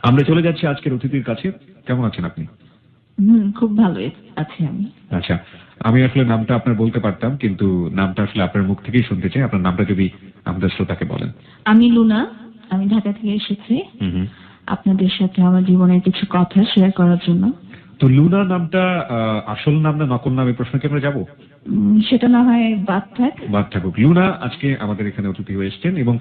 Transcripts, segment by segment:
আমরা চলে যাচ্ছি আজকের অতিথির কাছে। কেমন আছেন আপনি? খুব ভালো আছি আমি। আচ্ছা, আমি আসলে নামটা আপনার বলতে পারতাম, কিন্তু নামটা আসলে আপনার মুখ থেকেই শুনতে চাই। আপনার নামটা যদি আমাদের শ্রোতাকে বলেন। আমি লুনা, আমি ঢাকা থেকে এসেছি আপনাদের সাথে আমার জীবনের কিছু কথা শেয়ার করার জন্য। তো লুনা নামটা আসল নাম না নকল নাম, এই প্রশ্ন কি আমরা যাবো? সেটা না হয় বাদ থাকুক। লুনা আজকে আমাদের এখানে অতিথি হয়ে এসেছেন, এবং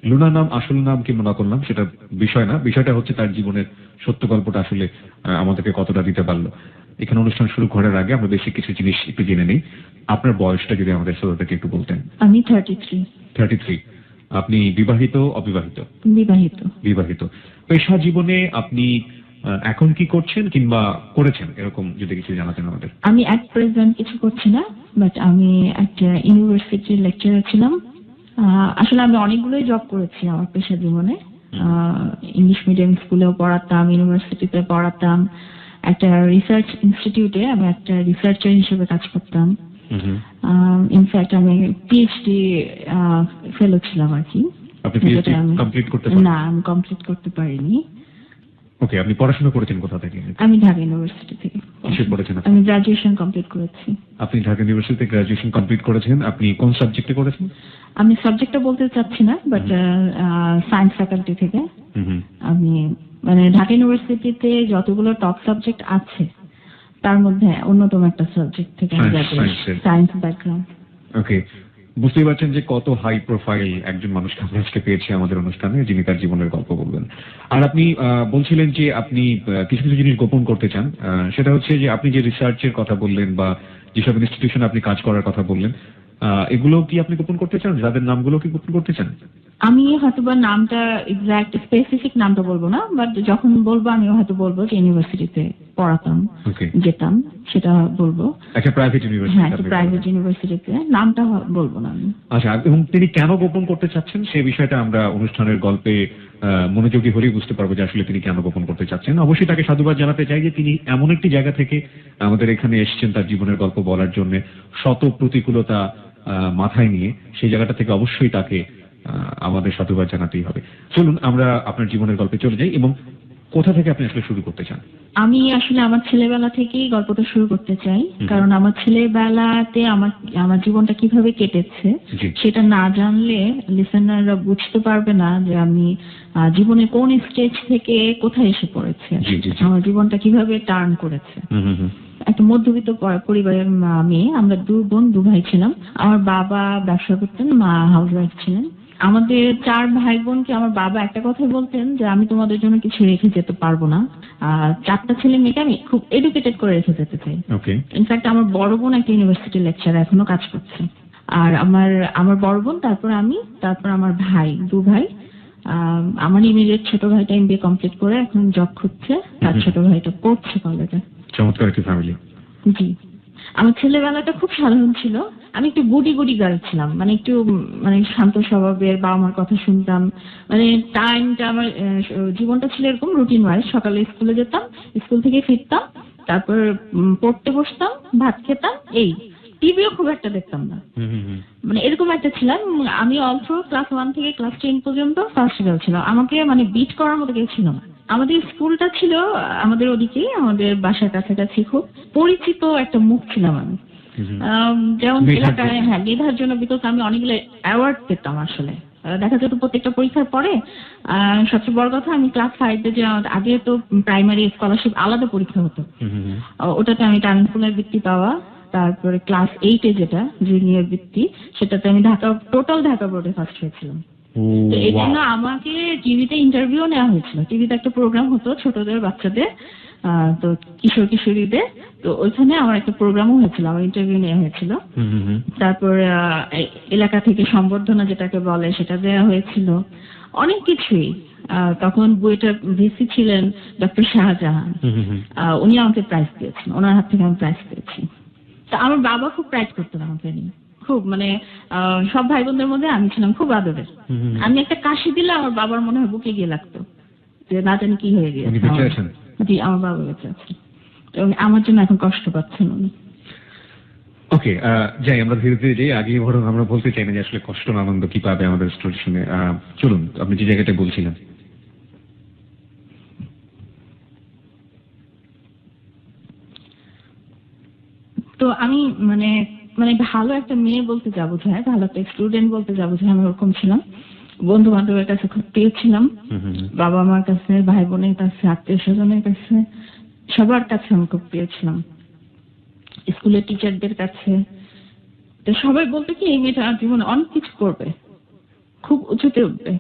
লুনা নাম আসল নাম কিংবা নকল নাম সেটা বিষয় না, বিষয়টা হচ্ছে তার জীবনের সত্য গল্পটা আসলে আমাদেরকে কতটা দিতে পারলো। এখানে অনুষ্ঠান শুরু করার আগে আমরা বেশি কিছু জিনিস একটু জেনে নিই। আপনার বয়সটা যদি আমাদের শ্রোতাদেরকে একটু বলতেন। আমি 33। 33। আপনি বিবাহিত অবিবাহিত? বিবাহিত। বিবাহিত। পেশা জীবনে আপনি এখন কি করছেন কিংবা করেছেন, এরকম যদি কিছু জানাতেন আমাদের। আমি এট প্রেজেন্ট কিছু করছি না, বাট আমি একটা ইউনিভার্সিটির লেকচারার ছিলাম। আসলে আমি অনেকগুলোই জব করেছি আমার পেশা জীবনে। ইংলিশ মিডিয়াম স্কুলেও পড়াতাম, ইউনিভার্সিটিতে পড়াতাম, একটা রিসার্চ ইনস্টিটিউটে আমি একটা রিসার্চার হিসেবে কাজ করতাম। ইনফ্যাক্ট আমি পিএইচডি ফেলো ছিলাম আর কি। আপনি পিএইচডি কমপ্লিট করতে পারেন? না, আমি কমপ্লিট করতে পারিনি। ওকে, আপনি পড়াশোনা করেছেন কোথা থেকে? আমি ঢাকা ইউনিভার্সিটি থেকে। কিসে পড়েছেন? আমি গ্রাজুয়েশন কমপ্লিট করেছি। আপনি ঢাকা ইউনিভার্সিটিতে গ্রাজুয়েশন কমপ্লিট করেছেন। আপনি কোন সাবজেক্টে করেছেন? আমি সাবজেক্টটা বলতে চাচ্ছি না, বাট সায়েন্স ফ্যাকাল্টি থেকে। আমি মানে ঢাকা ইউনিভার্সিটিতে যতগুলো টপ সাবজেক্ট আছে তার মধ্যে অন্যতম একটা সাবজেক্ট থেকে আমি সায়েন্স ব্যাকগ্রাউন্ড। ওকে, বুঝতেই পারছেন যে কত হাই প্রোফাইল একজন মানুষকে আমরা আজকে পেয়েছি আমাদের অনুষ্ঠানে, যিনি তার জীবনের গল্প বলবেন। আর আপনি বলছিলেন যে আপনি কিছু কিছু জিনিস গোপন করতে চান। সেটা হচ্ছে যে আপনি যে রিসার্চের কথা বললেন বা যেসব ইনস্টিটিউশনে আপনি কাজ করার কথা বললেন, এগুলো কি আপনি গোপন করতে চান? যাদের নামগুলো কি গোপন করতে চান? আমি হয়তোবা নামটা এক্সাক্ট স্পেসিফিক নামটা বলবো না, বাট যখন বলবো আমি হয়তো বলবো যে ইউনিভার্সিটিতে পড়াতাম, যেতাম, সেটা বলবো। একটা প্রাইভেট ইউনিভার্সিটি? হ্যাঁ, একটা প্রাইভেট ইউনিভার্সিটিতে। নামটা বলবো না আমি। আচ্ছা, এবং তিনি কেন গোপন করতে চাচ্ছেন সেই বিষয়টা আমরা অনুষ্ঠানের গল্পে মনোযোগী হলেই বুঝতে পারবো যে আসলে তিনি কেন গোপন করতে চাচ্ছেন। অবশ্যই তাকে সাধুবাদ জানাতে চাই যে তিনি এমন একটি জায়গা থেকে আমাদের এখানে এসেছেন তার জীবনের গল্প বলার জন্য, শত প্রতিকূলতা মাথায় নিয়ে। সেই জায়গাটা থেকে অবশ্যই তাকে আমাদের সাধুবাদ জানাতেই হবে। চলুন আমরা আপনার জীবনের গল্পে চলে যাই। এবং কোথা থেকে আপনি আসলে শুরু করতে চান? আমি আসলে আমার ছেলেবেলা থেকেই গল্পটা শুরু করতে চাই, কারণ আমার ছেলেবেলাতে আমার জীবনটা কিভাবে কেটেছে সেটা না জানলে লিসেনাররা বুঝতে পারবে না যে আমি জীবনে কোন স্টেজ থেকে কোথায় এসে পড়েছে, আমার জীবনটা কিভাবে টার্ন করেছে। একটা মধ্যবিত্ত পরিবারের মেয়ে, আমরা 2 বোন 2 ভাই ছিলাম। আমার বাবা ব্যবসা করতেন, মা হাউসওয়াইফ ছিলেন। আমাদের 4 ভাই বোনকে আমার বাবা একটা কথাই বলতেন যে আমি তোমাদের জন্য কিছু রেখে যেতে পারবো না, 4টা ছেলে মেয়েকে আমি খুব এডুকেটেড করে রেখে যেতে চাই। ইনফ্যাক্ট আমার বড় বোন একটা ইউনিভার্সিটি লেকচারার, এখনো কাজ করছে। আর আমার বড় বোন, তারপর আমি, তারপর আমার ভাই, 2 ভাই। আমার ইমিডিয়েট ছোট ভাইটা এমবিএ কমপ্লিট করে এখন জব খুঁজছে, তার ছোট ভাইটা পড়ছে কলেজে। চমৎকার একটি ফ্যামিলি। জি, আমার ছেলেবেলাটা খুব সাধারণ ছিল। আমি একটু গুডি গার্ল ছিলাম, মানে একটু শান্ত স্বভাবের, বাবা মার কথা শুনতাম। মানে টাইমটা আমার জীবনটা ছিল এরকম রুটিন ওয়াইজ। সকালে স্কুলে যেতাম, স্কুল থেকে ফিরতাম, তারপর পড়তে বসতাম, ভাত খেতাম, এই। টিভিও খুব একটা দেখতাম না, মানে এরকম একটা ছিলাম আমি। অলসো ক্লাস 1 থেকে ক্লাস 10 পর্যন্ত ফার্স্ট গার্ল ছিলাম। আমাকে মানে বিট করার মতো কেউ ছিল না। আমাদের স্কুলটা ছিল আমাদের ওদিকে, আমাদের বাসার কাছাকাছি, খুব পরিচিত একটা মুখ ছিলাম আমি। যেমন এলাকায়, হ্যাঁ, মেধার জন্য, বিকজ আমি অনেকগুলো অ্যাওয়ার্ড পেতাম। আসলে দেখা যেত প্রত্যেকটা পরীক্ষার পরে। সবচেয়ে বড় কথা, আমি ক্লাস 5-এ যে আগে তো প্রাইমারি স্কলারশিপ আলাদা পরীক্ষা হতো, ওটাতে আমি ট্যালেন্টপুলের বৃত্তি পাওয়া। তারপরে ক্লাস 8-এ যেটা জুনিয়র বৃত্তি, সেটাতে আমি টোটাল ঢাকা বোর্ডে ফার্স্ট হয়েছিলাম। তো এই জন্য আমাকে টিভিতে ইন্টারভিউ নেওয়া হয়েছিল। টিভিতে একটা প্রোগ্রাম হতো ছোটদের, বাচ্চাদের, তো কিশোর কিশোরীদের। তো ওইখানে আমার একটা প্রোগ্রামও হয়েছিল, আমার ইন্টারভিউ নেওয়া হয়েছিল। তারপর এলাকা থেকে সম্বর্ধনা যেটাকে বলে সেটা দেওয়া হয়েছিল, অনেক কিছুই। তখন বুয়েটের ভিসি ছিলেন ডক্টর শাহজাহান, উনি আমাকে প্রাইজ দিয়েছেন, ওনার হাত থেকে আমি প্রাইজ পেয়েছি। তা আমার বাবা খুব প্রাইজ করতেন আমাকে নিয়ে, খুব, মানে সব ভাই বোনদের মধ্যে আমি ছিলাম খুব আদরের। আমি একটা কাশি দিলে আমার বাবার মনে হয় বুকে গিয়ে লাগতো, যে না জানি কি হয়ে গিয়েছে। জি, আমার বাবা বেঁচে আছে এবং আমার জন্য এখন কষ্ট পাচ্ছেন উনি। ওকে, যাই আমরা ধীরে ধীরে যাই। আগে বরং আমরা বলতে চাই না যে আসলে কষ্ট না আনন্দ কি পাবে আমাদের স্টোরি শুনে। চলুন, আপনি যে জায়গাটা বলছিলেন। তো আমি মানে মানে ভালো একটা মেয়ে বলতে যা বোঝায়, ভালো একটা স্টুডেন্ট বলতে যা বোঝায়, আমি ওরকম ছিলাম। বন্ধু বান্ধবের কাছে খুব প্রিয় ছিলাম, বাবা মার কাছে, ভাই বোনের কাছে, আত্মীয় স্বজনের কাছে, সবার কাছে আমি খুব প্রিয় ছিলাম, স্কুলের টিচারদের কাছে। তো সবাই বলতো কি এই মেয়েটা জীবনে অনেক কিছু করবে, খুব উঁচুতে উঠবে।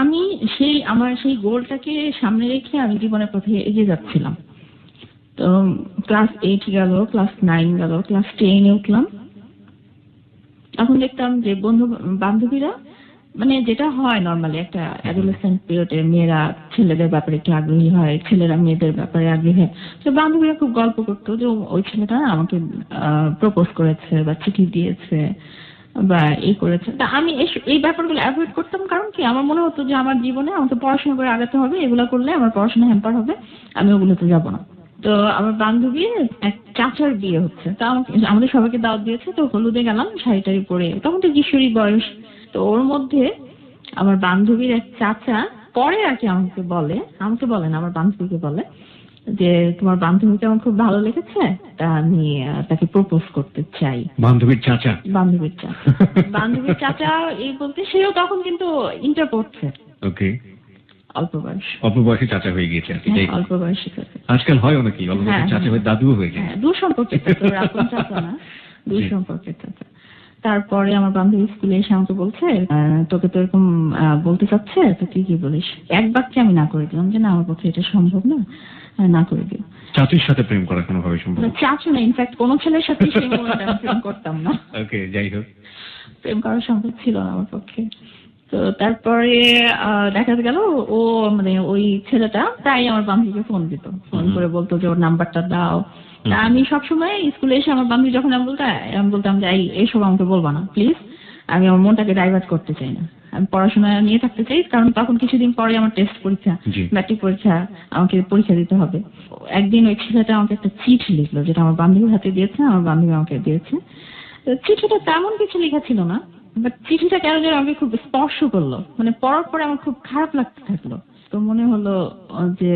আমি আমার সেই গোলটাকে সামনে রেখে আমি জীবনের পথে এগিয়ে যাচ্ছিলাম। তো ক্লাস 8 গেল, ক্লাস 9 গেল, ক্লাস 10-এ উঠলাম। এখন দেখতাম যে বন্ধু বান্ধবীরা, মানে যেটা হয় নর্মালি একটা অ্যাডোলেসেন্ট পিরিয়ডে, মেয়েরা ছেলেদের ব্যাপারে একটু আগ্রহী হয়, ছেলেরা মেয়েদের ব্যাপারে আগ্রহী হয়। তো বান্ধবীরা খুব গল্প করতো যে ওই ছেলেটা না আমাকে প্রপোজ করেছে বা চিঠি দিয়েছে বা এই করেছে। তা আমি এই ব্যাপারগুলো অ্যাভয়েড করতাম, কারণ কি আমার মনে হতো যে আমার জীবনে আমাকে পড়াশোনা করে আগাতে হবে, এগুলো করলে আমার পড়াশোনা হ্যাম্পার হবে, আমি ওগুলোতে যাবো না। তো আমার বান্ধবীর এক চাচার বিয়ে হচ্ছে, তো আমাদের সবাইকে দাওয়াত দিয়েছে। তো হলুদে গেলাম শাড়ি টাড়ি পরে, তখন তো কিশোরী বয়স। তো ওর মধ্যে আমার বান্ধবীর এক চাচা পরে আর কি আমাকে বলেন, আমার বান্ধবীকে বলে যে তোমার বান্ধবীকে আমার খুব ভালো লেগেছে, তা আমি তাকে প্রপোজ করতে চাই। বান্ধবীর চাচা? বান্ধবীর চাচা এই বলতে, সেও তখন কিন্তু ইন্টার পড়ছে। ওকে। অল্প বয়সে চাচা হয়ে গিয়েছে আর কি। অল্প বয়সী চাচা। আজকাল হয় অনেকে অল্প বয়সে চাচা হয়ে দাদুও হয়ে যায়। দূর সম্পর্কের চাচা, আপন চাচা না, দূর সম্পর্কের চাচা। তারপরে আমার বান্ধবী স্কুলে এসে আমাকে বলছে তোকে তো এরকম বলতে চাচ্ছে, তো তুই কি বলিস? এক বাক্যে আমি না করে দিলাম যে না, আমার পক্ষে এটা সম্ভব না, না করে দিও। চাচুর সাথে প্রেম করা কোনোভাবে সম্ভব না? চাচু না, ইনফ্যাক্ট কোনো ছেলের সাথে সেই মুহূর্তে আমি প্রেম করতাম না। ওকে, যাই হোক, প্রেম করা সম্ভব ছিল না আমার পক্ষে। তো তারপরে দেখা গেল ও মানে ওই ছেলেটা প্রায় আমার বান্ধবীকে ফোন দিত, ফোন করে বলতো যে ওর নাম্বারটা দাও। তা আমি সবসময় স্কুলে এসে আমার বান্ধবী যখন আমি বলতাম যে এইসব আমাকে বলবা না প্লিজ, আমি আমার মনটাকে ডাইভার্ট করতে চাই না, আমি পড়াশোনা নিয়ে থাকতে চাই। কারণ তখন কিছুদিন পরে আমার টেস্ট পরীক্ষা, ম্যাট্রিক পরীক্ষা, আমাকে পরীক্ষা দিতে হবে। একদিন ওই ছেলেটা আমাকে একটা চিঠি লিখলো, যেটা আমার বান্ধবীর হাতে দিয়েছে, আমার বান্ধবী আমাকে দিয়েছে। চিঠিটা তেমন কিছু লেখা ছিল না, বাট চিঠিটা কেন যেন আমাকে খুব স্পর্শ করলো, মানে পড়ার পরে আমার খুব খারাপ লাগতে থাকলো। তো মনে হলো যে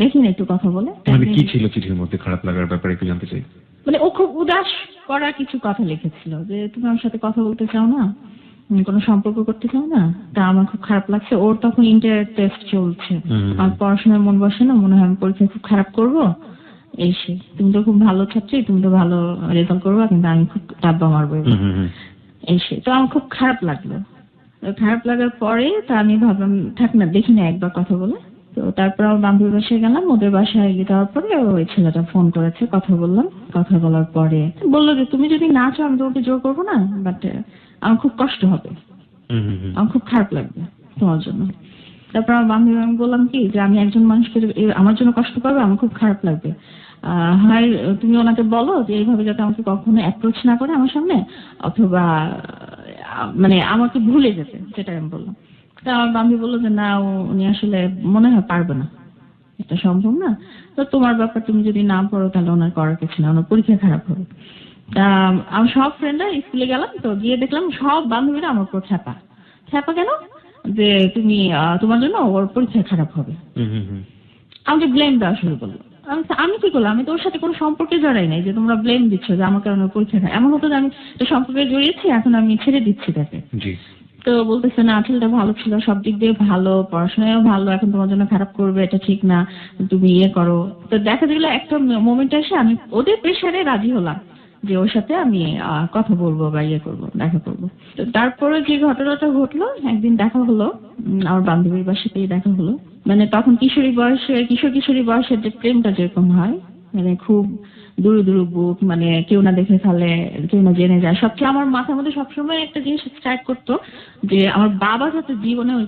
দেখি না একটু কথা বলে। মানে কি ছিল চিঠির মধ্যে খারাপ লাগার ব্যাপারে একটু জানতে চাই। মানে ও খুব উদাস করা কিছু কথা লিখেছিল, যে তুমি আমার সাথে কথা বলতে চাও না, কোনো সম্পর্ক করতে চাও না, তা আমার খুব খারাপ লাগছে। ওর তখন ইন্টার টেস্ট চলছে, আমার পড়াশোনায় মন বসে না, মনে হয় আমি পরীক্ষায় খুব খারাপ করবো। তুমি তো খুব ভালো ছাত্রী, তুমি তো ভালো রেজাল্ট করবা, কিন্তু আমি খুব ডাব্বা মারবো। তো আমার খুব খারাপ লাগলো। খারাপ লাগার পরে তা আমি ভাবলাম থাক না, দেখি না একবার কথা বলে। তো তারপর আমার বান্ধবীর বাসায় গেলাম, ওদের বাসায় গিয়ে যাওয়ার পরে ওই ছেলেটা ফোন করেছে, কথা বললাম। কথা বলার পরে বললো যে তুমি যদি না চাও আমি তোমাকে জোর করবো না, বাট আমার খুব কষ্ট হবে, আমার খুব খারাপ লাগবে তোমার জন্য। তারপর আমার বান্ধবী, আমি বললাম কি যে আমি একজন মানুষকে আমার জন্য কষ্ট পাবে, আমার খুব খারাপ লাগবে। হয় তুমি ওনাকে বলো যে এইভাবে যাতে আমাকে কখনো অ্যাপ্রোচ না করে আমার সামনে, অথবা মানে আমাকে ভুলে যেতে, যেটা আমি বললাম। তা আমার বান্ধবী বললো যে না, উনি আসলে মনে হয় পারবে না, এটা সম্ভব না। তো তোমার ব্যাপার, তুমি যদি না পড়ো তাহলে ওনার করার কিছু না, ওনার পরীক্ষা খারাপ হবে। তা আমি সব ফ্রেন্ডরা স্কুলে গেলাম, তো গিয়ে দেখলাম সব বান্ধবীরা আমার উপর ছ্যাপা কেন, যে তুমি তোমার জন্য ওর পরীক্ষা খারাপ হবে। আমাকে ব্লেম দেওয়া শুরু করলো। আমি কি করলাম? আমি তো ওর সাথে কোনো সম্পর্কে জড়াই নাই যে তোমরা ব্লেম দিচ্ছ যে আমার কারণে পরীক্ষা খারাপ। এমন হতো যে আমি সম্পর্কে জড়িয়েছি, এখন আমি ছেড়ে দিচ্ছি তাকে। তো বলতেছে না, ছেলেটা ভালো ছিল, সব দিক দিয়ে ভালো, পড়াশোনায়ও ভালো, এখন তোমার জন্য খারাপ করবে এটা ঠিক না, তুমি ইয়ে করো। তো দেখা গেল একটা মোমেন্ট এসে আমি ওদের প্রেশারে রাজি হলাম যে ওর সাথে আমি কথা বলবো বা ইয়ে করবো, দেখা করবো। তো তারপরে যে ঘটনাটা ঘটলো, একদিন দেখা হলো, আমার বান্ধবীর বাসাতেই দেখা হলো। মানে তখন কিশোরী বয়সের যে প্রেমটা যেরকম হয়, মানে খুব দুরু দুরু বুক, মানে কেউ না দেখে ফেলে, কেউ না জেনে যায়। সবচেয়ে আমার মাথার মধ্যে সবসময় একটা জিনিস স্ট্রাইক করতো যে আমার বাবা যাতে জীবনে ওই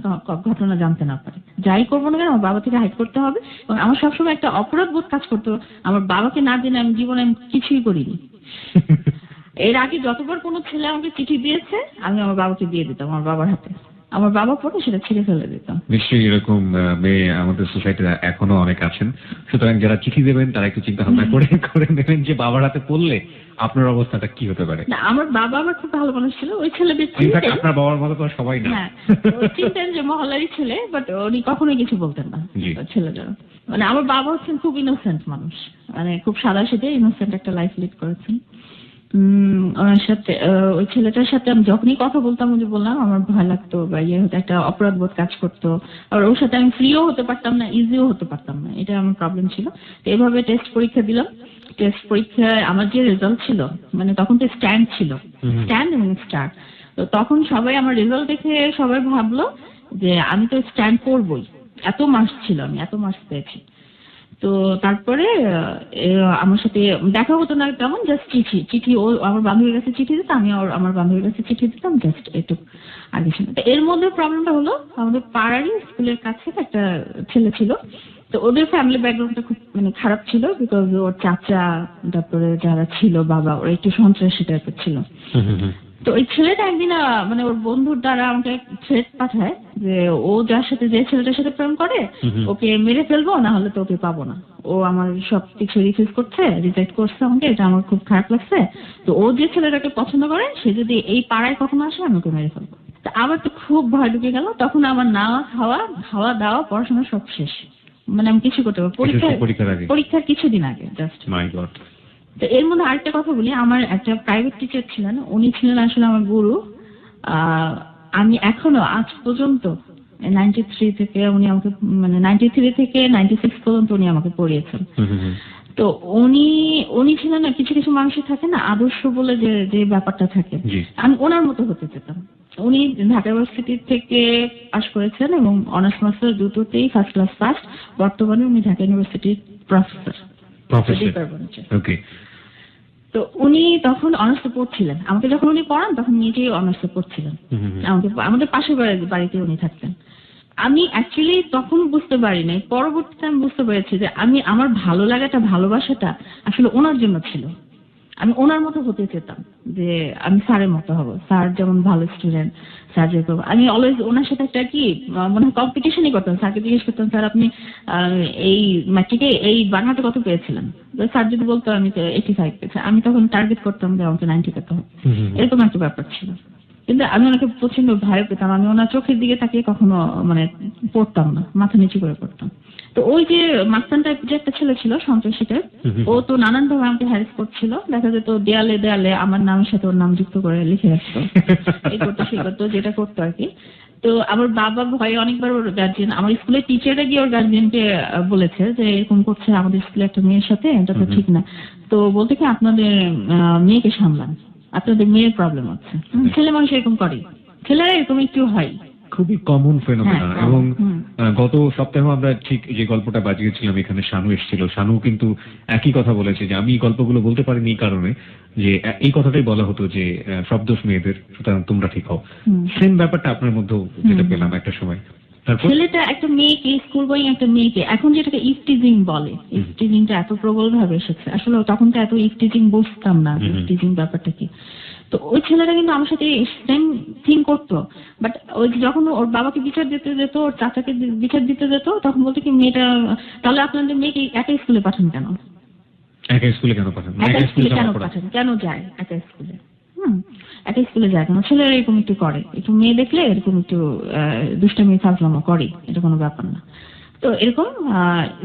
ঘটনা জানতে না পারে, যাই করবো না কেন আমার বাবা থেকে হাইড করতে হবে। এবং আমার সবসময় একটা অপরাধ বোধ কাজ করতো, আমার বাবাকে না জেনে আমি জীবনে কিছুই করিনি। এর আগে যতবার কোনো ছেলে আমাকে চিঠি দিয়েছে আমি আমার বাবাকে দিয়ে দিতাম, আমার বাবার হাতে। আমার বাবা পড়ে সেটা ছিঁড়ে ফেলে দিত। নিশ্চয়ই এরকম মেয়ে আমাদের সোসাইটিতে এখনো অনেক আছেন। সুতরাং যারা চিঠি দেবেন তারা একটু চিন্তা ভাবনা করে করে নেবেন যে বাবার হাতে পড়লে আপনার অবস্থাটা কি হতে পারে। না, আমার বাবা আমার খুব ভালো মানুষ ছিল, ওই ছেলেদের ইনফ্যাক্ট চিনতেন। আপনার বাবার মতো তো আর সবাই না। হ্যাঁ, ও চিনতেন যে মহল্লারই ছেলে, বাট উনি কখনোই কিছু বলতেন না জি। ছেলেদের। মানে আমার বাবা হচ্ছেন খুব ইনোসেন্ট মানুষ, মানে খুব সাদা সিধে ইনোসেন্ট একটা লাইফ লিড করেছেন। ওনার সাথে ওই ছেলেটার সাথে আমি যখনই কথা বলতাম, ওই যে বললাম আমার ভয় লাগতো বা ইয়ে হতো, একটা অপরাধ বোধ কাজ করতো। আর ওর সাথে আমি ফ্রিও হতে পারতাম না, ইজিও হতে পারতাম না, এটা আমার প্রবলেম ছিল। তো এভাবে টেস্ট পরীক্ষা দিলাম। টেস্ট পরীক্ষায় আমার যে রেজাল্ট ছিল, মানে তখন তো স্ট্যান্ড ছিল, স্ট্যান্ড এবং স্টার। তো তখন সবাই আমার রেজাল্ট দেখে সবাই ভাবলো যে আমি তো স্ট্যান্ড করবই, এত মার্কস ছিল, আমি এত মার্কস পেয়েছি। তো তারপরে আমার সাথে দেখা হতো না তেমন, জাস্ট চিঠি চিঠি, ও আমার বান্ধবীর কাছে চিঠি দিত, আমি আমার বান্ধবীর কাছে চিঠি দিতাম, জাস্ট একটু আগে শুনে। তো এর মধ্যে প্রবলেমটা হলো, আমাদের পাড়ারই স্কুলের কাছে একটা ছেলে ছিল। তো ওদের ফ্যামিলি ব্যাকগ্রাউন্ডটা খুব মানে খারাপ ছিল, বিকজ ওর চাচা, তারপরে যারা ছিল বাবা, ওরা একটু সন্ত্রাসী টাইপের ছিল। তো ওই ছেলেটা একদিন মানে ওর বন্ধুর দ্বারা আমাকে থ্রেট পাঠায় যে ও যার সাথে, যে ছেলেটার সাথে প্রেম করে, ওকে মেরে ফেলবো, না হলে তো ওকে পাবো না। ও আমার সব কিছু রিফিউজ করছে, রিজেক্ট করছে আমাকে, এটা আমার খুব খারাপ লাগছে। তো ও যে ছেলেটাকে পছন্দ করে, সে যদি এই পাড়ায় কখনো আসে, আমি ওকে মেরে ফেলবো। তো আমার তো খুব ভয় ঢুকে গেল। তখন আমার নাওয়া খাওয়া, খাওয়া দাওয়া, পড়াশোনা সব শেষ, মানে আমি কিছু করতে পারবো। পরীক্ষার কিছুদিন আগে জাস্ট। মাই গড। তো এর মধ্যে আরেকটা কথা বলি, আমার একটা প্রাইভেট টিচার ছিলেন, উনি ছিলেন আসলে আমার গুরু। আমি এখনো আজ পর্যন্ত 93 থেকে উনি আমাকে, মানে 93 থেকে 96 পর্যন্ত উনি আমাকে পড়িয়েছেন। তো উনি ছিলেন না, কিছু কিছু মানুষের থাকে না আদর্শ বলে যে যে ব্যাপারটা থাকে, আমি ওনার মতো হতে চেতাম। উনি ঢাকা ইউনিভার্সিটি থেকে পাশ করেছেন এবং অনার্স মাস্টার দুটোতেই ফার্স্ট ক্লাস পাস। বর্তমানে উনি ঢাকা ইউনিভার্সিটির প্রফেসর। ওকে। তো উনি তখন অনার্সে পড়ছিলেন, আমাকে যখন উনি পড়ান তখন নিজেই অনার্সে পড়ছিলেন। আমাকে আমাদের পাশের বাড়িতে উনি থাকতেন। আমি অ্যাকচুয়ালি তখন বুঝতে পারিনি, পরবর্তীতে আমি বুঝতে পেরেছি যে আমি, আমার ভালো লাগাটা, ভালোবাসাটা আসলে ওনার জন্য ছিল। আমি ওনার মতো হতে চেতাম, যে আমি স্যারের মতো হব, স্যার যেমন ভালো স্টুডেন্ট, স্যার যেরকম। আমি অলওয়েজ ওনার সাথে একটা কি মনে হয় কম্পিটিশনই করতাম। স্যারকে জিজ্ঞেস করতাম, স্যার আপনি এই ম্যাট্রিকে এই বাংলাতে কত পেয়েছিলেন? স্যার যদি বলতো আমি তো 85 পেয়েছি, আমি তখন টার্গেট করতাম যে আমাকে 90 পেতে হবে, এরকম একটা ব্যাপার ছিল। কিন্তু আমি ওনাকে প্রচন্ড ভয় পেতাম। আমি ওনার চোখের দিকে তাকিয়ে কখনো মানে পড়তাম না, মাথা নিচু করে পড়তাম। তো ওই যে মাস্তান টাইপ যে একটা ছেলে ছিল, সন্ত্রাসী টাইপ, ও তো নানান ভাবে আমাকে হ্যারাস করছিল। দেখা যেত দেয়ালে দেয়ালে আমার নামের সাথে ওর নাম যুক্ত করে লিখে রাখতো, এই করতো সে করতো, যেটা করতো আর কি। তো আমার বাবা ভয়ে অনেকবার ওর গার্জিয়ান, আমার স্কুলের টিচাররা গিয়ে ওর গার্জিয়ানকে বলেছে যে এরকম করছে আমাদের স্কুলে একটা মেয়ের সাথে, এটা তো ঠিক না। তো বলতে কি আপনাদের মেয়েকে সামলান, আপনাদের মেয়ের প্রবলেম আছে। ছেলে মানুষ এরকম করে, ছেলেরা এরকম একটু হয়, খুবই কমন ফেনোমেনন। এবং গত সপ্তাহে আমরা ঠিক যে গল্পটা বাজিয়েছিলাম, এখানে শানু এসেছিল, শানু কিন্তু একই কথা বলেছে যে আমি গল্পগুলো বলতে পারিনি এই কারণে যে এই কথাটাই বলা হতো যে সব দোষ মেয়েদের, সুতরাং তোমরা ঠিক হও। সেম ব্যাপারটা আপনার মধ্যেও যেটা পেলাম একটা সময়। ছেলেটা একটা মেয়েকে, স্কুল গোয়িং একটা মেয়েকে, এখন যেটাকে ইফটিজিং বলে, ইফটিজিংটা এত প্রবল ভাবে এসেছে। আসলে তখন তো এত ইফটিজিং বুঝতাম না, ইফটিজিং ব্যাপারটা কি। তো ওই ছেলেটা কিন্তু আমার সাথে সেম থিং করতো। বাট ওই যখন ওর বাবাকে বিচার দিতে যেত, ওর চাচাকে বিচার দিতে যেত, তখন বলতো কি মেয়েটা, তাহলে আপনাদের মেয়েকে একা স্কুলে পাঠান কেন? একা স্কুলে কেন পাঠান? কেন যায় একা স্কুলে? একা স্কুলে যায় কেন? ছেলেরা এরকম একটু করে, একটু মেয়ে দেখলে এরকম একটু দুষ্টামি ফাজলামো করে, এটা কোনো ব্যাপার না। তো এরকম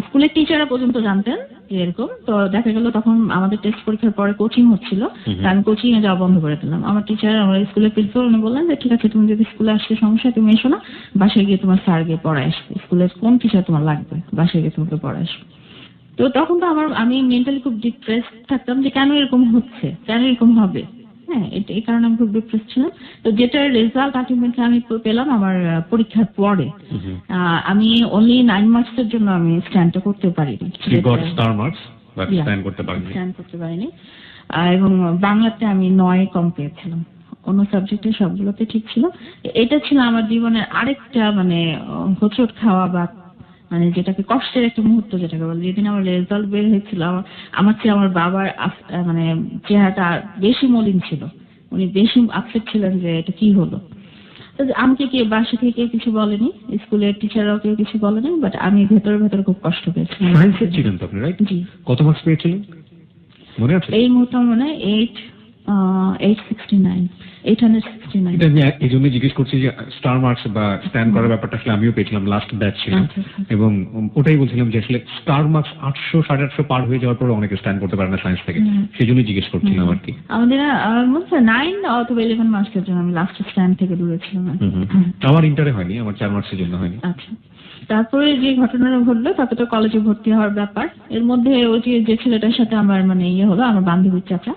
স্কুলের টিচাররা পর্যন্ত জানতেন যে এরকম। তো দেখা গেল তখন আমাদের টেস্ট পরীক্ষার পরে কোচিং হচ্ছিল, আমি কোচিং এ যাওয়া বন্ধ করে দিলাম। আমার টিচার, আমার স্কুলের প্রিন্সিপাল, উনি বললেন যে ঠিক আছে, তুমি যদি স্কুলে আসতে সমস্যা, তুমি এসো না, বাসায় গিয়ে তোমার স্যার গিয়ে পড়ায় আসবে, স্কুলের কোন টিচার তোমার লাগবে, বাসায় গিয়ে তোমাকে পড়ায় আসবে। তো তখন তো আমি মেন্টালি খুব ডিপ্রেস থাকতাম যে কেন এরকম হচ্ছে, কেন এরকম হবে। হ্যাঁ, এই কারণে আমি খুব ডিপ্রেস ছিলাম। তো যেটার রেজাল্ট আলটিমেটলি আমি পেলাম আমার পরীক্ষার পরে। আমি অনলি 9 মার্কসের জন্য আমি স্ট্যান্ডটা করতে পারিনি, স্ট্যান্ড করতে পারিনি। এবং বাংলাতে আমি 9 কম পেয়েছিলাম, অন্য সাবজেক্টে সবগুলোতে ঠিক ছিল। এটা ছিল আমার জীবনের আরেকটা মানে হোঁচট খাওয়া বা মানে যেটাকে কষ্টের একটা মুহূর্ত যেটাকে বলে। যেদিন আমার রেজাল্ট বের হয়েছিল, আমার চেয়ে আমার বাবার মানে চেহারাটা বেশি মলিন ছিল, উনি বেশি আপসেট ছিলেন যে এটা কি হলো। তো আমাকে কেউ বাসা থেকে কিছু বলেনি, স্কুলের টিচাররাও কেউ কিছু বলেনি, বাট আমি ভেতরে ভেতরে খুব কষ্ট পেয়েছি। সায়েন্সের ছিলেন তো আপনি, রাইট? জি। কত মার্কস পেয়েছিলেন মনে আছে? এই মুহূর্তে মনে হয় 869। এটা আমি এই জন্য জিজ্ঞেস করছি যে স্টার মার্কস বা স্ট্যান্ড করার ব্যাপারটা আসলে আমিও পেয়েছিলাম, লাস্ট ব্যাচ ছিলাম, আচ্ছা, আচ্ছা। এবং ওটাই বলছিলাম যে আসলে স্টার মার্কস 800 850 পার হয়ে যাওয়ার পর অনেকে স্ট্যান্ড করতে পারে না সায়েন্স থেকে, সেই জন্য জিজ্ঞেস করছিলাম আর কি। আমাদের আমার মনে হয় 9 অথবা 11 মার্কসের জন্য আমি লাস্ট স্ট্যান্ড থেকে দূরে ছিলাম আর কি। আমার ইন্টারে হয়নি, আমার 4 মার্কসের জন্য হয়নি। আচ্ছা, তারপরে যে ঘটনাটা ঘটলো তারপরে তো কলেজে ভর্তি হওয়ার ব্যাপার। এর মধ্যে ওই যে ছেলেটার সাথে আমার মানে হলো, আমার বান্ধবীর চাচা,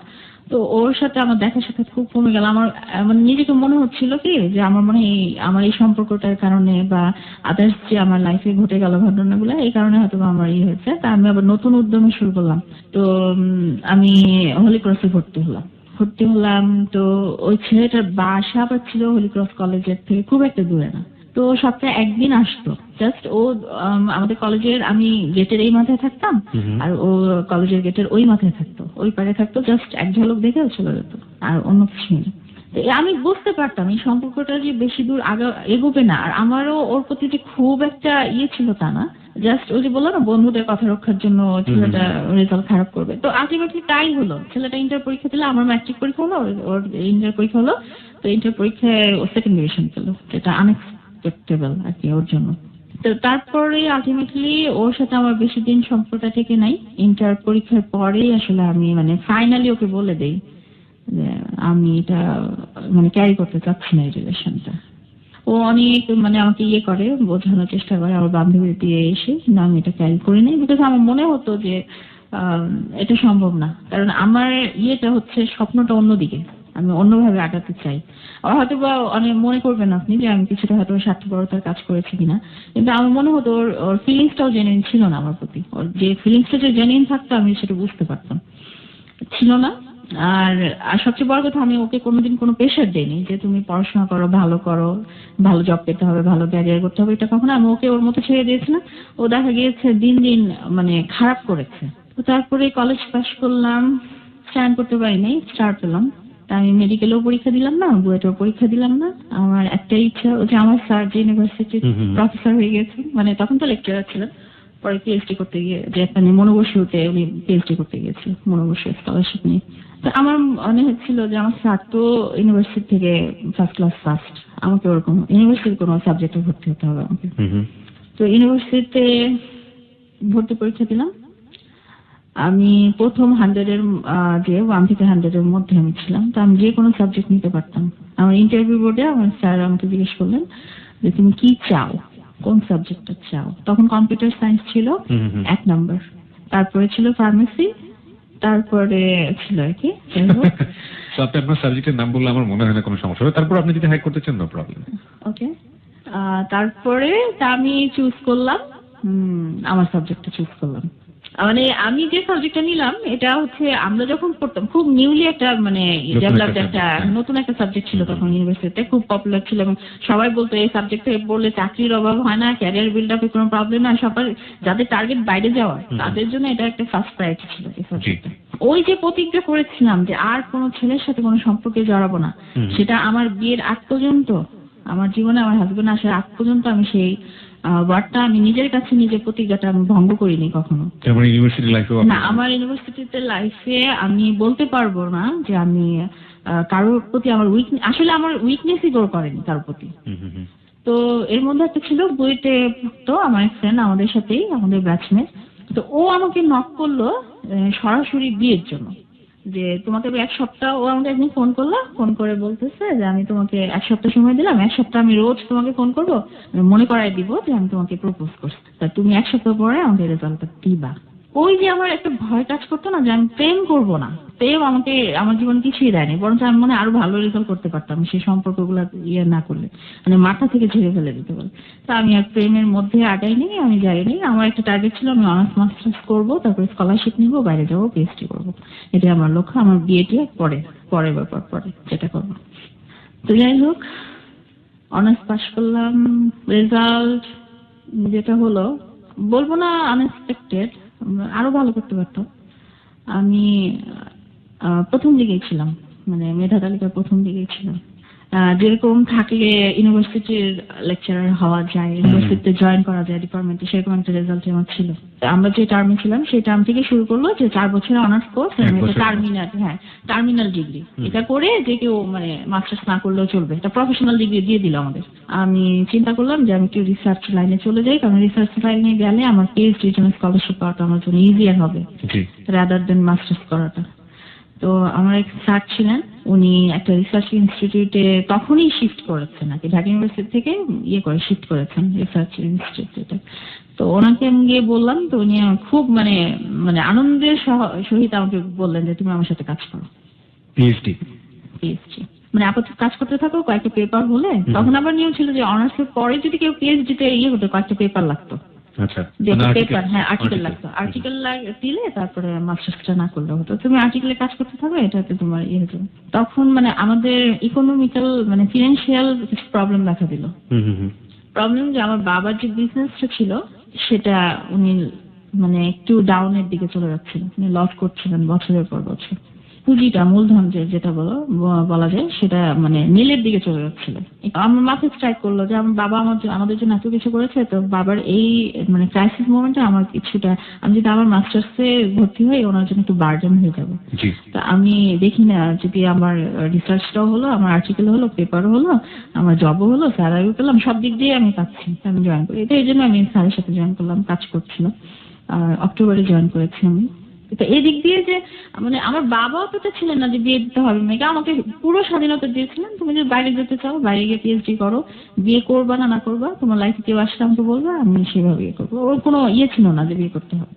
তো ওর সাথে আমার দেখা সাক্ষাৎ খুব কমে গেল। আমার মানে নিজেকে মনে হচ্ছিল কি যে আমার মনে হয় আমার এই সম্পর্কটার কারণে বা আদার্স যে আমার লাইফে ঘটে গেল ঘটনাগুলো, এই কারণে হয়তো আমার হয়েছে। তা আমি আবার নতুন উদ্যমে শুরু করলাম। তো আমি হোলি ক্রসে ভর্তি হলাম। তো ওই ছেলেটার বাসা আবার ছিল হোলি ক্রস কলেজের থেকে খুব একটা দূরে না। তো সপ্তাহে একদিন আসতো, জাস্ট ও আমাদের কলেজের, আমি গেটের এই মাথায় থাকতাম আর ও কলেজের গেটের ওই মাথায় থাকতো, ওই পারে থাকতো, জাস্ট এক ঝলক দেখে চলে যেত, আর অন্য কিছু নেই। আমি বুঝতে পারতাম এই সম্পর্কটা যে বেশি দূর আগে এগোবে না, আর আমারও ওর প্রতি যে খুব একটা ছিল তা না, জাস্ট ওই যে বললো না বন্ধুদের কথা রক্ষার জন্য ছেলেটা রেজাল্ট খারাপ করবে। তো আলটিমেটলি তাই হলো, ছেলেটা ইন্টার পরীক্ষা দিলে, আমার ম্যাট্রিক পরীক্ষা হলো, ওর ইন্টার পরীক্ষা হলো। তো ইন্টার পরীক্ষায় ও সেকেন্ড ডিভিশন পেলো, যেটা আনএক্সপেক্টেবল আর কি ওর জন্য। তো তারপরে আলটিমেটলি ওর সাথে আমার বেশি দিন সম্পর্কটা থেকে নাই। ইন্টার পরীক্ষার পরেই আসলে আমি মানে ফাইনালি ওকে বলে দেই যে আমি এটা মানে ক্যারি করতে চাচ্ছি না এই রিলেশনটা। ও অনেক মানে আমাকে করে, বোঝানোর চেষ্টা করে আমার বান্ধবী দিয়ে এসে, না আমি এটা ক্যারি করি নাই, বিকজ আমার মনে হতো যে এটা সম্ভব না, কারণ আমার হচ্ছে স্বপ্নটা অন্যদিকে, আমি অন্যভাবে আগাতে চাই। আর হয়তো বা অনেক মনে করবেন আপনি যে আমি কিছুটা হয়তো স্বার্থপরতার কাজ করেছি কিনা, কিন্তু আমার মনে হতো ওর ফিলিংসটাও জেনুইন ছিল না আমার প্রতি। ওর যে ফিলিংসটা যে জেনুইন থাকতো আমি সেটা বুঝতে পারতাম, ছিল না। আর সবচেয়ে বড় কথা, আমি ওকে কোনোদিন কোনো প্রেশার দেইনি যে তুমি পড়াশোনা করো, ভালো জব পেতে হবে, ভালো ক্যারিয়ার করতে হবে, এটা কখনো। আমি ওকে ওর মতো ছেড়ে দিয়েছিলাম। ও দেখা গিয়েছে দিন দিন মানে খারাপ করেছে। তো তারপরে কলেজ পাশ করলাম, স্ট্যান্ড করতে পারিনি, স্টার পেলাম। তা আমি মেডিকেলেও পরীক্ষা দিলাম না, বুয়েটেও পরীক্ষা দিলাম না। আমার একটাই ইচ্ছা, যে আমার স্যার যে ইউনিভার্সিটির প্রফেসর হয়ে গেছেন, মানে তখন তো লেকচারার ছিলেন, পরে পিএইচডি করতে গিয়ে যে মানে মনোবসুতে উনি পিএইচডি করতে গিয়েছিল, মনোবসু স্কলারশিপ নিয়ে। তো আমার মনে হচ্ছিল যে আমার স্যার তো ইউনিভার্সিটি থেকে ফার্স্ট ক্লাস ফার্স্ট, আমাকে ওরকম ইউনিভার্সিটির কোনো সাবজেক্টে ভর্তি হতে হবে আমাকে। তো ইউনিভার্সিটিতে ভর্তি পরীক্ষা দিলাম। আমি প্রথম 100 এর যে 1 থেকে 100 এর মধ্যে আমি ছিলাম। তো আমি যে কোনো সাবজেক্ট নিতে পারতাম। আমার ইন্টারভিউ বোর্ডে আমার স্যার আমাকে জিজ্ঞেস করলেন যে তুমি কি চাও, কোন সাবজেক্টটা চাও। তখন কম্পিউটার সায়েন্স ছিল 1 নম্বর, তারপরে ছিল ফার্মেসি, তারপরে ছিল আর কি। তো আপনি আপনার সাবজেক্টের নাম বললে আমার মনে হয় না কোনো সমস্যা হবে, তারপর আপনি যদি হাইড করতে চান নো প্রবলেম। ওকে, তারপরে আমি চুজ করলাম, আমার সাবজেক্টটা চুজ করলাম। মানে আমি যে সাবজেক্টটা নিলাম এটা হচ্ছে আমরা যখন পড়তাম খুব নিউলি একটা মানে ডেভেলপড একটা নতুন একটা সাবজেক্ট ছিল, তখন ইউনিভার্সিটিতে খুব পপুলার ছিল এবং সবাই বলতো এই সাবজেক্টে পড়লে চাকরির অভাব হয় না, ক্যারিয়ার বিল্ড আপে কোনো প্রবলেম না, সবার যাদের টার্গেট বাইরে যাওয়া তাদের জন্য এটা একটা ফার্স্ট প্রায়োরিটি ছিল এই সাবজেক্টটা। ওই যে প্রতিজ্ঞা করেছিলাম যে আর কোনো ছেলের সাথে কোনো সম্পর্কে জড়াবো না, সেটা আমার বিয়ের আগ পর্যন্ত, আমার জীবনে আমার হাজবেন্ড আসার আগ পর্যন্ত আমি সেই ওয়ার্ডটা আমি নিজের কাছে নিজের প্রতিজ্ঞাটা আমি ভঙ্গ করিনি কখনো। আমার ইউনিভার্সিটি লাইফে না, আমার ইউনিভার্সিটিতে লাইফে আমি বলতে পারবো না যে আমি কারোর প্রতি আমার আসলে আমার উইকনেসই গ্রো করেনি কারোর প্রতি। তো এর মধ্যে একটা ছিল বুয়েটে তো আমার ফ্রেন্ড আমাদের সাথেই, আমাদের ব্যাচমেট। তো ও আমাকে নক করলো সরাসরি বিয়ের জন্য, যে তোমাকে 1 সপ্তাহ, ও আমাকে একদিন ফোন করলো, ফোন করে বলতেছে যে আমি তোমাকে 1 সপ্তাহ সময় দিলাম, 1 সপ্তাহ আমি রোজ তোমাকে ফোন করবো, মনে করাই দিব যে আমি তোমাকে প্রপোজ করছি, তা তুমি 1 সপ্তাহ পরে আমাকে রেজাল্টটা দিবা। ওই যে আমার একটা ভয় কাজ করতো না যে আমি প্রেম করবো না, প্রেম আমাকে আমার জীবনে কিছুই দেয়নি, বরঞ্চ আমি মনে আরো ভালো রেজাল্ট করতে পারতাম সেই সম্পর্কগুলো না করলে, মানে মাথা থেকে ঝেড়ে ফেলে দিতে পারে। তা আমি আর প্রেমের মধ্যে আগাইনি, আমি যাইনি। আমার একটা টার্গেট ছিল আমি অনার্স মাস্টার্স করবো, তারপরে স্কলারশিপ নিবো, বাইরে যাবো, পিএইচডি করবো, এটাই আমার লক্ষ্য। আমার বিয়েটি পরে ব্যাপার, পরে যেটা করবো। তো যাই হোক, অনার্স পাশ করলাম, রেজাল্ট যেটা হলো বলবো না আনএক্সপেক্টেড, আরো ভালো করতে পারতাম। আমি প্রথম দিকেই ছিলাম, মানে মেধা তালিকার প্রথম দিকেই ছিলাম। যেরকম থাকলে ইউনিভার্সিটির লেকচারার হওয়া যায়, ইউনিভার্সিটিতে জয়েন করা যায় ডিপার্টমেন্টে, সেরকম একটা রেজাল্ট আমার ছিল। তো আমরা যে টার্মে ছিলাম সেই টার্ম থেকে শুরু করলো যে 4 বছরের অনার্স কোর্স, টার্মিনাল ডিগ্রি। এটা করে যে কেউ মানে মাস্টার্স না করলেও চলবে, এটা প্রফেশনাল ডিগ্রি দিয়ে দিল আমাদের। আমি চিন্তা করলাম যে আমি একটু রিসার্চ লাইনে চলে যাই, কারণ রিসার্চ লাইনে গেলে আমার পিএইচডির জন্য স্কলারশিপ পাওয়াটা আমার জন্য ইজিয়ার হবে রাদার দেন মাস্টার্স করাটা। তো আমার এক স্যার ছিলেন, উনি একটা রিসার্চ ইনস্টিটিউটে তখনই শিফট করেছেন, নাকি ঢাকা ইউনিভার্সিটি থেকে শিফট করেছেন রিসার্চ ইনস্টিটিউটে। তো ওনাকে আমি গিয়ে বললাম, তো উনি খুব মানে মানে আনন্দের সহিত আমাকে বললেন যে তুমি আমার সাথে কাজ করো, পিএইচডি মানে আপাতত কাজ করতে থাকো, কয়েকটা পেপার হলে। তখন আবার নিয়ম ছিল যে অনার্স এর পরে যদি কেউ পিএইচডি তে হতো, কয়েকটা পেপার লাগতো। আচ্ছা, পেপার, হ্যাঁ আর্টিকেল লাগতো। আর্টিকেল দিলে তারপরে মাস্টার্সটা না করলে হতো, তুমি আর্টিকেলে কাজ করতে থাকো, এটাতে তোমার হতো। তখন মানে আমাদের ইকোনমিক্যাল মানে ফিনান্সিয়াল কিছু প্রবলেম দেখা দিল। প্রবলেম যে আমার বাবার যে বিজনেসটা ছিল সেটা উনি মানে একটু ডাউনের দিকে চলে যাচ্ছিল, উনি লস করছিলেন বছরের পর বছর। পুঁজিটা, মূলধন যেটা বলা যায়, সেটা মানে নীলের দিকে চলে যাচ্ছিল। আমার মাথায় স্ট্রাইক করলো যে আমার বাবা আমাদের জন্য এত কিছু করেছে, তো বাবার এই মানে ক্রাইসিস মোমেন্টে আমার কিছুটা, আমি যদি আমার মাস্টার্সে ভর্তি হই ওনার জন্য একটু বার্ডেন হয়ে যাবে। তো আমি দেখি না, যদি আমার রিসার্চটাও হলো, আমার আর্টিকেল হলো, পেপারও হলো, আমার জবও হলো, স্যালারিও পেলাম, সব দিক দিয়ে আমি পাচ্ছি, আমি জয়েন করি। এটা এই জন্য আমি স্যারের সাথে জয়েন করলাম, কাজ করছিল। অক্টোবরে জয়েন করেছি আমি। তো এই দিক দিয়ে যে মানে আমার বাবাও তো ছিলেন না যে বিয়ে দিতে হবে মেয়েকে, আমাকে পুরো স্বাধীনতা দিয়েছিলেন, তুমি যদি বাইরে যেতে চাও বাইরে গিয়ে পিএইচডি করো, বিয়ে করবা না করবা, তোমার লাইফে কেউ আসলে আমাকে বলবে, আমি সেভাবে ইয়ে করবো। ওর কোনো ছিল না যে বিয়ে করতে হবে।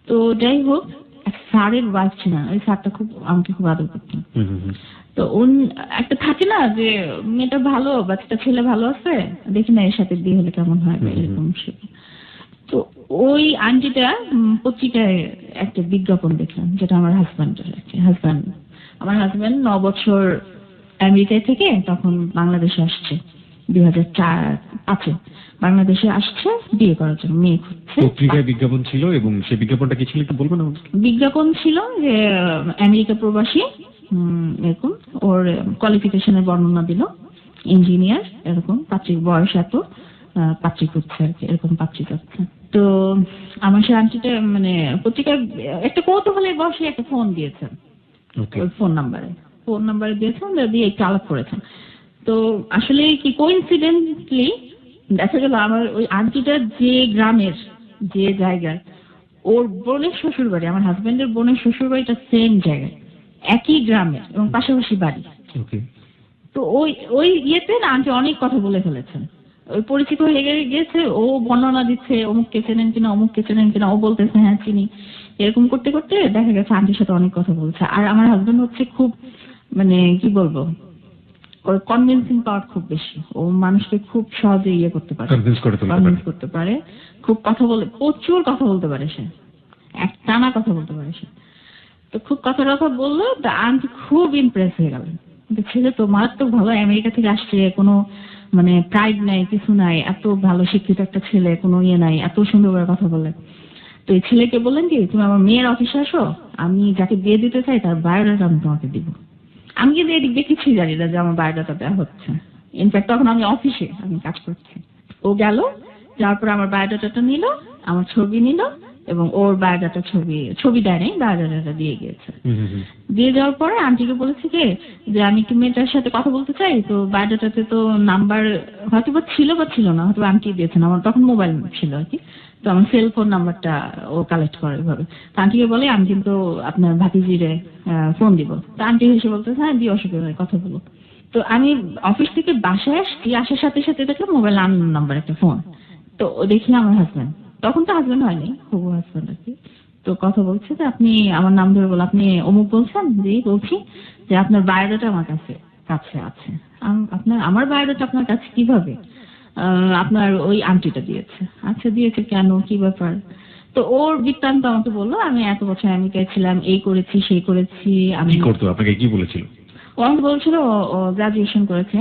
তো যাই হোক, এক স্যারের ওয়াইফ ছিলেন, ওই স্যারটা আমাকে খুব আদর করতেন। তো একটা থাকে না যে মেয়েটা ভালো, বাচ্চাটা ছেলে ভালো আছে, দেখি না এর সাথে বিয়ে হলে কেমন হয়, এরকম। তো ওই আন্টিটা পত্রিকায় একটা বিজ্ঞাপন দেখলাম, যেটা আমার আমার হাজব্যান্ড 9 বছর আমেরিকায় থেকে তখন বাংলাদেশে আসছে, 2004-5 বাংলাদেশে আসছে বিয়ে করার জন্য, মেয়ে খুঁজছে। পত্রিকায় বিজ্ঞাপন ছিল, এবং সেই বিজ্ঞাপনটা কি ছিল একটু বলবেন আমাকে? বিজ্ঞাপন ছিল যে আমেরিকা প্রবাসী, এরকম ওর কোয়ালিফিকেশনের বর্ণনা দিল, ইঞ্জিনিয়ার, এরকম পাত্রীর বয়স এত, পাত্রী খুঁজছে আর কি, এরকম পাত্রী যাচ্ছে। তো আমার সে আন্টিটা মানে পত্রিকার একটা কৌতূহলের বসে একটা ফোন দিয়েছেন, ওই ফোন নাম্বারে দিয়েছেন, দিয়ে একটু আলাপ করেছেন। তো আসলে কি কোইন্সিডেন্টলি দেখা গেল আমার ওই আন্টিটার যে গ্রামের, যে জায়গার, ওর বোনের শ্বশুর বাড়ি, আমার হাজবেন্ডের বোনের শ্বশুর বাড়িটা সেম জায়গায়, একই গ্রামের এবং পাশাপাশি বাড়ি। তো ওই ইয়েতে না আন্টি অনেক কথা বলে ফেলেছেন, ওই পরিচিত হয়ে গিয়েছে, ও বর্ণনা দিচ্ছে অমুককে চেনেন কিনা, ও বলতেছে হ্যাঁ চিনি, এরকম করতে করতে দেখা গেছে আন্টির সাথে অনেক কথা বলছে। আর আমার হাজবেন্ড হচ্ছে খুব মানে কি বলবো, ওর কনভিন্সিং পাওয়ার খুব বেশি, ও মানুষকে খুব সহজে ইয়ে করতে পারে, কনভিন্স করতে পারে, খুব কথা বলে, প্রচুর কথা বলতে পারে, সে এক টানা কথা বলতে পারে সে। তো খুব কথা বললো, আন্টি খুব ইমপ্রেস হয়ে গেলেন, ছেলে তো মারাত্মক ভালো, আমেরিকা থেকে আসছে, কোনো মানে প্রাইড নাই, কিছু নাই, এত ভালো শিক্ষিত একটা ছেলে, কোনো ইয়ে নাই, এত সুন্দর করে কথা বলে। তো এই ছেলেকে বললেন কি, তুমি আমার মেয়ের অফিসে আসো, আমি যাকে বিয়ে দিতে চাই তার বায়োডাটা আমি তোমাকে দিব। আমি কিন্তু এদিক দিয়ে কিছুই জানি না যে আমার বায়োডাটা দেওয়া হচ্ছে, ইনফ্যাক্ট তখন আমি অফিসে আমি কাজ করছি। ও গেল, যাওয়ার পরে আমার বায়োডাটাটা নিল, আমার ছবি নিল, এবং ওর বায়োডাটা ছবি দেয় নাই, বায়োডাটাটা দিয়ে গিয়েছে। দিয়ে যাওয়ার পরে আন্টিকে বলেছে যে আমি একটু মেয়েটার সাথে কথা বলতে চাই, তো বায়োডাটাতে তো নাম্বার হয়তো বা ছিল না, হয়তো আন্টি দিয়েছেন, আমার তখন মোবাইল ছিল আর কি, তো আমার সেল ফোন নাম্বারটা ও কালেক্ট করে এভাবে। তো আন্টিকে বলে আমি কিন্তু আপনার ভাতিজিরে ফোন দিব। তো আন্টি হেসে বলতেছে হ্যাঁ দিয়ে অসুবিধা নেই, কথা বলো। তো আমি অফিস থেকে বাসায় আসছি, আসার সাথে সাথে দেখলাম মোবাইল আননোন নাম্বার একটা ফোন। তো দেখি আমার হাজব্যান্ড, তখন তো হাজব্যান্ড হয়নি, হবু হাজব্যান্ড আর কি। তো কথা বলছে যে আপনি আমার নাম ধরে বলো, আপনি অমুক বলছেন, যে বলছি যে আপনার বায়োডাটা আমার কাছে আছে। আমার বায়োডাটা আপনার কাছে কিভাবে? আপনার ওই আন্টিটা দিয়েছে। আচ্ছা দিয়েছে কেন, কি ব্যাপার? তো ওর বৃত্তান্ত আমাকে বললো, আমি এত বছর আমেরিকায় ছিলাম, এই করেছি সেই করেছি। আমি করতো আপনাকে কি বলেছিল? ও আমাকে বলছিল ও গ্রাজুয়েশন করেছে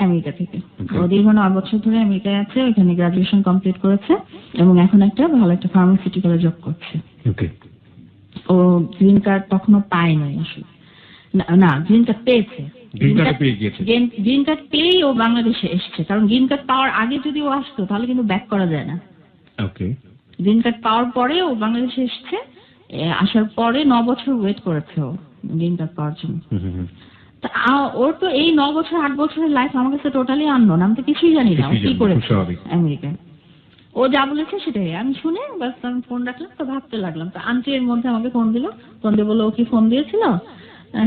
আমেরিকা থেকে। ও দীর্ঘ 9 বছর ধরে আমেরিকায় আছে, ওখানে গ্রাজুয়েশন কমপ্লিট করেছে এবং এখন একটা ভালো একটা ফার্মাসিউটিক্যালে জব করছে। ও গ্রিন কার্ড তখনো পায়নি আসলে, না গ্রিন কার্ড পেয়েছে, গ্রিন কার্ড পেয়ে গিয়েছে। গ্রিন কার্ড পেয়েই ও বাংলাদেশে এসছে, কারণ গ্রিন কার্ড পাওয়ার আগে যদি ও আসতো তাহলে কিন্তু ব্যাক করা যায় না। ওকে। গ্রিন কার্ড পাওয়ার পরে ও বাংলাদেশে এসছে, আসার পরে 9 বছর ওয়েট করেছে ও গ্রিন কার্ড পাওয়ার জন্য। তা ওর তো এই 9 বছর 8 বছরের লাইফ আমার কাছে টোটালি আননোন, আমি তো কিছুই জানি না ও কি করেছে আমেরিকায়। ও যা বলেছে সেটাই আমি শুনে বাস আমি ফোন রাখলাম, তো ভাবতে লাগলাম। তো আন্টি এর মধ্যে আমাকে ফোন দিয়ে বললো ও কি ফোন দিয়েছিল?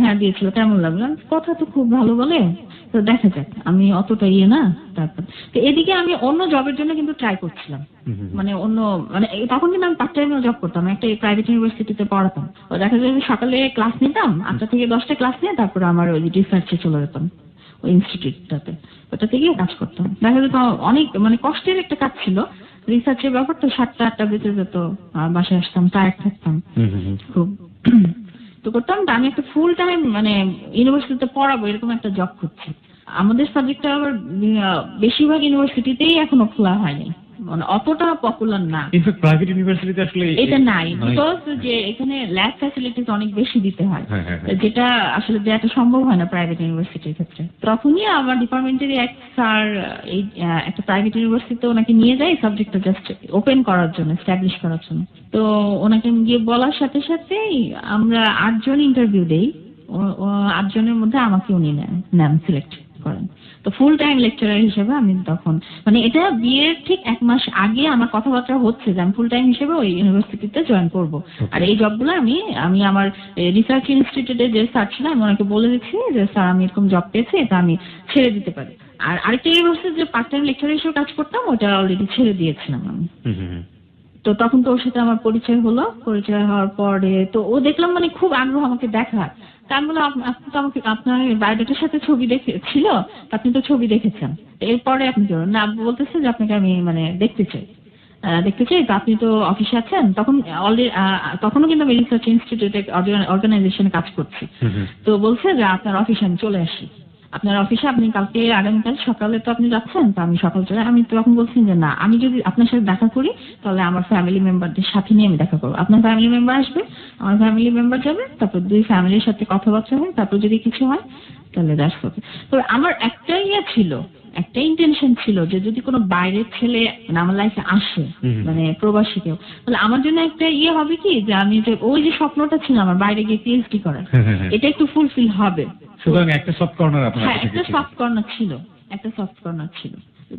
হ্যাঁ দিয়েছিল, কেমন লাগলো? কথা তো খুব ভালো বলে, তো দেখা যাক, আমি অতটা না। তারপর তো এদিকে আমি অন্য জবের জন্য কিন্তু ট্রাই করছিলাম, মানে তখন কিন্তু আমি পার্ট টাইমে জব করতাম, একটা প্রাইভেট ইউনিভার্সিটিতে পড়াতাম। ও দেখা যায় সকালে ক্লাস নিতাম 8টা থেকে 10টা ক্লাস নিয়ে তারপর আমার ওই রিসার্চে চলে যেতাম ওই ইনস্টিটিউটটাতে, ওটাতে গিয়ে কাজ করতাম। দেখা যেত অনেক কষ্টের একটা কাজ ছিল, রিসার্চের ব্যাপার তো 7টা 8টা বেজে যেত, বাসায় আসতাম টায়ার্ড থাকতাম খুব। তো করতাম আমি একটা ফুল টাইম ইউনিভার্সিটিতে পড়াবো এরকম একটা জব করছি। আমাদের সাবজেক্টটা আবার বেশিরভাগ ইউনিভার্সিটিতেই এখনো খোলা হয়নি, অতটা পপুলার না। ইনফ্যাক্ট প্রাইভেট ইউনিভার্সিটিতে আসলে এটা নাই, বিকজ যে এখানে ল্যাব ফ্যাসিলিটিস অনেক বেশি দিতে হয়, যেটা আসলে দেওয়াটা সম্ভব হয় না প্রাইভেট ইউনিভার্সিটির ক্ষেত্রে। তখনই আমার ডিপার্টমেন্টেরই এক স্যার এই একটা প্রাইভেট ইউনিভার্সিটিতে ওনাকে নিয়ে যায় সাবজেক্টটা জাস্ট ওপেন করার জন্য, এস্টাবলিশ করার জন্য। তো ওনাকে গিয়ে বলার সাথে সাথেই আমরা 8 জন ইন্টারভিউ দেই, 8 জনের মধ্যে আমাকে উনি নেন, সিলেক্ট করেন। তো ফুল টাইম লেকচারার হিসেবে আমি তখন এটা বিয়ের ঠিক 1 মাস আগে আমার কথাবার্তা হচ্ছে যে আমি ফুল টাইম হিসেবে ওই ইউনিভার্সিটিতে জয়েন করব। আর এই জবগুলো আমি আমার রিসার্চ ইনস্টিটিউটে যে স্যার ছিল আমি ওনাকে বলে দিচ্ছি যে স্যার আমি এরকম জব পেয়েছি, এটা আমি ছেড়ে দিতে পারি। আর আরেকটা ইউনিভার্সিটি যে পার্ট টাইম লেকচারার হিসেবে কাজ করতাম ওটা অলরেডি ছেড়ে দিয়েছিলাম আমি। তো তখন তো ওর সাথে আমার পরিচয় হলো, পরিচয় হওয়ার পরে তো ও দেখলাম খুব আগ্রহ আমাকে দেখার। তা আমি বললাম আপনি তো আমাকে আপনার বায়োডাটার সাথে ছবি দেখেছিল, আপনি তো ছবি দেখেছেন, এরপরে আপনি কি না বলতেছে যে আপনাকে আমি দেখতে চাই। তো আপনি তো অফিসে আছেন, তখনও কিন্তু আমি রিসার্চ ইনস্টিটিউটে অর্গানাইজেশনে কাজ করছি। তো বলছে যে আপনার অফিসে আমি চলে আসি, আপনার অফিসে আপনি কালকে আগামীকাল সকালে তো আপনি যাচ্ছেন, তো আমি সকাল চলে। আমি তখন বলছি যে না, আমি যদি আপনার সাথে দেখা করি তাহলে আমার ফ্যামিলি মেম্বারদের সাথে নিয়ে আমি দেখা করবো। আপনার ফ্যামিলি মেম্বার আসবে, আমার ফ্যামিলি মেম্বার যাবে, তারপর 2 ফ্যামিলির সাথে কথাবার্তা হয়, তারপর যদি কিছু হয় তাহলে দ্যাটস ওকে। তো আমার একটাই একটা ইন্টেনশন ছিল যে যদি কোনো বাইরের ছেলে আমার লাইফে আসে, প্রবাসী কেউ, তাহলে আমার জন্য একটা হবে কি যে আমি ওই যে স্বপ্নটা ছিল আমার বাইরে গিয়ে পিএইচডি করার, এটা একটু ফুলফিল হবে। সুতরাং একটা সফট কর্নার আপনার কাছে ছিল। একটা সফট কর্নার ছিল।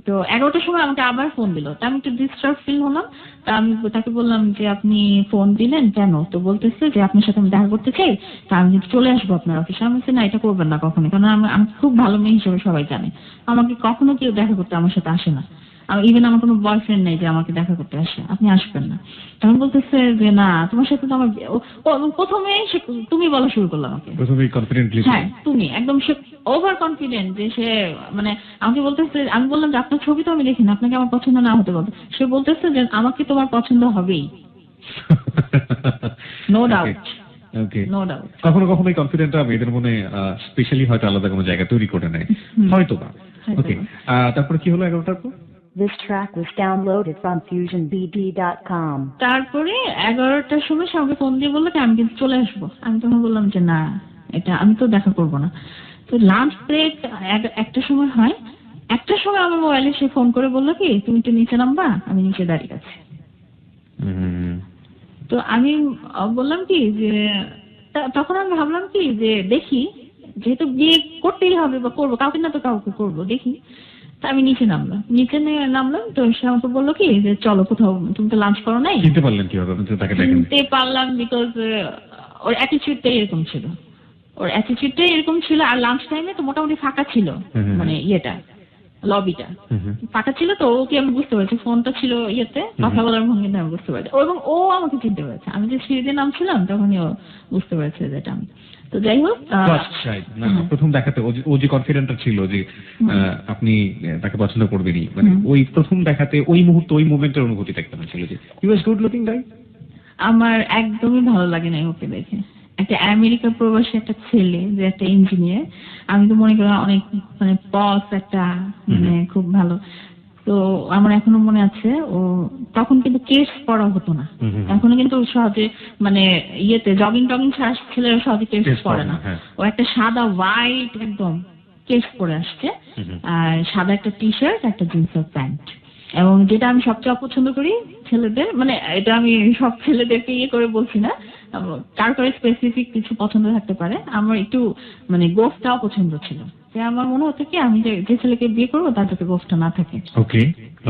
তো 11টার সময় আমাকে আবার ফোন দিল, তা আমি একটু ডিস্টার্ব ফিল হলাম। তা আমি তাকে বললাম যে আপনি ফোন দিলেন কেন? তো বলতেছে যে আপনার সাথে আমি দেখা করতে চাই, তা আমি চলে আসবো আপনার অফিসে। আমি বলছি না, এটা করবেন না কখনো, কারণ আমি খুব ভালো মেয়ে হিসেবে সবাই জানে, আমাকে কখনো কেউ দেখা করতে আমার সাথে আসে না। ইভেন আমার কোনো বয়ফ্রেন্ড নেই যে আমাকে দেখা করতে আসে, আপনি আসবেন না। তখন বলতেছে যে না, তোমার সাথে তো আমার প্রথমে তুমি বলা শুরু করলো আমাকে, প্রথমেই কনফিডেন্টলি। হ্যাঁ তুমি একদম ওভার কনফিডেন্ট যে সে আমাকে বলতেছে। আমি বললাম যে আপনার ছবি তো আমি দেখি না, আপনাকে আমার পছন্দ না হতে বলতে। সে বলতেছে যে আমাকে তোমার পছন্দ হবেই, নো ডাউট। No doubt. কখনো কখনো এই কনফিডেন্টটা মেয়েদের মনে স্পেশালি হয়তো আলাদা কোনো জায়গা তৈরি করে নেয়, হয়তো বা। ওকে, তারপরে কি হলো 11টার পর? This track was downloaded from fusionbd.com. তারপরে 11টার সময় সে আমাকে ফোন দিয়ে বললো যে আমি কিন্তু চলে আসবো। আমি তখন বললাম যে না, এটা আমি তো দেখা করবো না। তো লাঞ্চ ব্রেক 1টার সময় হয়, 1টার সময় আমার মোবাইলে সে ফোন করে বললো কি তুমি একটু নিচে নামবা, আমি নিচে দাঁড়িয়ে আছি। তো আমি বললাম কি যে তখন আমি ভাবলাম কি যে দেখি, যেহেতু বিয়ে করতেই হবে বা করবো, কাউকে না তো কাউকে করবো, দেখি। তা আমি নিচে নামলাম। তো সে আমাকে বললো কি যে চলো কোথাও, তুমি তো লাঞ্চ করো নাই। চিনতে পারলেন কিভাবে? চিনতে পারলাম বিকজ ওর অ্যাটিটিউডটাই এরকম ছিল। আর লাঞ্চ টাইমে তো মোটামুটি ফাঁকা ছিল, লবিটা ফাঁকা ছিল। তো ওকে আমি বুঝতে পারছি, ফোনটা ছিল কথা বলার ভঙ্গিতে আমি বুঝতে পারছি, এবং ও আমাকে চিনতে পেরেছে। আমি যে সিঁড়িতে নামছিলাম তখনই ও বুঝতে পেরেছে যে এটা আমি। তো যাই হোক, প্রথম দেখাতে ও যে কনফিডেন্টটা ছিল যে আপনি তাকে পছন্দ করবেনই, ওই প্রথম দেখাতে ওই মুহূর্তে ওই মোমেন্টের অনুভূতিটা কেমন ছিল? যে হি ওয়াজ গুড লুকিং গাই। আমার একদমই ভালো লাগে না ওকে দেখে। একটা আমেরিকা প্রবাসী একটা ছেলে যে একটা ইঞ্জিনিয়ার, আমি তো মনে করি অনেক পস একটা খুব ভালো। তো আমার এখনো মনে আছে, ও তখন কিন্তু কেস পড়া হতো না। এখনো কিন্তু সহজে মানে ইয়েতে জগিং টগিং ছাড়া ছেলেরা সহজে কেস পড়ে না। ও একটা সাদা হোয়াইট একদম কেস পরে আসছে, আর সাদা একটা টি শার্ট, একটা জিন্সের প্যান্ট। এবং যেটা আমি সবচেয়ে অপছন্দ করি ছেলেদের, মানে এটা আমি সব ছেলেদেরকে ইয়ে করে বলছি না, কার করে স্পেসিফিক কিছু পছন্দ থাকতে পারে, আমার একটু মানে গোফটা অপছন্দ ছিল। যে আমার মনে হতো কি আমি যে ছেলেকে বিয়ে করবো তার যাতে গোফটা না থাকে। ওকে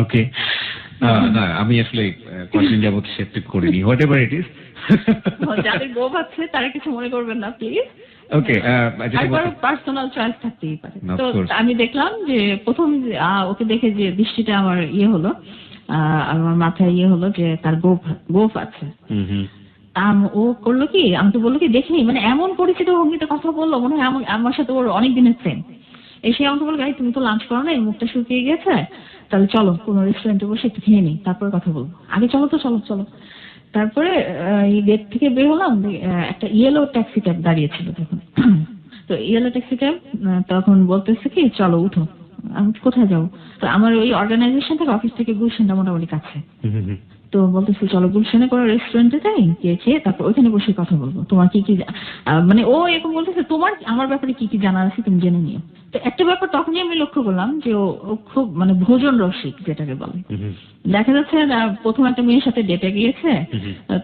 ওকে, না আমি আসলে কয়েকদিন যাবত সেপ্টেক করিনি, হোয়াট এভার ইট ইজ। যাদের গোফ আছে তারা কিছু মনে করবেন না প্লিজ। ওকে, পার্সোনাল চয়েস থাকতেই পারে। তো আমি দেখলাম যে প্রথম ওকে দেখে যে দৃষ্টিটা আমার ইয়ে হলো, আমার মাথায় ইয়ে হলো যে তার গোফ আছে। ও করলো কি, আমি তো বললো কি দেখিনি, মানে এমন পরিচিত ভঙ্গিতে কথা বললো, মনে হয় আমার সাথে ওর অনেক দিনের ফ্রেন্ড। এসে আমাকে বললো, তুমি তো লাঞ্চ করো না, এই মুখটা শুকিয়ে গেছে, তাহলে চলো কোনো রেস্টুরেন্টে বসে একটু খেয়ে নিই, তারপরে কথা বলবো, আগে চলো তো চলো চলো। তারপরে এই গেট থেকে বের হলাম, একটা ইয়েলো ট্যাক্সি ক্যাব দাঁড়িয়েছিল তখন। তো ইয়েলো ট্যাক্সি ক্যাব তখন বলতেছে কি চলো উঠো। আমি কোথায় যাবো? তো আমার ওই অর্গানাইজেশন থেকে, অফিস থেকে গুলশানটা মোটামুটি কাছে। তো বলতেছি চলো গুলশানে কোনো রেস্টুরেন্টে যাই, গিয়ে খেয়ে তারপর ওইখানে বসে কথা বলবো, তোমার কি কি মানে ও এরকম বলতেছে তোমার আমার ব্যাপারে কি কি জানার আছে তুমি জেনে নিও। তো একটা ব্যাপার তখনই আমি লক্ষ্য করলাম যে ও খুব মানে ভোজন রসিক যেটাকে বলে। দেখা যাচ্ছে প্রথম একটা মেয়ের সাথে ডেটে গিয়েছে,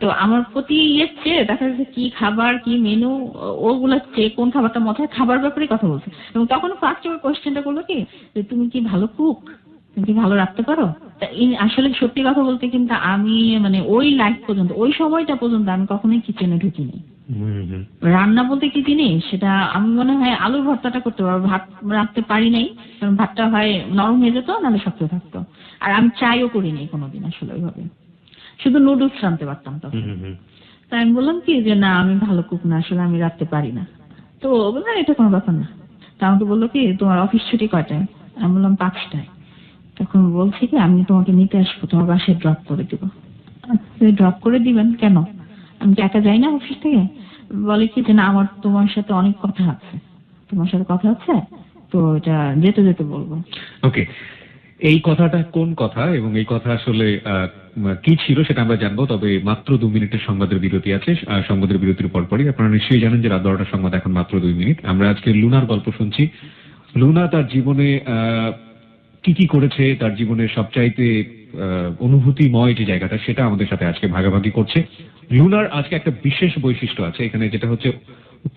তো আমার প্রতি ইয়েছে দেখা যাচ্ছে কি খাবার কি মেনু ওগুলা চেয়ে কোন খাবারটা মতো হয় খাবার ব্যাপারে কথা বলছে। এবং তখন ফার্স্ট ওর কোয়েশ্চেনটা করলো কি যে তুমি কি ভালো কুক, তুমি কি ভালো রাখতে পারো। আসলে সত্যি কথা বলতে কিন্তু আমি মানে ওই লাইফ পর্যন্ত, ওই সময়টা পর্যন্ত আমি কখনোই কিচেনে ঢুকিনি। রান্না বলতে কি জিনিস সেটা আমি মনে হয় আলুর ভর্তাটা করতে পারবো, ভাত রাখতে পারি নাই, কারণ ভাতটা হয় নরম হয়ে যেত নাহলে শক্ত থাকতো। আর আমি চাইও করিনি কোনোদিন আসলে ওইভাবে, শুধু নুডলস রাঁধতে পারতাম তখন। তাই আমি বললাম কি যে না আমি ভালো কুক না, আসলে আমি রাখতে পারি না। তো বললাম এটা কোনো ব্যাপার না। তা আমাকে বললো কি তোমার অফিস ছুটি কয়টায়? আমি বললাম 5টায়। তখন বলছি কি আমি তোমাকে নিতে আসবো, তোমার বাসায় ড্রপ করে দিব। ড্রপ করে দিবেন কেন? আমি কি একা যাই না অফিস থেকে? বলে কি যে না আমার তোমার সাথে অনেক কথা আছে, তোমার সাথে কথা আছে, তো এটা যেতে যেতে বলবো। ওকে, এই কথাটা কোন কথা এবং এই কথা আসলে কি ছিল সেটা আমরা জানবো, তবে মাত্র 2 মিনিটের সংবাদের বিরতি আছে। সংবাদের বিরতির পরপরই আপনারা নিশ্চয়ই জানেন যে রাত 12টার সংবাদ এখন মাত্র 2 মিনিট। আমরা আজকে লুনার গল্প শুনছি। লুনা তার জীবনে কি কি করেছে, তার জীবনের সবচাইতে অনুভূতিময় যে জায়গাটা সেটা আমাদের সাথে আজকে ভাগাভাগি করছে। লুনার আজকে একটা বিশেষ বৈশিষ্ট্য আছে এখানে, যেটা হচ্ছে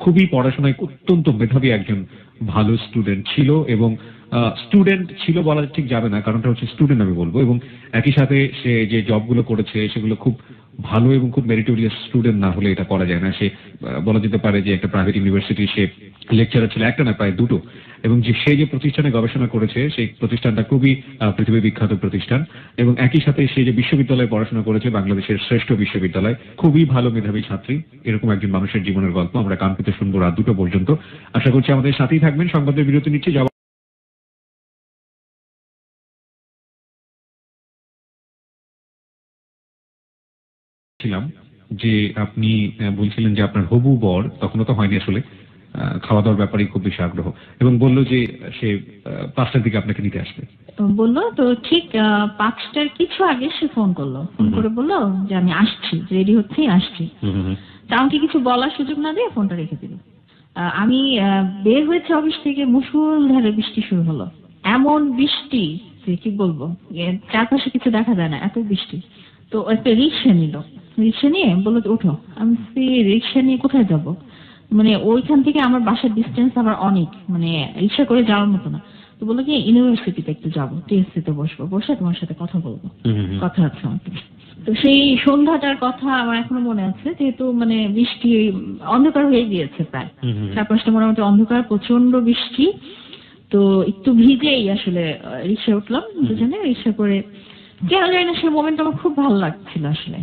খুবই পড়াশোনায় অত্যন্ত মেধাবী একজন ভালো স্টুডেন্ট ছিল, এবং স্টুডেন্ট ছিল বলা ঠিক যাবে না, কারণটা হচ্ছে স্টুডেন্ট আমি বলবো। এবং একই সাথে সে যে জবগুলো করেছে সেগুলো খুব ভালো এবং খুব মেরিটোরিয়াস স্টুডেন্ট না হলে এটা করা যায় না। সে বলা যেতে পারে যে একটা প্রাইভেট ইউনিভার্সিটি সে লেকচারার ছিল, একটা না প্রায় দুটো। এবং যে সে যে প্রতিষ্ঠানে গবেষণা করেছে সেই প্রতিষ্ঠানটা খুবই পৃথিবী বিখ্যাত প্রতিষ্ঠান, এবং একই সাথে সে যে বিশ্ববিদ্যালয়ে পড়াশোনা করেছে বাংলাদেশের শ্রেষ্ঠ বিশ্ববিদ্যালয়, খুবই ভালো মেধাবী ছাত্রী। এরকম একজন মানুষের জীবনের গল্প আমরা কান পেতে শুনবো রাত 2টো পর্যন্ত। আশা করছি আমাদের সাথেই থাকবেন। সংবাদের বিরতি নিচ্ছে। ছিলাম যে আপনি বলছিলেন যে আপনার হবু বর তখনও তো হয়নি আসলে, খাওয়া দাওয়ার ব্যাপারে খুব বেশি আগ্রহ, এবং বললো যে সে 5টার দিকে আপনাকে নিতে আসবে। বললো তো ঠিক 5টার কিছু আগে সে ফোন করলো, ফোন করে বললো যে আমি আসছি, রেডি হচ্ছি আসছি। তা আমাকে কিছু বলার সুযোগ না দিয়ে ফোনটা রেখে দিল। আমি বের হয়েছে অফিস থেকে, মুষলধারে বৃষ্টি শুরু হলো। এমন বৃষ্টি যে কি বলবো, চারপাশে কিছু দেখা যায় না, এত বৃষ্টি। তো একটা রিক্সা নিল, রিক্সা নিয়ে বললো ওঠো। আমি রিক্সা নিয়ে কোথায় যাব, মানে ওইখান থেকে আমার বাসার ডিস্টেন্স আবার অনেক, মানে রিক্সা করে যাওয়ার মতো না। তো বললো কি ইউনিভার্সিটিতে একটু যাবো, টিএসসি তে বসবো, বসে তোমার সাথে কথা বলবো, কথা আছে আমার। তো সেই সন্ধ্যাটার কথা আমার এখনো মনে আছে, যেহেতু মানে বৃষ্টি অন্ধকার হয়ে গিয়েছে, প্রায় 4-5টা মোটামুটি অন্ধকার, প্রচন্ড বৃষ্টি। তো একটু ভিজেই আসলে রিক্সা উঠলাম দুজনে, রিক্সা করে কেন জানি না সেই মোমেন্ট আমার খুব ভালো লাগছিল আসলে।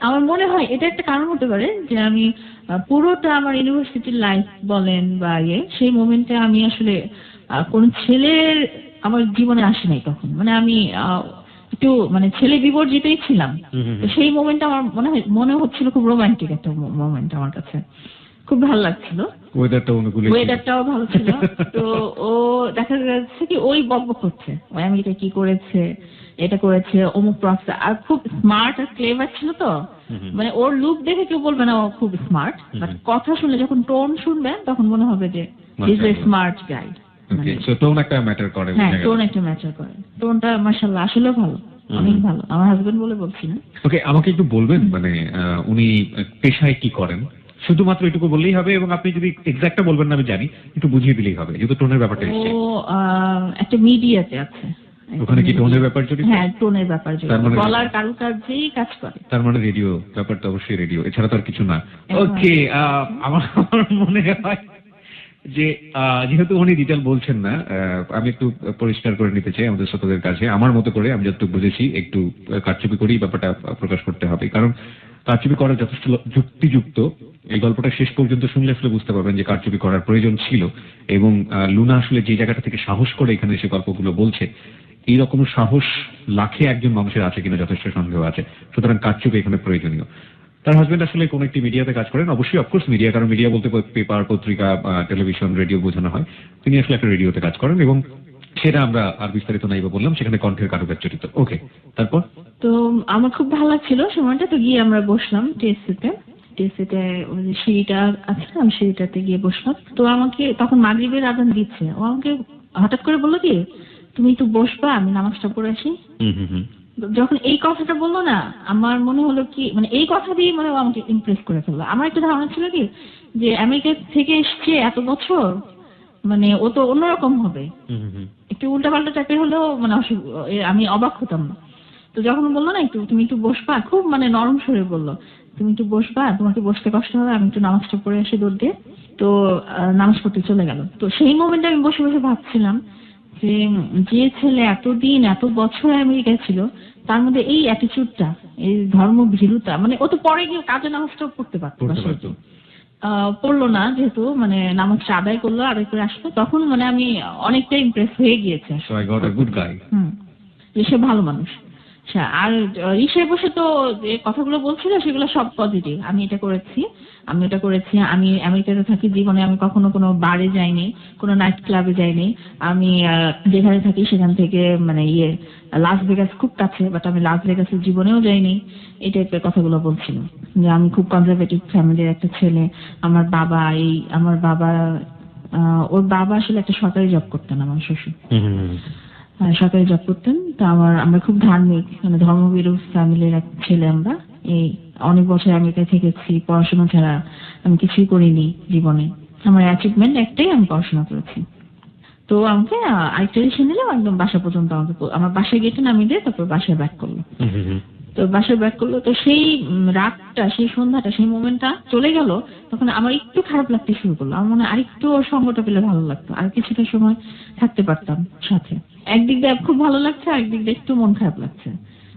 আমার মনে হয় এটা একটা কারণ হতে পারে যে আমি পুরোটা আমার ইউনিভার্সিটির লাইফ বলেন বা সেই মোমেন্টে আমি আসলে কোন ছেলের আমার জীবনে আসে নাই তখন, মানে আমি একটু মানে ছেলে বিবর্জিতই ছিলাম। সেই মোমেন্টটা আমার মনে হচ্ছিল খুব রোমান্টিক একটা মোমেন্ট আমার কাছে। খুব ভালো লাগছিল, ওয়েদারটা অনুকূলে ছিল। ওয়েদারটাও ভালো ছিল। তো ও দেখা যাচ্ছে কি ওই বকবক করছে, ওই আমেরিকা কি করেছে, এটা করেছে, অমুক প্রফেসর, আর খুব স্মার্ট আর ক্লেভার ছিল তো। মানে ওর লুক দেখে কেউ বলবে না ও খুব স্মার্ট, বাট কথা শুনলে যখন টোন শুনবে তখন মনে হবে যে is a smart guy. Okay, so tone একটা ম্যাটার করে। হ্যাঁ, টোন একটা ম্যাটার করে। টোনটা মাশাআল্লাহ আসলে ভালো, অনেক ভালো। আমার হাজবেন্ড বলে বলছি না। ওকে, আমাকে একটু বলবেন মানে উনি পেশায় কি করেন, শুধুমাত্র এটুকু বললেই হবে, এবং আপনি যদি এক্সাক্টটা বলবেন না আমি জানি, একটু বুঝিয়ে দিলেই হবে, যেহেতু টোনের ব্যাপারটা ও এসছে। একটা মিডিয়াতে আছে। ওখানে কি টোনের ব্যাপার জড়িত? হ্যাঁ, টোনের ব্যাপার জড়িত, তার মানে- গলার কারুকার্যেই কাজ করে। তার মানে রেডিও ব্যাপারটা অবশ্যই রেডিও, এছাড়া তো আর কিছু না। একদম। ওকে, আমার মনে হয় যে যেহেতু উনি ডিটেল বলছেন না, আমি একটু পরিষ্কার করে নিতে চাই আমাদের শ্রোতাদের কাছে। আমার মতো করে আমি যতটুকু বুঝেছি, একটু কারচুপি করেই ব্যাপারটা প্রকাশ করতে হবে, কারণ কারচুপি করা যথেষ্ট যুক্তিযুক্ত। এই গল্পটা শেষ পর্যন্ত শুনলে আসলে বুঝতে পারবেন যে কারচুপি করার প্রয়োজন ছিল, এবং লুনা আসলে যে জায়গাটা থেকে সাহস করে এখানে এসে গল্পগুলো বলছে, এইরকম সাহস লাখে একজন মানুষের আছে কিনা যথেষ্ট সন্দেহ আছে। সুতরাং কারচুপি এখানে প্রয়োজনীয়। তার হাজবেন্ড আসলে কোন একটি মিডিয়াতে কাজ করেন, অবশ্যই অফকোর্স মিডিয়া, কারণ মিডিয়া বলতে পেপার, পত্রিকা, টেলিভিশন, রেডিও বোঝানো হয়। তিনি আসলে একটা রেডিওতে কাজ করেন, এবং সেটা আমরা আর বিস্তারিত নাই বা বললাম, সেখানে কণ্ঠের কারুকাজ জড়িত। ওকে, তারপর? তো আমার খুব ভালো লাগছিল সময়টা। তো গিয়ে আমরা বসলাম টিএসসিতে। টিএসসিতে ওই যে সিঁড়িটা আছে না, আমি সিঁড়িটাতে গিয়ে বসলাম। তো আমাকে তখন মাগরিবের আজান দিচ্ছে, ও আমাকে হঠাৎ করে বললো কি, তুমি একটু বসবা, আমি নামাজটা পড়ে আসি। যখন এই কথাটা বললো না, আমার মনে হলো কি, মানে এই কথা দিয়ে মানে ও আমাকে ইমপ্রেস করে ফেললো। আমার একটা ধারণা ছিল কি, যে আমেরিকা থেকে এসছে এত বছর, মানে ও তো অন্যরকম হবে, একটু উল্টাপাল্টা টাইপের হলেও মানে আমি অবাক হতাম না। তো যখন বললো না একটু তুমি একটু বসবা, খুব মানে নরম সুরে বললো, তুমি একটু বসবা, তোমাকে বসতে কষ্ট হবে, আমি একটু নামাজটা পড়ে আসি দৌড় দিয়ে। তো নামাজ পড়তে চলে গেল। তো সেই মোমেন্টে আমি বসে বসে ভাবছিলাম যে যে ছেলে এতদিন এত বছর আমেরিকায় ছিল, তার মধ্যে এই অ্যাটিচিউডটা, এই ধর্ম ভীরুতা, মানে ও তো পরে গিয়ে কাজে নামাজটাও পড়তে পারতো। পড়লো না, যেহেতু মানে নামাজটা আদায় করলো, আদায় করে আসলো, তখন মানে আমি অনেকটা ইমপ্রেস হয়ে গিয়েছে। So I got a good guy. যে সে ভালো মানুষ। আর রিক্সায় বসে তো যে কথাগুলো বলছিল সেগুলো সব পজিটিভ। আমি এটা করেছি, আমি এটা করেছি, আমি আমেরিকাতে থাকি, জীবনে আমি কখনো কোনো বারে যাইনি, কোনো নাইট ক্লাবে যাইনি। আমি যেখানে থাকি সেখান থেকে মানে লাস ভেগাস খুব কাছে, বাট আমি লাস ভেগাসের জীবনেও যাইনি। এই টাইপের কথাগুলো বলছিল, যে আমি খুব কনজারভেটিভ ফ্যামিলির একটা ছেলে। আমার বাবা ওর বাবা আসলে একটা সরকারি জব করতেন, আমার শ্বশুর সরকারি জব করতেন। তো আমরা খুব ধার্মিক, মানে ধর্মভীরু ফ্যামিলির এক ছেলে আমরা। এই অনেক বছর আমেরিকায় থেকেছি, পড়াশোনা ছাড়া আমি কিছুই করিনি জীবনে। আমার অ্যাচিভমেন্ট একটাই, আমি পড়াশোনা করেছি। তো আমাকে আরেকটা রিক্সা নিলাম, একদম বাসা পর্যন্ত আমাকে, আমার বাসায় গেটে নামিয়ে দিয়ে তারপর বাসায় ব্যাক করলো। তো বাসায় ব্যাক করলো। তো সেই রাতটা, সেই সন্ধ্যাটা, সেই মোমেন্টটা চলে গেল, তখন আমার একটু খারাপ লাগতে শুরু করলো। আমার মনে হয় আরেকটু ওর সঙ্গটা পেলে ভালো লাগতো, আর কিছুটা সময় থাকতে পারতাম সাথে। একদিক দিয়ে খুব ভালো লাগছে, আরেকদিক দিয়ে একটু মন খারাপ লাগছে।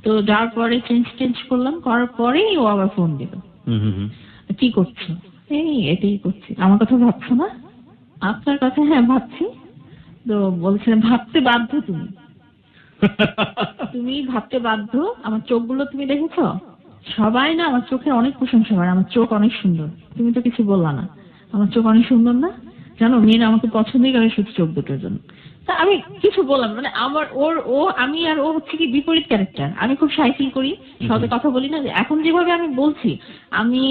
তো যাওয়ার পরে চেঞ্জ করলাম, করার পরেই ও আবার ফোন দিল, কি করছো? এটাই করছি। আমার কথা ভাবছো না? আপনার কথা? হ্যাঁ ভাবছি। তো বলছে ভাবতে বাধ্য তুমি, তুমি ভাবতে বাধ্য। আমার চোখগুলো তুমি দেখেছো? সবাই না আমার চোখের অনেক প্রশংসা করে, আমার চোখ অনেক সুন্দর। তুমি তো কিছু বললা না, আমার চোখ অনেক সুন্দর না? জানো, মেয়েরা আমাকে পছন্দই করে শুধু চোখ দুটোর জন্য। তা আমি কিছু বললাম, মানে আমার আমি আর ও হচ্ছে কি বিপরীত ক্যারেক্টার। আমি খুব শাই ফিল করি, সহজে কথা বলি না। এখন যেভাবে আমি বলছি, আমি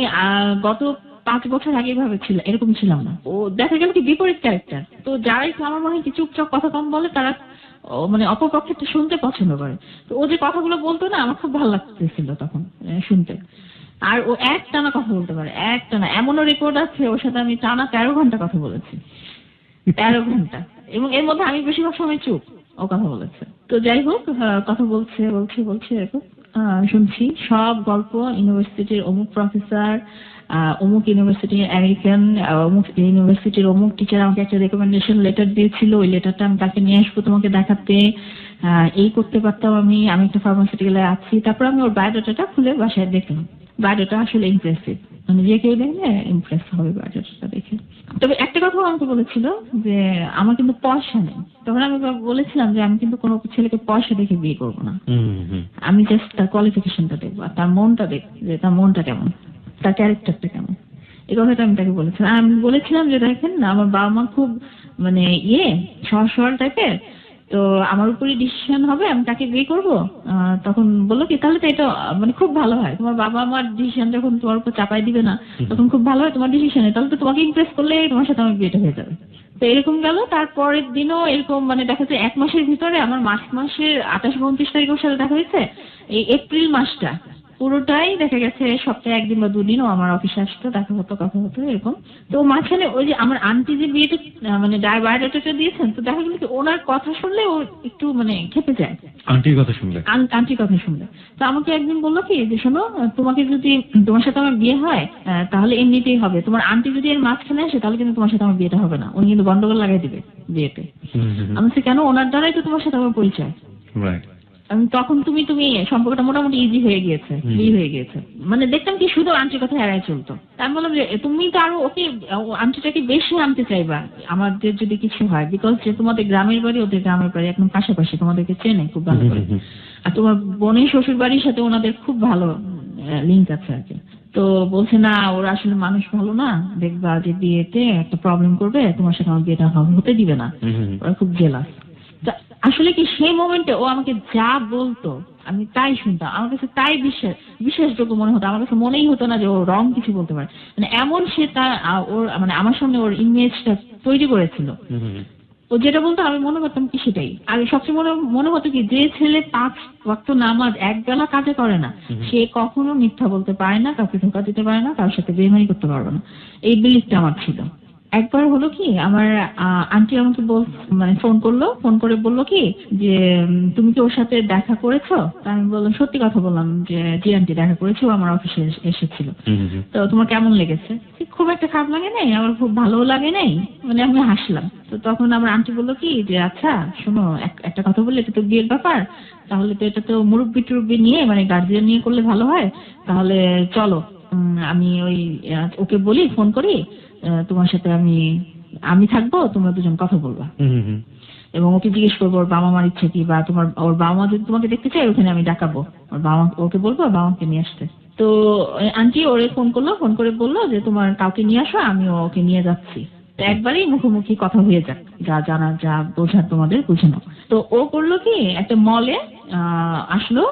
গত 5 বছর আগে এভাবে এরকম ছিলাম না। ও দেখা গেল কি বিপরীত ক্যারেক্টার। তো যারাই আমার মনে হয় কি চুপচাপ কথা কম বলে, তারা মানে অপরপক্ষে শুনতে পছন্দ করে। তো ও যে কথাগুলো বলতো না, আমার খুব ভালো লাগতেছিল তখন শুনতে। আর ও একটানা কথা বলতে পারে, একটানা। এমনও রেকর্ড আছে, ওর সাথে আমি টানা 13 ঘন্টা কথা বলেছি, 13 ঘন্টা। এবং এর মধ্যে আমি বেশিরভাগ সময় চুপ, ও কথা বলেছে। তো যাই হোক, কথা বলছে এরকম শুনছি সব গল্প। ইউনিভার্সিটির অমুক প্রফেসর, অমুক ইউনিভার্সিটির আমেরিকান, অমুক ইউনিভার্সিটির অমুক টিচার আমাকে একটা রেকমেন্ডেশন লেটার দিয়েছিল, ওই লেটারটা আমি তাকে নিয়ে আসবো তোমাকে দেখাতে। এই করতে পারতাম আমি একটা ফার্মাসিউটিক্যালে আছি। তারপর আমি ওর বায়োডাটাটা খুলে বাসায় দেখলাম। বায়োডাটা আসলে ইমপ্রেসিভ, মানে যে কেউ দেখলে ইমপ্রেস হবে বায়োডাটাটা দেখে। তবে একটা কথা আমাকে বলেছিল যে আমার কিন্তু পয়সা নেই। তখন আমি বলেছিলাম যে আমি কিন্তু কোনো ছেলেকে পয়সা দেখে বিয়ে করবো না, আমি জাস্ট তার কোয়ালিফিকেশনটা দেখবো, আর তার মনটা দেখবো, যে তার মনটা কেমন, তার ক্যারেক্টারটা কেমন। এই কথাটা আমি তাকে বলেছিলাম। আর আমি বলেছিলাম যে দেখেন আমার বাবা মা খুব মানে সহজ সরল টাইপের, তো আমার উপরই ডিসিশন হবে আমি তাকে বিয়ে করবো। তখন বললো কি তাহলে তো এটা মানে খুব ভালো হয়, তোমার বাবা আমার ডিসিশন যখন তোমার উপর চাপাই দিবে না তখন খুব ভালো হয় তোমার ডিসিশনে, তাহলে তো তোমাকে ইমপ্রেস করলে তোমার সাথে আমার বিয়েটা হয়ে যাবে। তো এরকম গেল। তারপরের দিনও এরকম মানে দেখা যাচ্ছে 1 মাসের ভিতরে আমার মার্চ মাসের 28-29 তারিখ ওর সাথে দেখা হয়েছে। এই এপ্রিল মাসটা পুরোটাই দেখা গেছে সপ্তাহে 1 দিন বা 2 দিনও আমার অফিসে আসতো, দেখা হতো কথা হতো এরকম। তো মাঝখানে ওই যে আমার আন্টি যে বিয়েটা মানে বায়োডাটাটা দিয়েছেন, তো দেখা গেল কি ওনার কথা শুনলে ও একটু মানে খেপে যায় আন্টির কথা শুনলে? আন্টির কথা শুনলে। তো আমাকে একদিন বললো কি যে শোনো, তোমাকে যদি তোমার সাথে আমার বিয়ে হয় তাহলে এমনিতেই হবে, তোমার আন্টি যদি এর মাঝখানে আসে তাহলে কিন্তু তোমার সাথে আমার বিয়েটা হবে না, উনি কিন্তু গন্ডগোল লাগাই দিবে বিয়েতে। আমি বলছি কেন, ওনার দ্বারাই তো তোমার সাথে আমার পরিচয়। রাইট। তখন তুমি সম্পর্কটা মোটামুটি ইজি হয়ে গিয়েছে, বিয়ে হয়ে গিয়েছে। মানে দেখতাম কি শুধু আন্টির কথা এড়াই চলতো। আমি বললাম যে তুমি তো আরো ওকে আন্টিটাকে বেশি আনতে চাইবা আমাদের যদি কিছু হয়, বিকজ যে তোমাদের গ্রামের বাড়ি ওদের গ্রামের বাড়ি একদম পাশাপাশি, তোমাদেরকে চেনে খুব ভালো করে। আর তোমার বোনের শ্বশুর বাড়ির সাথে ওনাদের খুব ভালো লিঙ্ক আছে আর কি। তো বলছে না ওরা আসলে মানুষ ভালো না, দেখবা যে বিয়েতে একটা প্রবলেম করবে, তোমার সাথে আমার বিয়েটা হতে দিবে না, ওরা খুব জেলাস। আসলে কি সেই মোমেন্টে ও আমাকে যা বলতো আমি তাই শুনতাম, আমার কাছে তাই বিশ্বাসযোগ্য মনে হতো, আমার কাছে মনেই হতো না যে ও রং কিছু বলতে পারে। মানে এমন সে তার ওর মানে আমার সামনে ওর ইমেজটা তৈরি করেছিল। ও যেটা বলতো আমি মনে করতাম কি সেটাই। আর সবচেয়ে মনে হতো কি যে ছেলে 5 ওয়াক্ত নামাজ একবেলা কাজে করে না সে কখনো মিথ্যা বলতে পারে না, কাউকে ধোঁকা দিতে পারে না, কারোর সাথে বেইমানি করতে পারবে না, এই বিলিফটা আমার ছিল। একবার হলো কি আমার আন্টি আমাকে মানে ফোন করে বললো কি যে তুমি কি ওর সাথে দেখা করেছো? তা আমি বললাম সত্যি কথা বললাম যে জি আন্টি দেখা করেছি, ও আমার অফিসে এসেছিল। তো তোমার কেমন লেগেছে? খুব একটা খারাপ লাগে নাই, আমার খুব ভালোও লাগে নাই, মানে আমি হাসলাম। তো তখন আমার আন্টি বললো কি যে আচ্ছা শোনো একটা কথা বললে, এটা তো বিয়ের ব্যাপার, তাহলে তো এটা তো মুরব্বি টুরব্বি নিয়ে মানে গার্জিয়ান নিয়ে করলে ভালো হয়, তাহলে চলো আমি ওকে বলি ফোন করি, তোমার সাথে আমি থাকবো, তোমরা দুজন কথা বলবা এবং ওকে জিজ্ঞেস করবো ওর বাবা মার ইচ্ছে কি, বা ওর বাবা মা যদি তোমাকে দেখতে চাই ওখানে আমি ডাকাবো, ওর বাবা ওকে বলবো বাবা মাকে নিয়ে আসতে। তো আন্টি ওরে ফোন করে বললো যে তোমার কাউকে নিয়ে আসো, আমি ওকে নিয়ে যাচ্ছি, তো একবারেই মুখোমুখি কথা হয়ে যাক, যা জানা যা বোঝার তোমাদের বুঝে নাও। তো ও করলো কি একটা মলে আসলো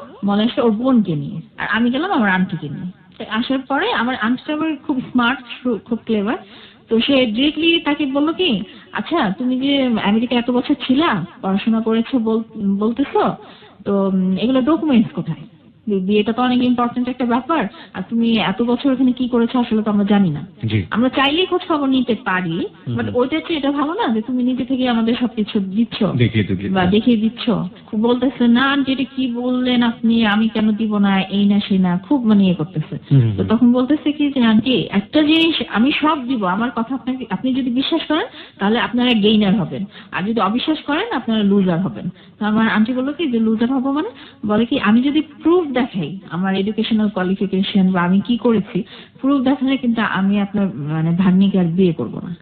ওর বোনকে নিয়ে, আর আমি গেলাম আমার আন্টিকে নিয়ে। আসার পরে আমার আন্টিটা আবার খুব স্মার্ট, খুব ক্লেভার। তো সে ডিরেক্টলি তাকে বললো কি আচ্ছা তুমি যে আমেরিকা এত বছর ছিলা, পড়াশোনা করেছো বলতেছো, তো এগুলো ডকুমেন্টস কোথায়? বিয়েটা তো অনেক ইম্পর্টেন্ট একটা ব্যাপার, আর তুমি এত বছর ওখানে কি করেছো আসলে তো আমরা জানি না। আমরা চাইলেই খোঁজ খবর নিতে পারি, বাট ওইটা হচ্ছে এটা ভালো না যে তুমি নিজে থেকে আমাদের সবকিছু দিচ্ছ বা দেখিয়ে দিচ্ছ। বলতেছে না আন্টি এটা কি বললেন আপনি, আমি কেন দিব না, এই না সেই না, খুব মানে ইয়ে করতেছে। তো তখন বলতেছে কি যে আন্টি একটা জিনিস আমি সব দিব, আমার কথা আপনি যদি বিশ্বাস করেন তাহলে আপনারা গেইনার হবেন, আর যদি অবিশ্বাস করেন আপনারা লুজার হবেন। তো আমার আন্টি বললো কি যে লুজার হবো মানে, বলে কি আমি যদি প্রুফ দেখাই আমার এডুকেশনাল কোয়ালিফিকেশন বা আমি কি করেছি, প্রুফ দেখালে কিন্তু আমি আপনার মানে ভাগ্নিকে আর বিয়ে করবো না।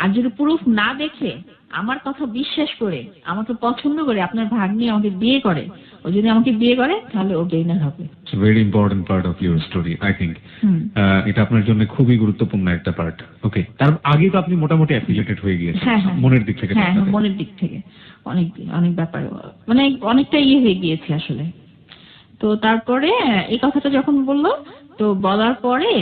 আর যদি প্রুফ না দেখে আমার কথা বিশ্বাস করে আমাকে পছন্দ করে আপনার ভাগ্নি আমাকে বিয়ে করে, ও যদি আমাকে বিয়ে করে তাহলে ও গেইনার হবে। Very important part of your story I think. এটা আপনার জন্য খুবই গুরুত্বপূর্ণ একটা পার্ট। ওকে, তার আগে তো আপনি মোটামুটি অ্যাফিলিয়েটেড হয়ে গিয়েছেন মনের দিক থেকে। হ্যাঁ, মনের দিক থেকে অনেক ব্যাপার মানে অনেকটা ইয়ে হয়ে গিয়েছে আসলে। তো তারপরে এই কথাটা যখন বললো, তো বলার পরে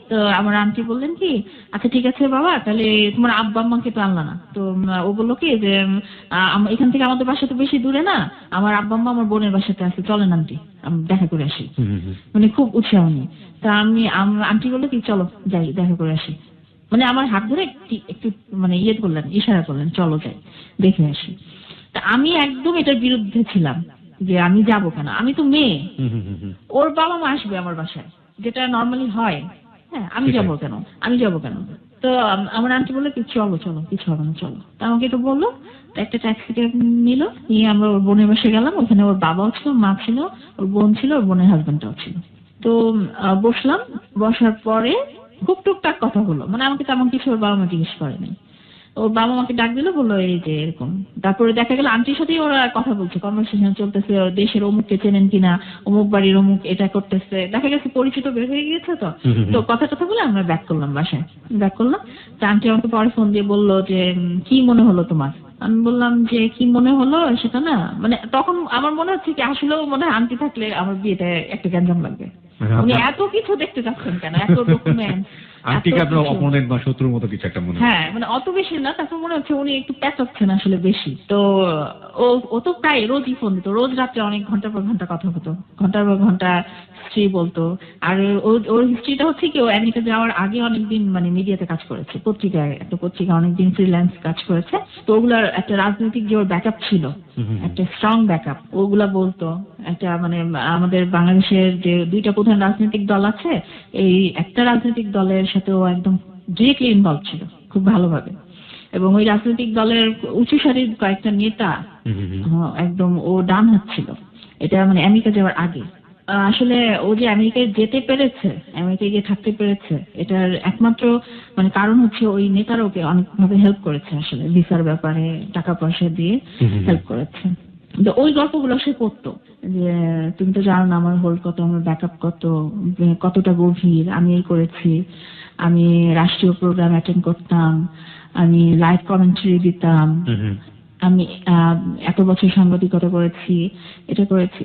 তো আমার আন্টি বললেন কি আচ্ছা ঠিক আছে বাবা, তাহলে তোমার আব্বা আম্মাকে তো আনলা না? তো ও বললো কি যে এখান থেকে আমাদের বাসা তো বেশি দূরে না, আমার আব্বা আম্মা আমার বোনের বাসাতে আছে, চলেন আন্টি আমি দেখা করে আসি, মানে খুব উৎসাহ নিয়ে। তা আন্টি বললো কি চলো যাই দেখা করে আসি, মানে আমার হাত ধরে একটু মানে ইশারা করলেন চলো যাই দেখে আসি। তা আমি একদম এটার বিরুদ্ধে ছিলাম যে আমি যাবো কেন, আমি তো মেয়ে, ওর বাবা মা আসবে আমার বাসায় যেটা নর্মালি হয়, হ্যাঁ আমি যাবো কেন। তো আমার আন্টি বললো কি চলো কিছু হবে না চলো। তা আমাকে এটা বললো, একটা ট্যাক্সি নিল, নিয়ে আমরা ওর বোনের বাসায় গেলাম। ওখানে ওর বাবাও ছিল, মা ছিল, ওর বোন ছিল, ওর বোনের হাজবেন্ডটাও ছিল। তো বসলাম, বসার পরে খুব টুকটাক কথা হলো, মানে আমাকে তেমন কিছু ওর বাবা মা জিজ্ঞেস করে নাই। ওর বাবা মাকে ডাক দিল, বললো এই যে এরকম। তারপরে দেখা গেল আন্টির সাথেই ওরা কথা বলছে, কনভারসেশন চলতেছে, ওর দেশের অমুককে চেনেন কিনা, অমুক বাড়ির অমুক এটা করতেছে, দেখা গেছে পরিচিত বের হয়ে গিয়েছে। তো কথা বলে আমরা ব্যাক করলাম, বাসায় ব্যাক করলাম। তা আন্টি আমাকে পরে ফোন দিয়ে বললো যে কি মনে হলো তোমার? আমি বললাম যে কি মনে হলো সেটা না, মানে তখন আমার মনে হচ্ছে কি আসলেও মনে হয় আন্টি থাকলে আমার বিয়েতে একটা গ্যাঞ্জাম লাগবে। উনি এত কিছু দেখতে চাচ্ছেন কেন, এত ডকুমেন্ট, আন্টিকে আপনার অপোনেন্ট বা শত্রুর মতো কিছু একটা মনে হয়। হ্যাঁ মানে অত বেশি না, তারপর মনে হচ্ছে উনি একটু পেঁচাচ্ছেন আসলে বেশি। তো ও তো প্রায় রোজই ফোন দিত, রোজ রাত্রে অনেক ঘন্টার পর ঘন্টা কথা হতো, ঘন্টার পর ঘন্টা হিস্ট্রি বলতো। আর ওর হিস্ট্রিটা হচ্ছে কি, ও আমেরিকা যাওয়ার আগে অনেকদিন মানে মিডিয়াতে কাজ করেছে, পত্রিকায়, একটা পত্রিকা অনেকদিন ফ্রিল্যান্স কাজ করেছে। তো ওগুলার একটা রাজনৈতিক যে ওর ব্যাকআপ ছিল, একটা স্ট্রং ব্যাকআপ, ওগুলা বলতো। একটা মানে আমাদের বাংলাদেশের যে দুইটা প্রধান রাজনৈতিক দল আছে, এই একটা রাজনৈতিক দলের সাথে ও একদম ডিরেক্টলি ইনভলভ ছিল খুব ভালোভাবে। এবং ওই রাজনৈতিক দলের উঁচু সারির কয়েকটা নেতা একদম ও ডান হাত ছিল, এটা মানে আমেরিকা যাওয়ার আগে। আসলে ও যে আমেরিকায় যেতে পেরেছে, আমেরিকায় গিয়ে থাকতে পেরেছে, এটার একমাত্র মানে কারণ হচ্ছে ওই নেতারা ওকে অনেকভাবে হেল্প করেছে, আসলে ভিসার ব্যাপারে টাকা পয়সা দিয়ে হেল্প করেছে। তো ওই গল্পগুলো সে পড়তো, যে তুমি তো জানো না আমার হোল্ড কত, আমার ব্যাকআপ কতটা গভীর, আমি এই করেছি, আমি রাষ্ট্রীয় প্রোগ্রাম অ্যাটেন্ড করতাম, আমি লাইভ কমেন্টারি দিতাম, আমি এত বছর সাংবাদিকতা করেছি, এটা করেছি।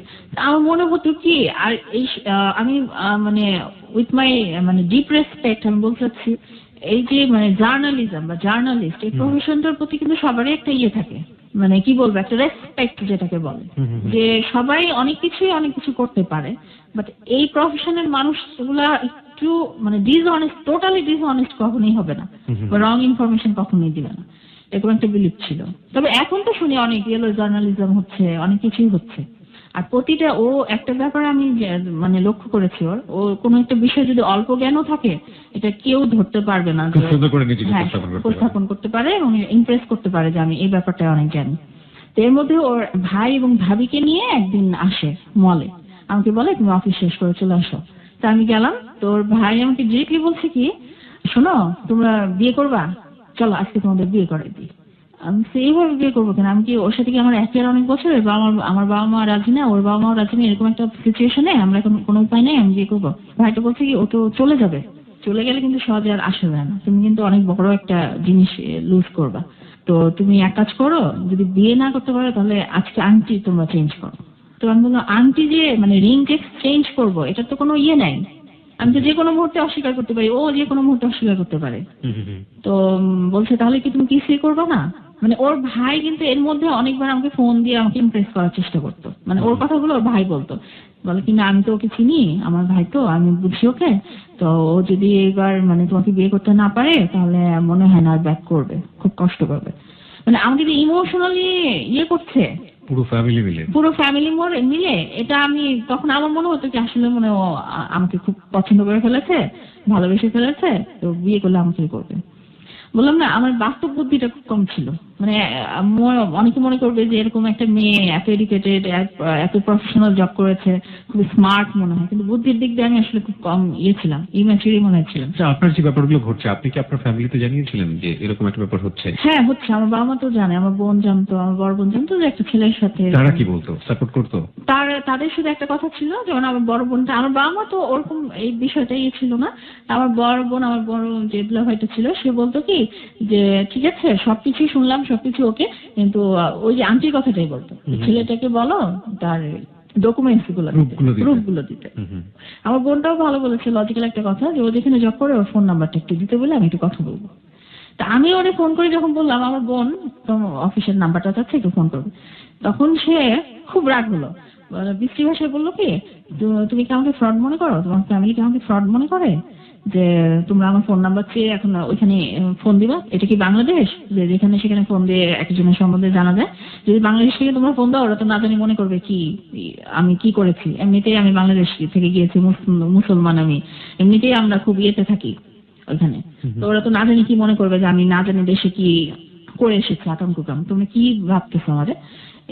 আমার মনে হতো কি, আর এই আমি মানে উইথ মাই মানে ডিপ রেসপেক্ট আমি বলতে চাচ্ছি, এই যে মানে জার্নালিজম বা জার্নালিস্ট এই প্রফেশনটার প্রতি কিন্তু সবারই একটা ইয়ে থাকে, মানে কি বলবো, একটা রেসপেক্ট যেটাকে বলে, যে সবাই অনেক কিছু করতে পারে, বাট এই প্রফেশনের মানুষগুলা একটু মানে ডিসঅনেস্ট, টোটালি ডিসঅনেস্ট কখনোই হবে না, বা রং ইনফরমেশন কখনোই দিবে না, এরকম একটা বিলিভ ছিল। তবে এখন তো শুনি অনেক ইয়েলো জার্নালিজম হচ্ছে, অনেক কিছুই হচ্ছে। আর প্রতিটা ও একটা ব্যাপার আমি মানে লক্ষ্য করেছি, ও কোনো একটা বিষয় যদি অল্প জ্ঞানও থাকে, এটা কেউ ধরতে পারবে না, খুব সুন্দর করে নিজেকে হ্যাঁ উপস্থাপন করতে পারে এবং ইমপ্রেস করতে পারে যে আমি এই ব্যাপারটা অনেক জানি। তো এর মধ্যে ওর ভাই এবং ভাবিকে নিয়ে একদিন আসে মলে, আমাকে বলে তুমি অফিস শেষ করে চলে আসো। তা আমি গেলাম, তো ওর ভাই আমাকে ডিরেক্টলি বলছে কি, শোনো তোমরা বিয়ে করবা, চলো আজকে তোমাদের বিয়ে করে দিই। আমি এইভাবে বিয়ে করবো কেন, আমি কি ওর সাথে কি আমার একের অনেক বছরের, বা আমার বাবা মা রাজি না, ওর বাবা মাও রাজি না, এরকম একটা সিচুয়েশনে আমরা এখন কোনো উপায় নেই, আমি বিয়ে করবো। ভাইটা বলছে কি, ও তো চলে যাবে, চলে গেলে কিন্তু সহজে আর আসা যায় না, তুমি কিন্তু অনেক বড় একটা জিনিস লুজ করবা। তো তুমি এক কাজ করো, যদি বিয়ে না করতে পারো তাহলে আজকে আংটি তোমরা চেঞ্জ করো। তো আমি বললাম আংটি যে মানে রিং যে চেঞ্জ করবো, এটা তো কোনো ইয়ে নাই, আমি তো যে কোনো মুহূর্তে অস্বীকার করতে পারি, ও যে কোনো মুহূর্তে অস্বীকার করতে পারে। তো বলছে তাহলে কি তুমি কিসই করবে না? মানে ওর ভাই কিন্তু এর মধ্যে অনেকবার আমাকে ফোন দিয়ে আমাকে ইমপ্রেস করার চেষ্টা করতো, মানে ওর কথাগুলো ওর ভাই বলতো, বলে কিনা আমি তো ওকে চিনি, আমার ভাই তো, আমি বুঝি ওকে, তো ও যদি এবার মানে তোমাকে বিয়ে করতে না পারে তাহলে মনে হয় না আর ব্যাক করবে, খুব কষ্ট করবে। মানে আমাকে যে ইমোশনালি ইয়ে করছে পুরো ফ্যামিলি মিলে, এটা আমি তখন আমার মনে হতো কি আসলে মনে ও আমাকে খুব পছন্দ করে ফেলেছে, ভালোবেসে ফেলেছে, তো বিয়ে করলে আমাকে করবে। বললাম না, আমার বাস্তব বুদ্ধিটা খুব কম ছিল। মানে অনেকে মনে করবে যে এরকম একটা মেয়ে এত এডুকেটেড, এত প্রফেশনাল জব করেছে, খুব স্মার্ট মনে হয়, কিন্তু বুদ্ধির দিক দিয়ে আমি আসলে খুব কম ইয়ে ছিলাম, ইম্যাচুরি মনে হচ্ছিলাম। আপনার যে ব্যাপারগুলো ঘটছে, আপনি কি আপনার ফ্যামিলিতে জানিয়েছিলেন যে এরকম একটা ব্যাপার হচ্ছে? হ্যাঁ হচ্ছে, আমার বাবা মা তো জানে, আমার বোন জানতো, আমার বড় বোন জানতো যে একটা ছেলের সাথে। তারা কি বলতো, সাপোর্ট করতো? তাদের শুধু একটা কথা ছিল, যেমন আমার বড় বোনটা, আমার বাবা মা তো ওরকম এই বিষয়টাই ছিল না, আমার বড় বোন, আমার বড় যে ভাইটা ছিল, সে বলতো কি যে ঠিক আছে সবকিছু শুনলাম, সবকিছু ওকে, কিন্তু ওই যে আন্টির কথাটাই বলতো, ছেলেটাকে বলো তার ডকুমেন্টস গুলো, প্রুফ গুলো দিতে। আমার বোনটাও ভালো বলেছে, লজিক্যাল একটা কথা, যে ও যেখানে জব করে ওর ফোন নাম্বারটা একটু দিতে বলে আমি একটু কথা বলবো। তা আমি ওরে ফোন করে যখন বললাম আমার বোন অফিসের নাম্বারটা চাচ্ছে একটু ফোন করবে, তখন সে খুব রাগ হলো, বিশ্রী ভাষায় বললো কি, তুমি কি আমাকে ফ্রড মনে করো, তোমার ফ্যামিলি কি আমাকে ফ্রড মনে করে, যে তোমরা আমার ফোন নাম্বার চেয়ে এখন ওইখানে ফোন দিবা? এটা কি বাংলাদেশ যে যেখানে সেখানে ফোন দিয়ে একজনের সম্বন্ধে জানা যায়? যদি বাংলাদেশ থেকে তোমরা ফোন দাও, ওরা তো না জানি মনে করবে কি আমি কি করেছি, এমনিতেই আমি বাংলাদেশ থেকে গিয়েছি, মুসলমান আমি, এমনিতেই আমরা খুব ইয়েতে থাকি ওইখানে, তো ওরা তো না জানি কি মনে করবে যে আমি না জানি দেশে কি করে এসেছে আতঙ্কগ্রাম, তুমি কি ভাবতেছো আমাদের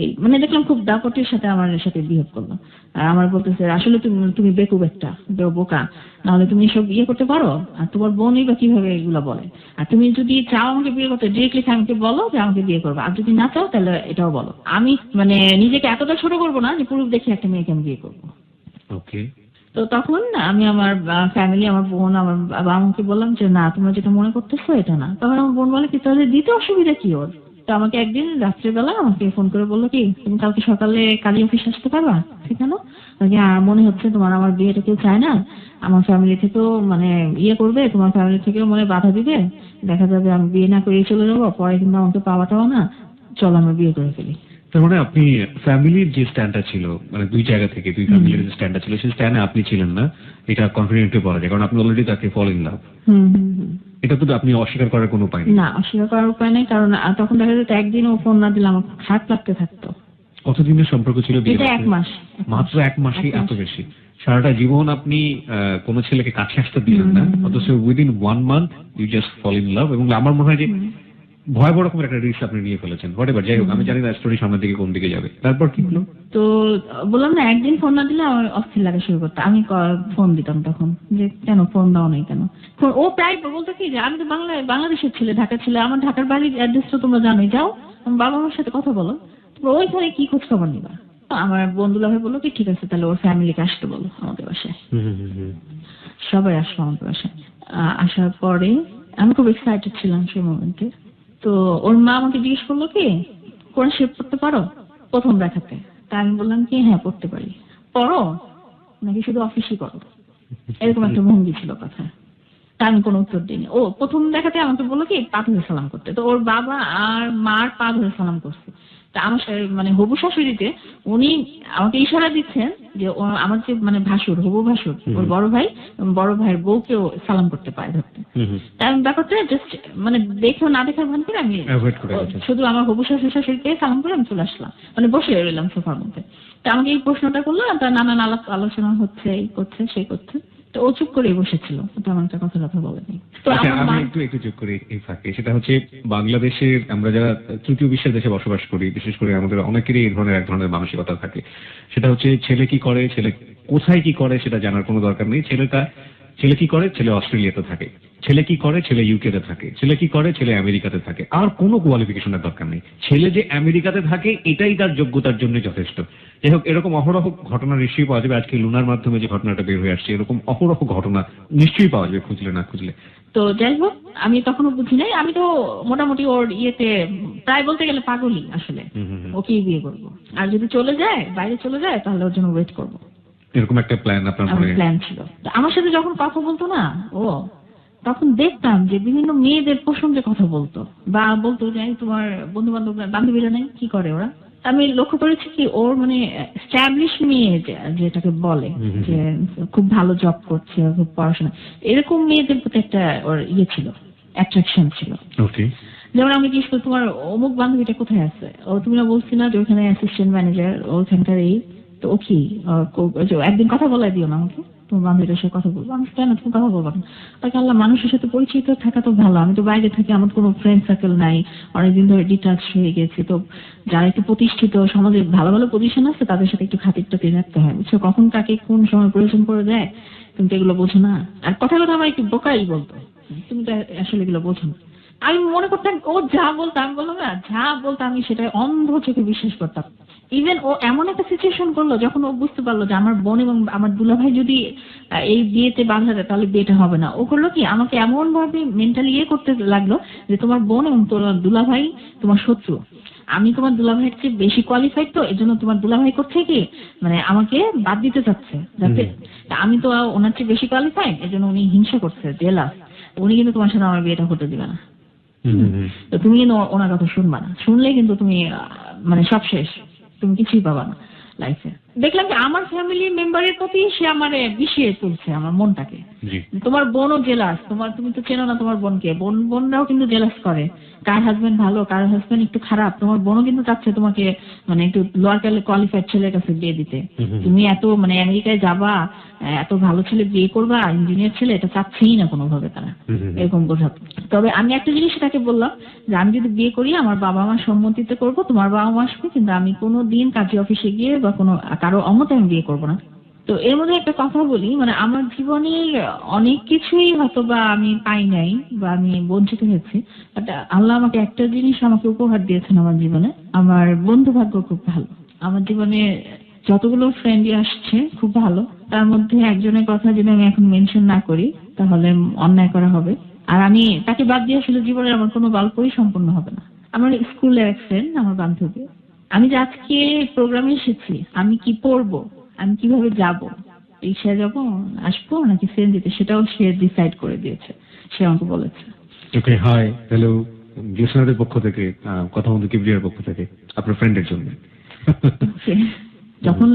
এই, মানে দেখলাম খুব দাপটের সাথে আমার সাথে বিহেভ করলো। আর আমার বলতেছে আসলে তুমি বেকুব একটা বোকা, নাহলে তুমি এসব করতে পারো, আর তোমার বোনই বা কিভাবে এগুলো বলে, আর তুমি যদি চাও আমাকে বিয়ে করতে ডিরেক্টলি আমাকে বলো যে আমাকে বিয়ে করবো, আর যদি না চাও তাহলে এটাও বলো। আমি মানে নিজেকে এতটা ছোট করবো না যে পুরুষ দেখে একটা মেয়েকে আমি বিয়ে করবো। ওকে। তো তখন আমি আমার ফ্যামিলি, আমার বোন, আমার বাবা আমাকে বললাম যে না, তোমরা যেটা মনে করতেছো এটা না। তখন আমার বোন বলে কি তাহলে দিতে অসুবিধা কি ওর? তো আমাকে একদিন রাত্রেবেলা আমাকে ফোন করে বললো কি তুমি কালকে সকালে কাজী অফিস আসতে পারবা? কেন? মনে হচ্ছে তোমার আমার বিয়েটা কেউ চায় না, আমার ফ্যামিলি থেকেও মানে করবে, তোমার ফ্যামিলি থেকেও মনে বাধা দিবে, দেখা যাবে আমি বিয়ে না করে চলে যাবো, পরে কিন্তু আমাকে পাওয়াটাও না, চল আমরা বিয়ে করে ফেলি। তার মানে আপনি ফ্যামিলির যে স্ট্যান্ডটা ছিল, মানে দুই জায়গা থেকে দুই ফ্যামিলির যে স্ট্যান্ডটা ছিল, সেই স্ট্যান্ডে আপনি ছিলেন না, এটা কনফিডেন্টলি বলা যায়, কারণ আপনি অলরেডি তাকে ফল ইন লাভ। এটা তো আপনি অস্বীকার করার কোনো উপায় নেই। না, অস্বীকার করার উপায় নেই, কারণ তখন দেখা যেত একদিনও ফোন না দিলে আমার খারাপ লাগতে থাকতো। কতদিনের সম্পর্ক ছিল? এটা 1 মাস। মাত্র 1 মাসই এত বেশি? সারাটা জীবন আপনি কোনো ছেলেকে কাছে আসতে দিলেন না, অথচ within 1 month you just fall in love. এবং আমার মনে হয় যে ভয়াবহ রকমের একটা রিস্ক আপনি নিয়ে ফেলেছেন। হোয়াটএভার, যাই হোক, আমি জানি না স্টোরি সামনের দিকে কোন দিকে যাবে। তারপর কি হলো? তো বললাম না, একদিন ফোন না দিলে আমার অস্থির লাগা শুরু করতো। আমি ফোন দিতাম তখন যে কেন ফোন দাও নাই কেন। ও প্রায় বলতো কি যে আমি তো বাংলাদেশের ছেলে, ঢাকার ছেলে, আমার ঢাকার বাড়ির অ্যাড্রেস তো তোমরা জানোই, যাও বাবা মার সাথে কথা বলো, তোমরা ওইখানে কি খোঁজ খবর নিবা। আমার বন্ধুরা ভাই বললো কি ঠিক আছে তাহলে ওর ফ্যামিলিকে আসতে বলো আমাদের বাসায়। সবাই আসলো আমাদের বাসায়। আসার পরে আমি খুব এক্সাইটেড ছিলাম সেই মোমেন্টে। তো ওর মা আমাকে জিজ্ঞেস করলো কি কোরআন শরীফ পড়তে পারো প্রথম দেখাতে? তা আমি বললাম কি হ্যাঁ পড়তে পারি। পড়ো নাকি শুধু অফিসই করো, এরকম একটা ভঙ্গি ছিল কথা। তা আমি কোনো উত্তর দিইনি। ও প্রথম দেখাতে আমাকে বললো কি পা ধরে সালাম করতে, তো ওর বাবা আর মার পা ধরে সালাম করছে। তা আমার মানে হবু শাশুড়িতে উনি আমাকে ইশারা দিচ্ছেন যে আমার যে মানে ভাসুর, হবু ভাসুর, ওর বড় ভাই, বড় ভাইয়ের বউকেও সালাম করতে পারে ধরতে। তাই আমি ব্যাপারটা জাস্ট মানে দেখেও না দেখার ভান করে আমি শুধু আমার হবু শাশুড়িকে সালাম করে আমি চলে আসলাম, মানে বসে রইলাম সোফার মধ্যে। তা আমাকে এই প্রশ্নটা করলো, তার নানান আলোচনা হচ্ছে, এই করছে সেই করছে। তো ও চুপ করে বসেছিল, তেমন একটা কথা বলেনি। তো আমি একটু যোগ করি এই ফাঁকে, সেটা হচ্ছে বাংলাদেশের আমরা যারা তৃতীয় বিশ্বের দেশে বসবাস করি, বিশেষ করে আমাদের অনেকেরই এই ধরনের এক ধরনের মানসিকতা থাকে। সেটা হচ্ছে ছেলে কি করে, ছেলে কোথায় কি করে সেটা জানার কোনো দরকার নেই। ছেলে কি করে, ছেলে অস্ট্রেলিয়াতে থাকে, ছেলে কি করে, ছেলে ইউকেতে থাকে, ছেলে কি করে, ছেলে আমেরিকাতে থাকে, আর কোনো কোয়ালিফিকেশনের দরকার নেই। ছেলে যে আমেরিকাতে থাকে এটাই তার যোগ্যতার জন্য যথেষ্ট। যাই হোক, এরকম অহরহ ঘটনা নিশ্চয়ই পাওয়া যাবে। আজকে লুনার মাধ্যমে যে ঘটনাটা বের হয়ে আসছে, এরকম অহরহ ঘটনা নিশ্চয়ই পাওয়া যাবে খুঁজলে না খুঁজলে। তো যাই হোক, আমি তখনো বুঝি নাই, আমি তো মোটামুটি ওর প্রায় বলতে গেলে পাগলই আসলে, ওকেই বিয়ে করবো, আর যদি চলে যায় বাইরে চলে যায় তাহলে ওর জন্য ওয়েট করবো, এরকম একটা প্ল্যান আপনার মনে? প্ল্যান ছিল। আমার সাথে যখন কথা বলতো না ও, তখন দেখতাম যে বিভিন্ন মেয়েদের প্রসঙ্গে কথা বলতো, বা বলতো যে তোমার বন্ধু বান্ধবীরা নেই কি করে ওরা। আমি লক্ষ্য করেছি কি ওর মানে স্ট্যাবলিশ মেয়ে যেটাকে বলে যে খুব ভালো জব করছে, খুব পড়াশোনা, এরকম মেয়েদের প্রতি একটা ওর ছিল, অ্যাট্রাকশন ছিল। যেমন আমি জিজ্ঞেস করি তোমার অমুক বান্ধবীটা কোথায় আছে, ও তুমি না বলছি না যে ওখানে অ্যাসিস্ট্যান্ট ম্যানেজার ওখানকার, এই তো ও কি একদিন কথা বলাই দিও না আমাকে, তোমার বান্ধবীটার সাথে কথা বলবো। আমি কেন তুমি কথা বলবো না? তাকে আল্লাহ, মানুষের সাথে পরিচিত থাকা তো ভালো, আমি তো বাইরে থাকি, আমার কোনো ফ্রেন্ড সার্কেল নাই, অনেকদিন ধরে ডিটাচ হয়ে গেছি। তো যারা একটু প্রতিষ্ঠিত সমাজে ভালো ভালো পজিশন আছে তাদের সাথে একটু খাতিরটা রাখতে হয়, বুঝছো, কখন কাকে কোন সময় প্রয়োজন করে দেয় তুমি তো এগুলো বোঝো না। আর কথা আমার একটু বোকাই বলতো, তুমি তো আসলে এগুলো বোঝো না। আমি মনে করতাম ও যা বলতো, আমি বললাম না যা বলতো আমি সেটা অন্ধ চোখে বিশ্বাস করতাম। ইভেন ও এমন একটা সিচুয়েশন করলো যখন ও বুঝতে পারলো যে আমার বোন এবং আমার দুলাভাই যদি এই বিয়েতে বাধা দেয় তাহলে বিয়েটা হবে না, ও করলো কি আমাকে এমন ভাবে মেন্টালি করতে লাগলো যে তোমার বোন এবং তোমার দুলাভাই তোমার শত্রু, আমি তোমার দুলাভাইয়ের চেয়ে বেশি কোয়ালিফাইড, তো এই জন্য তোমার দুলাভাই করছে কি মানে আমাকে বাদ দিতে চাচ্ছে, যাতে আমি তো ওনার চেয়ে বেশি কোয়ালিফাইড, এই জন্য উনি হিংসা করছে, জেলাস, উনি কিন্তু তোমার সাথে আমার বিয়েটা হতে দিবে না। তো তুমি কিন্তু ওনার কথা শুনবা না, শুনলে কিন্তু তুমি মানে সব শেষ, তুমি কিছুই পাবা না লাইফে। দেখলাম যে আমার ফ্যামিলি মেম্বারের প্রতি সে আমার বিষিয়ে তুলছে আমার মনটাকে। জি। তোমার বোনও জেলাস, তুমি তো চেনো না তোমার বোনকে, বোনরাও কিন্তু জেলাস করে, কার হাজবেন্ড ভালো কার হাজবেন্ড একটু খারাপ, তোমার বোনও কিন্তু চাচ্ছে তোমাকে মানে একটু লোয়ার কোয়ালিফাইড ছেলের কাছে বিয়ে দিতে। তুমি এত মানে আমেরিকায় যাবা, এত ভালো ছেলে বিয়ে করবা, ইঞ্জিনিয়ার ছেলে, এটা চাচ্ছেই না কোনোভাবে তারা, এরকম বোঝাতো। তবে আমি একটা জিনিস তাকে বললাম যে আমি যদি বিয়ে করি আমার বাবা মার সম্মতিতে করবো, তোমার বাবা মা আসবে, কিন্তু আমি কোনো দিন কাজী অফিসে গিয়ে বা কোনো কারো অমতে আমি বিয়ে করবো না। তো এর মধ্যে একটা কথা বলি, মানে আমার জীবনের অনেক কিছুই হয়তো বা আমি পাই নাই বা আমি বঞ্চিত হয়েছি, বাট আল্লাহ আমাকে একটা জিনিস আমাকে উপহার দিয়েছেন আমার জীবনে, আমার বন্ধু ভাগ্য খুব ভালো। আমার জীবনে যতগুলো ফ্রেন্ডই আসছে খুব ভালো, তার মধ্যে একজনের কথা যদি আমি এখন মেনশন না করি তাহলে অন্যায় করা হবে, আর আমি তাকে বাদ দিয়ে আসলে জীবনের আমার কোনো গল্পই সম্পূর্ণ হবে না। আমার স্কুলের এক ফ্রেন্ড, আমার বান্ধবী, আমি যে আজকে প্রোগ্রামে এসেছি, আমি কি পড়বো, আমি কিভাবে যাব, রিক্সায় যাব আসবো নাকি সিএনজিতে, সেটাও সে ডিসাইড করে দিয়েছে, সে আমাকে বলেছে। ওকে, হাই, হ্যালো, লিসনারদের পক্ষ থেকে, কথা বন্ধু কিবরিয়ার পক্ষ থেকে আপনার ফ্রেন্ডের জন্য। যখন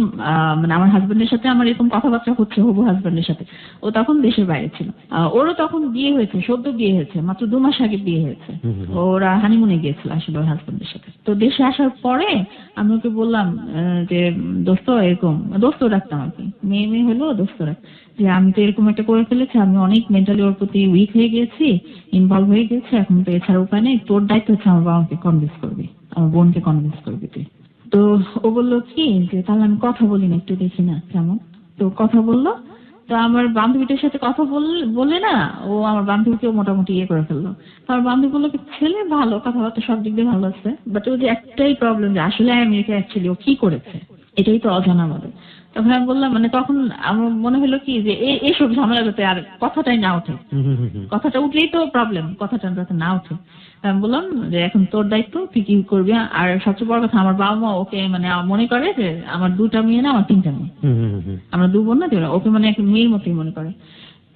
মানে আমার হাজবেন্ডের সাথে আমার এরকম কথাবার্তা হচ্ছে, হবু হাজবেন্ডের সাথে, ও তখন দেশের বাইরে ছিল, ওরও তখন বিয়ে হয়েছে, সদ্য বিয়ে হয়েছে, মাত্র 2 মাস আগে বিয়ে হয়েছে, ওরা হানিমুনে গিয়েছিল আসলে ওর হাজবেন্ডের সাথে। তো দেশে আসার পরে আমি ওকে বললাম যে দোস্ত, এরকম দোস্ত রাখতাম আর কি, মেয়ে হলো দোস্ত রাখ, যে আমি তো এরকম একটা করে ফেলেছি, আমি অনেক মেন্টালি ওর প্রতি উইক হয়ে গেছি, ইনভলভ হয়ে গেছি, এখন তো এছাড়া উপায় নেই, তোর দায়িত্ব হচ্ছে আমার বাবাকে কনভিন্স করবি, আমার বোনকে কনভিন্স করবি তুই। তো ও বললো কি যে তাহলে আমি কথা বলি না, একটু দেখি না কেমন। তো কথা বললো, তো আমার বান্ধবীটার সাথে কথা বলে না, ও আমার বান্ধবীকেও মোটামুটি ইয়ে করে ফেললো। তো আমার বান্ধবী বললো কি ছেলে ভালো, কথাবার্তা সব দিক দিয়ে ভালো আছে, বাট ও যে একটাই প্রবলেম যে আসলে আমেরিকা অ্যাকচুয়ালি ও কি করেছে এটাই তো অজানা আমাদের। তখন আমি বললাম, মানে তখন আমার মনে হলো কি যে এইসব ঝামেলা যাতে আর কথাটাই না ওঠে, কথাটা উঠলেই তো প্রবলেম, কথাটা যাতে না ওঠে। আমি বললাম যে এখন তোর দায়িত্ব, তুই কি করবি, আর সবচেয়ে বড় কথা আমার বাবা মা ওকে মানে মনে করে যে আমার 2টা মেয়ে না, আমার 3টা মেয়ে, আমরা 2 বোন না, ওকে মানে একটা মেয়ের মতোই মনে করে।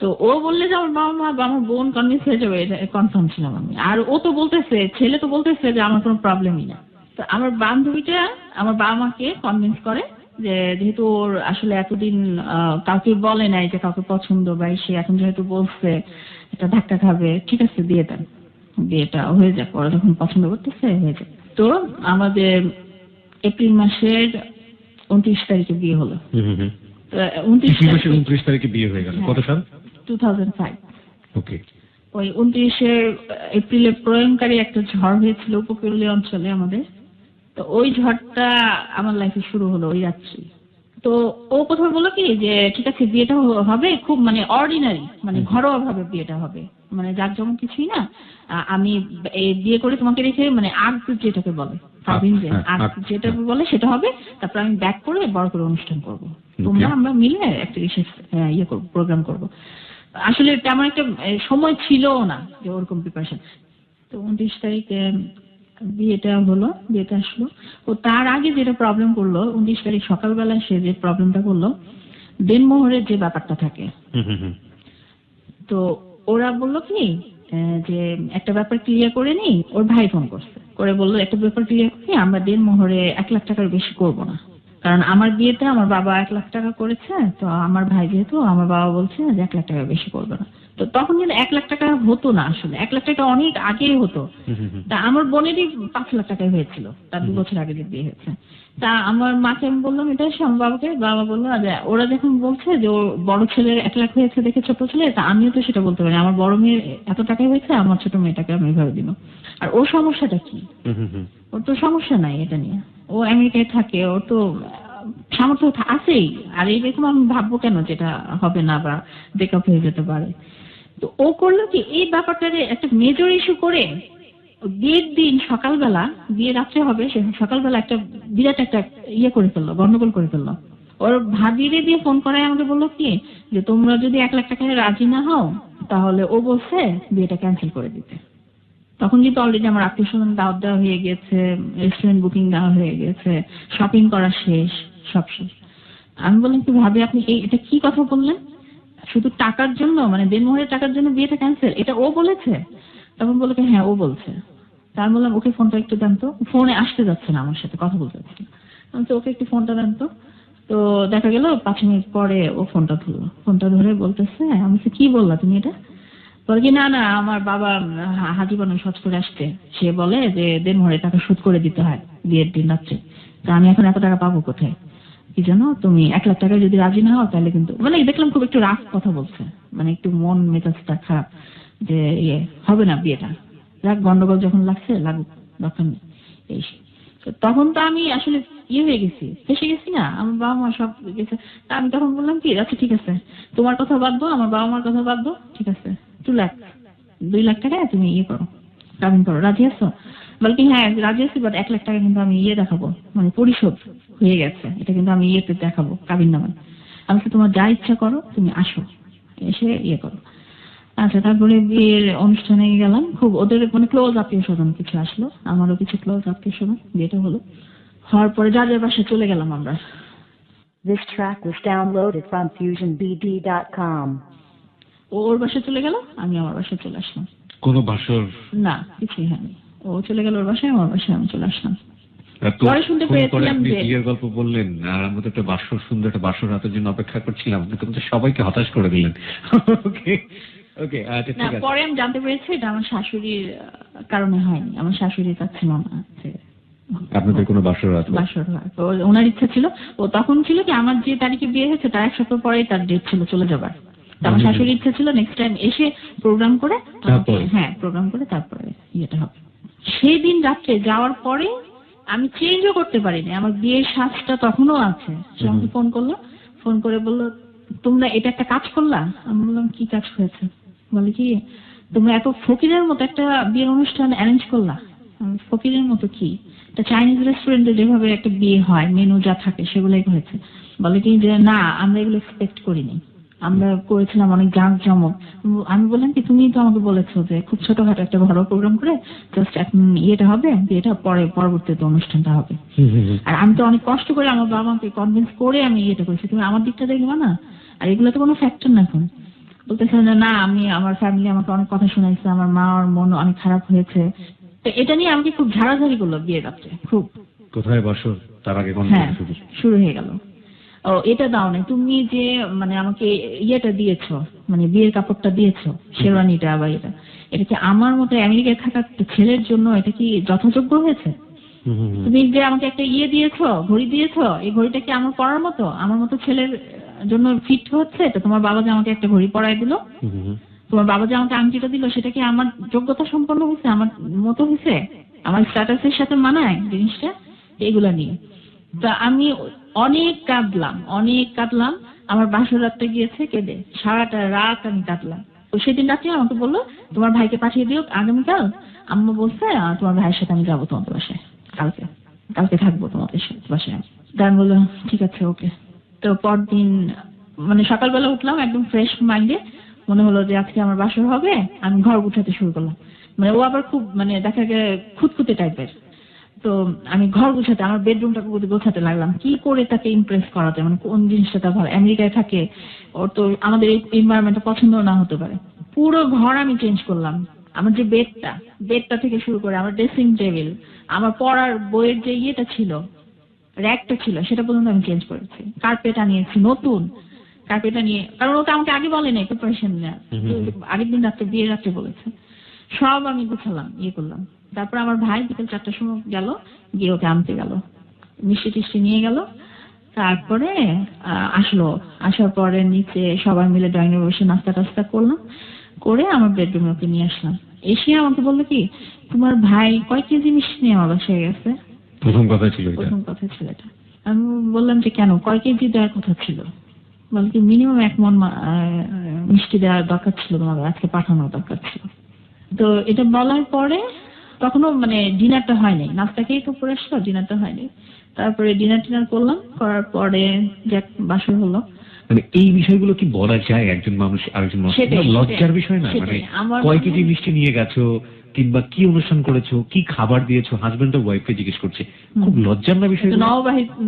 তো ও বললে যে আমার বাবা মা বা আমার বোন কনভিন্স হয়ে যাবে, এটা কনফার্ম ছিলাম আমি। আর ও তো বলতেছে, ছেলে তো বলতেছে যে আমার কোনো প্রবলেমই না। তো আমার বান্ধবীটা আমার বাবা মাকে কনভিন্স করে যে যেহেতু ওর আসলে এতদিন কাউকে বলে নাই যে কাউকে পছন্দ, বা সে এখন যেহেতু বলছে এটা ধাক্কা খাবে, ঠিক আছে দিয়ে দেন, বিয়েটা হয়ে যাক, ওরা যখন পছন্দ করতেছে হয়ে যাক। তো আমাদের এপ্রিল মাসের 29 তারিখে বিয়ে হলো। 29 তারিখে বিয়ে হয়ে গেল। কত সাল? 2005। ওকে। ওই 29 এপ্রিলে প্রলয়ঙ্কারী একটা ঝড় হয়েছিল উপকূলীয় অঞ্চলে আমাদের, তো ওই ঝড়টা আমার লাইফে শুরু হলো ওই রাত্রি। তো ও প্রথমে বললো কি যে ঠিক আছে বিয়েটা হবে খুব মানে অর্ডিনারি, মানে ঘরোয়া ভাবে বিয়েটা হবে, মানে যার যেমন কিছুই না, আমি এই বিয়ে করে তোমাকে রেখে মানে আগ যেটাকে বলে আগ যেটা বলে সেটা হবে, তারপর আমি ব্যাক করে বড় করে অনুষ্ঠান করবো, আমরা মিলে একটা বিশেষ ইয়ে করবো, প্রোগ্রাম করবো। আসলে তেমন একটা সময় ছিল না যে ওরকম প্রিপারেশন। তো 29 তারিখে বিয়েটা হলো, বিয়েটা আসলো। ও তার আগে যেটা প্রবলেম করলো, 19 তারিখ সকালবেলা সে যে প্রবলেমটা করলো, দেনমোহরের যে ব্যাপারটা থাকে, তো ওরা বললো কি যে একটা ব্যাপার ক্লিয়ার করে নি, ওর ভাই ফোন করছে, করে বললো একটা ব্যাপার ক্লিয়ার করি, আমরা দেনমোহরে 1 লাখ টাকার বেশি করবো না, কারণ আমার বিয়েতে আমার বাবা 1 লাখ টাকা করেছে, তো আমার ভাই যেহেতু, আমার বাবা বলছে যে 1 লাখ টাকার বেশি করবে না। তো তখন কিন্তু 1 লাখ টাকা হতো না, আসলে 1 লাখ টাকা অনেক আগেই হতো। তা আমার বোনেরই 5 লাখ টাকায় হয়েছিল, তার 2 বছর আগে যে বিয়ে হয়েছে। তা আমার মাকে আমি বললাম এটা, আমার বাবাকে, বাবা বললো যে ওরা যখন বলছে যে ওর বড় ছেলের 1 লাখ হয়েছে দেখে ছোট ছেলে, তা আমিও তো সেটা বলতে পারি, আমার বড় মেয়ের এত টাকায় হয়েছে, আমার ছোট মেয়েটাকে আমি এভাবে দিব। আর ওর সমস্যাটা কি, ওর তো সমস্যা নাই এটা নিয়ে, ও আমেরিকায় থাকে, ওর তো সামর্থ্য আছেই, আর এইরকম আমি ভাববো কেন যেটা হবে না বা ব্রেকআপ হয়ে যেতে পারে। তো ও করলো কি এই ব্যাপারটারে একটা মেজর ইস্যু করে, বিয়ের দিন সকালবেলা, বিয়ে রাত্রে হবে, সে সকালবেলা একটা বিরাট একটা ইয়ে করে ফেললো, গন্ডগোল করে ফেললো। ওর ভাবিরে দিয়ে ফোন করায় আমাকে বললো কি যে তোমরা যদি 1 লাখ টাকায় রাজি না হও তাহলে ও বলছে বিয়েটা ক্যান্সেল করে দিতে। তখন কিন্তু অলরেডি আমার আত্মীয় স্বজন দাওয়াত দেওয়া হয়ে গেছে, রেস্টুরেন্ট বুকিং দেওয়া হয়ে গেছে, শপিং করা শেষ, সব শেষ। আমি বললাম কি ভাবি আপনি এটা কি কথা বললেন, শুধু টাকার জন্য, মানে দেনমোহরের টাকার জন্য বিয়েটা ক্যান্সেল, এটা ও বলেছে? তখন বললো কি হ্যাঁ ও বলছে। তার বললাম ওকে ফোনটা একটু দেন তো, ফোনে আসতে যাচ্ছে না আমার সাথে কথা বলতে যাচ্ছে, আমি তো ওকে একটু ফোনটা দেন তো। তো দেখা গেল 5 মিনিট পরে ও ফোনটা ধরলো, ফোনটা ধরে বলতেছে, আমি বলছি, কি বললা তুমি এটা? বলে কি, না না আমার বাবা হাজি বানার সচ করে আসছে, সে বলে যে দেড় টাকা সুদ করে দিতে হয় বিয়ের দিন রাত্রে, তা আমি এখন এত টাকা পাবো কোথায়? কি জানো, তুমি 1 লাখ টাকায় যদি রাজি না হও তাহলে কিন্তু, মানে দেখলাম খুব একটু রাফ কথা বলছে, মানে একটু মন মেজাজটা খারাপ, যে হবে না বিয়েটা, যাক গন্ডগোল যখন লাগছে লাগুক, দরকার নেই এই সেই। তো তখন তো আমি আসলে হয়ে গেছি, ফেসে গেছি না, আমার বাবা মা সব গেছে। তা আমি তখন বললাম কি, আচ্ছা ঠিক আছে, তোমার কথা বাদ দাও, আমার বাবা মার কথা বাদ দাও, ঠিক আছে 2 লাখ টাকায় তুমি করো, কাবিন করো, রাজি আছো? বলকি হ্যাঁ রাজি আছি, বাট 1 লাখ টাকা কিন্তু আমি দেখাবো, মানে পরিশোধ হয়ে গেছে, এটা কিন্তু আমি দেখাবো কাবিন নামায়। আমি বলছি, তোমার যা ইচ্ছা করো, তুমি আসো, এসে করো। আচ্ছা, তারপরে বিয়ের অনুষ্ঠানে গেলাম, খুব ওদের মানে ক্লোজ আত্মীয় স্বজন কিছু আসলো, আমারও কিছু ক্লোজ আত্মীয় স্বজন, বিয়েটা হলো। হওয়ার পরে যার যার বাসায় চলে গেলাম আমরা। This track was downloaded from FusionBD.com. ও ওর বাসায় চলে গেল, আমি আমার বাসায় চলে আসলাম। কোনো বাসর? না, কিছুই হয়নি, ও চলে গেল ওর বাসায়, আমার বাসায় আমি চলে আসলাম। তো পরে শুনতে ফোন করে পেয়েছিলাম আপনি যে বিয়ের গল্প বললেন, আর আমরা তো একটা বাসর, সুন্দর একটা বাসর রাতের জন্য অপেক্ষা করছিলাম, কিন্তু আপনি তো সবাইকে হতাশ করে দিলেন। ওকে ওকে, আচ্ছা না, ঠিক আছে। পরে আমি জানতে পেরেছি এটা আমার শাশুড়ির কারণে হয়নি, আমার শাশুড়ি চাচ্ছিল না যে আপনাদের কোনো বাসর রাত? বাসর হয়, তো ওনার ইচ্ছা ছিল, ও তখন ছিল কি আমার যে তারিখে বিয়ে হয়েছে তার 1 সপ্তাহ পরেই তার ডেট ছিল চলে যাবার। তো আমার শাশুড়ির ইচ্ছা ছিল নেক্সট টাইম এসে প্রোগ্রাম করে, তারপরে? হ্যাঁ প্রোগ্রাম করে তারপরে ইয়েটা হবে। সেই দিন রাত্রে যাওয়ার পরে আমি চেঞ্জও করতে পারিনি, আমার বিয়ের সাজটা তখনও আছে। সে আমাকে ফোন করলো, ফোন করে বললো, তোমরা এটা একটা কাজ করলা? আমি বললাম, কি কাজ হয়েছে? বলে কি, তোমরা এত ফকিরের মতো একটা বিয়ের অনুষ্ঠান অ্যারেঞ্জ করলা। আমি, ফকিরের মতো কি? একটা চাইনিজ রেস্টুরেন্টে যেভাবে একটা বিয়ে হয়, মেনু যা থাকে সেগুলোই হয়েছে। বলে কি যে না, আমরা এগুলো এক্সপেক্ট করিনি, আমরা করেছিলাম অনেক জাঁকজমক। আমি বললাম কি, তুমি তো আমাকে বলেছো যে খুব ছোটখাটো একটা ঘরোয়া প্রোগ্রাম করে জাস্ট ইয়েটা হবে, বিয়েটা পরে পরবর্তীতে অনুষ্ঠানটা হবে। আর আমি তো অনেক কষ্ট করে আমার বাবা মাকে কনভিন্স করে আমি ইয়েটা করেছি, তুমি আমার দিকটা দেখবা না? আর এগুলো তো কোনো ফ্যাক্টর না। এখন বলতেছে না, আমি আমার ফ্যামিলি আমাকে অনেক কথা শোনাইছে, আমার মা ওর মন অনেক খারাপ হয়েছে। তো এটা নিয়ে আমাকে খুব ঝাড়াঝাড়ি করলো বিয়ের রাত্রে খুব। কোথায় বাসর? তার আগে কোন হ্যাঁ, শুরু হয়ে গেল। ও এটা দাও না তুমি, যে মানে আমাকে ইয়েটা দিয়েছো, মানে বিয়ের কাপড়টা দিয়েছো, শেরওয়ানিটা বা এটা কি আমার মতো আমেরিকায় থাকা একটা ছেলের জন্য এটা কি যথাযোগ্য হয়েছে? তুমি যে আমাকে একটা দিয়েছো, ঘড়ি দিয়েছো, এই ঘড়িটা কি আমার পরার মতো, আমার মতো ছেলের জন্য ফিট হচ্ছে? তো তোমার বাবা যে আমাকে একটা ঘড়ি পরাই দিল, তোমার বাবা যে আমাকে আংটিটা দিল, সেটা কি আমার যোগ্যতা সম্পন্ন হয়েছে, আমার মতো হয়েছে, আমার স্ট্যাটাসের সাথে মানায় জিনিসটা? এগুলা নিয়ে তা আমি অনেক কাঁদলাম। আমার বাসর রাতটা গিয়েছে কেঁদে, সারাটা রাত আমি কাঁদলাম। তো সেদিন রাত্রে আমাকে বললো, তোমার ভাইকে পাঠিয়ে দিও আগামীকাল, আম্মা বলছে তোমার ভাইয়ের সাথে আমি যাবো তোমাদের বাসায়, কালকে থাকবো তোমাদের বাসায়। তা আমি বললাম ঠিক আছে, ওকে। তো পরদিন মানে সকালবেলা উঠলাম একদম ফ্রেশ মাইন্ডে, মনে হলো যে আজকে আমার বাসর হবে। আমি ঘর গুছাতে শুরু করলাম, মানে ও আবার খুব মানে দেখা গেলে খুঁতখুঁতে টাইপের। তো আমি ঘর গুছাতে, আমার বেডরুমটা গোছাতে লাগলাম, কি করে তাকে ইমপ্রেস করা যায়, মানে কোন জিনিসটা তার ভালো। আমেরিকায় থাকে, ওর তো আমাদের এই এনভায়রনমেন্টটা পছন্দ না হতে পারে। পুরো ঘর আমি চেঞ্জ করলাম, আমার যে বেডটা থেকে শুরু করে আমার ড্রেসিং টেবিল, আমার পড়ার বইয়ের যে ইয়েটা ছিল, র্যাকটা ছিল, সেটা পর্যন্ত আমি চেঞ্জ করেছি। কার্পেট আনিয়েছি নতুন, কার্পেট আনিয়ে, কারণ ওটা আমাকে আগে বলে নাই, প্রিপারেশন নেওয়া, আগের দিন রাত্রে বিয়ের রাত্রে বলেছে। সব আমি গুছালাম, করলাম। তারপর আমার ভাই বিকেল 4টার সময় গেল, গিয়ে ওকে আনতে গেল, মিষ্টি টিষ্টি নিয়ে গেল। তারপরে আসার পরে নিচে সবাই মিলে ডাইনিং রুমে বসে নাস্তা টাস্তা করলাম, করে আমার বেডরুমে ওকে নিয়ে আসলাম। এসে আমাকে বললো কি, তোমার ভাই কয় কেজি মিষ্টি নিয়ে আমার বাসায় গেছে? প্রথম কথা ছিল এটা। আমি বললাম যে কেন, কয় কেজি দেওয়ার কথা ছিল? বলে কি, মিনিমাম 1 মণ মিষ্টি দেওয়ার দরকার ছিল, তোমার আজকে পাঠানোর দরকার ছিল। তো এটা বলার পরে তখনও মানে ডিনারটা হয়নি, নাস্তাকেই তো পরে আসলো, ডিনারটা হয়নি। তারপরে ডিনার করলাম, করার পরে যাক বাসর হলো। মানে এই বিষয়গুলো কি বলা যায় একজন মানুষ আরেকজন মানুষ? লজ্জার বিষয় না? মানে কয় কেজি মিষ্টি নিয়ে গেছো, কিংবা কি অনুষ্ঠান করেছো, কি খাবার দিয়েছো, হাজবেন্ড আর ওয়াইফকে জিজ্ঞেস করছে, খুব লজ্জার না বিষয়?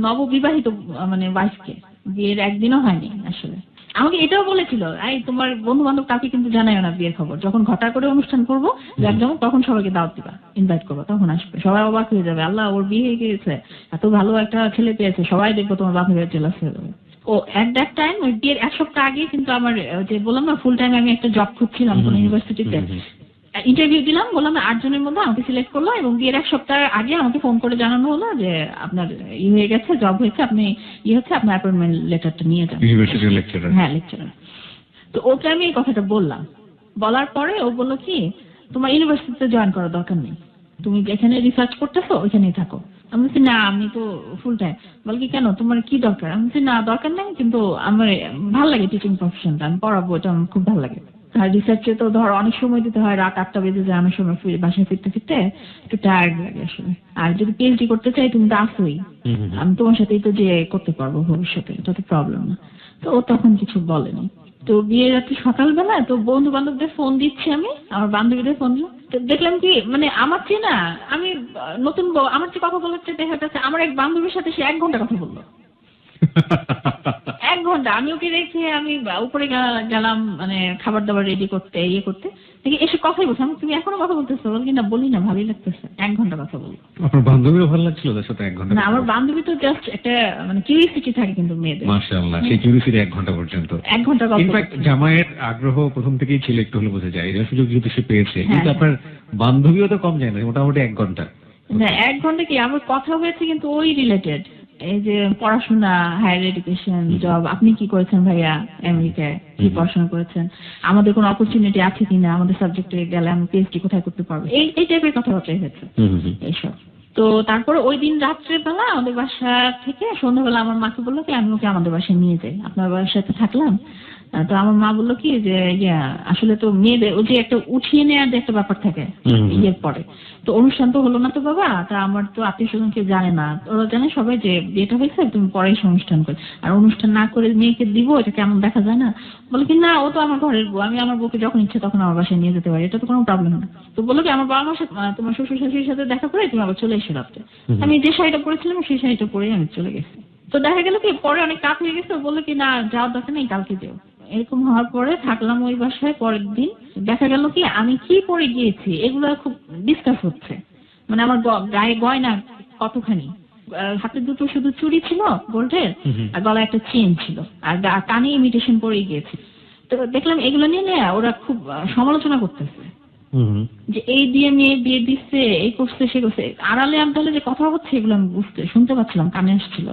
নববিবাহিত মানে ওয়াইফকে, বিয়ের একদিনও হয়নি আসলে। আমাকে এটাও বলেছিল, এই তোমার বন্ধু বান্ধব কাউকে কিন্তু জানাই না বিয়ের খবর, যখন ঘটা করে অনুষ্ঠান করবো একদম তখন সবাইকে দাওয়াত দিবা, ইনভাইট করবো, তখন আসবে, সবাই অবাক হয়ে যাবে, আল্লাহ ওর বিয়ে হয়ে গিয়েছে, এত ভালো একটা ছেলে পেয়েছে, সবাই দেখবো তোমার বাপের বাড়ি জেলাস হয়ে যাবে। ও এট দ্যাট টাইম ওই বিয়ের 1 সপ্তাহ আগে কিন্তু আমার যে বললাম না ফুল টাইম আমি একটা জব খুঁজছিলাম কোন ইউনিভার্সিটিতে, ইন্টারভিউ দিলাম, বললাম 8 জনের মধ্যে আমাকে সিলেক্ট করলো, এবং বিয়ের 1 সপ্তাহ আগে আমাকে ফোন করে জানানো হলো যে আপনার হয়ে গেছে, জব হয়েছে, আপনি হচ্ছে আপনার অ্যাপয়েন্টমেন্ট লেটারটা নিয়ে যান। ইউনিভার্সিটির লেকচারার? হ্যাঁ, লেকচারার। তো ওকে আমি এই কথাটা বললাম, বলার পরে ও বললো কি তোমার ইউনিভার্সিটিতে জয়েন করার দরকার নেই, তুমি যেখানে রিসার্চ করতেছো ওইখানেই থাকো। আমি বলছি না আমি তো ফুল টাইম। বল কি কেন তোমার কি দরকার? আমি বলছি না দরকার নেই, কিন্তু আমার ভালো লাগে টিচিং প্রফেশনটা, আমি পড়াবো, এটা আমার খুব ভালো লাগে। আর রিসার্চে তো ধর অনেক সময় দিতে হয়, রাত 8টা বেজে যায়, অনেক সময় বাসায় ফিরতে ফিরতে একটু টায়ার্ড লাগে আসলে। আর যদি পিএইচডি করতে চাই তুমি তো আসোই, আমি তোমার সাথেই তো যে করতে পারবো ভবিষ্যতে, এটা তো প্রবলেম না। তো ও তখন কিছু বলেনি। তো বিয়ের রাত্রে সকালবেলা তো বন্ধু বান্ধবদের ফোন দিচ্ছি, আমি আমার বান্ধবীদের ফোন দিলাম, তো দেখলাম কি মানে আমার চেয়ে না, আমি নতুন বউ, আমার চেয়ে কথা বলার চেয়ে দেখা যাচ্ছে আমার এক বান্ধবীর সাথে সে 1 ঘন্টা কথা বললো। 1 ঘন্টা। আমি ওকে রেখে আমি উপরে গেলাম মানে খাবার দাবার রেডি করতে, ইয়ে করতে, দেখি এসে কথাই বলছে। আমি তুমি এখনো কথা বলতেছো? বলি না, বলি না, ভালোই লাগতেছে। 1 ঘন্টা কথা বলবো। আপনার বান্ধবীরও ভালো লাগছিল তার সাথে 1 ঘন্টা? না, আমার বান্ধবী তো জাস্ট একটা মানে কিউরিয়াসিটি থাকে কিন্তু মেয়েদের। মাশাআল্লাহ, সেই কিউরিয়াসিটি 1 ঘন্টা পর্যন্ত। 1 ঘন্টা কথা। ইনফ্যাক্ট জামাইয়ের আগ্রহ প্রথম থেকেই ছিল, একটু হলে বোঝা যায়, এই সুযোগ যেহেতু সে পেয়েছে। হ্যাঁ, কিন্তু আপনার বান্ধবীও তো কম যায় না, মোটামুটি 1 ঘন্টা। না 1 ঘন্টা কি আমার কথা হয়েছে, কিন্তু ওই রিলেটেড, এই যে পড়াশোনা, হায়ার এডুকেশন, জব, আপনি কি করেছেন ভাইয়া আমেরিকায়, কি পড়াশোনা করেছেন, আমাদের কোনো অপরচুনিটি আছে কিনা, আমাদের সাবজেক্টে গেলে আমি পিএইচডি কোথায় করতে পারবো, এই টাইপের কথাবার্তাই হয়েছে এইসব। তো তারপরে ওই দিন রাত্রেবেলা আমাদের বাসা থেকে সন্ধ্যাবেলা আমার মাকে বললো কি আমি ওকে আমাদের বাসায় নিয়ে যাই, আপনার বাসাতে থাকলাম। তো আমার মা বললো কি যে আসলে তো মেয়েদের ওই যে একটা উঠিয়ে নেওয়ার যে একটা ব্যাপার থাকে বিয়ের পরে, তো অনুষ্ঠান তো হলো না তো বাবা, তা আমার তো আত্মীয় স্বজন কেউ জানে না, ওরা জানে সবাই যে বিয়েটা হয়েছে, তুমি পরে এসে অনুষ্ঠান করে, আর অনুষ্ঠান না করে মেয়েকে দিব, এটা কেমন দেখা যায় না। বলে কি না ও তো আমার ঘরের বউ, আমি আমার বউকে যখন ইচ্ছে তখন আমার বাসায় নিয়ে যেতে পারি, এটা তো কোনো প্রবলেম না। তো বললো কি আমার বাবা মার সাথে তোমার শ্বশুর শাশুড়ির সাথে দেখা করে তুমি আবার চলে এসে রাত্রে। আমি যে শাড়িটা পরেছিলাম সেই শাড়িটা পরেই আমি চলে গেছি। তো দেখা গেল কি পরে অনেক রাত হয়ে গেছে, বললো কি না যাওয়ার দরকার নেই, কালকে যেও। এরকম হওয়ার পরে থাকলাম ওই বাসায়। পরের দিন দেখা গেল কি আমি কি পরে গিয়েছি এগুলো খুব ডিসকাস হচ্ছে, মানে আমার গায়ে গয়না কতখানি, হাতে দুটো শুধু চুড়ি ছিল গোল্ডের, আর গলায় একটা চেন ছিল, আর কানে ইমিটেশন পরেই গিয়েছি। তো দেখলাম এগুলো নিয়ে ওরা খুব সমালোচনা করতেছে যে এই দিয়ে মেয়ে বিয়ে দিচ্ছে, এই করছে সে করছে, আড়ালে আবদালে যে কথা হচ্ছে এগুলো আমি শুনতে পাচ্ছিলাম, কানে আসছিল।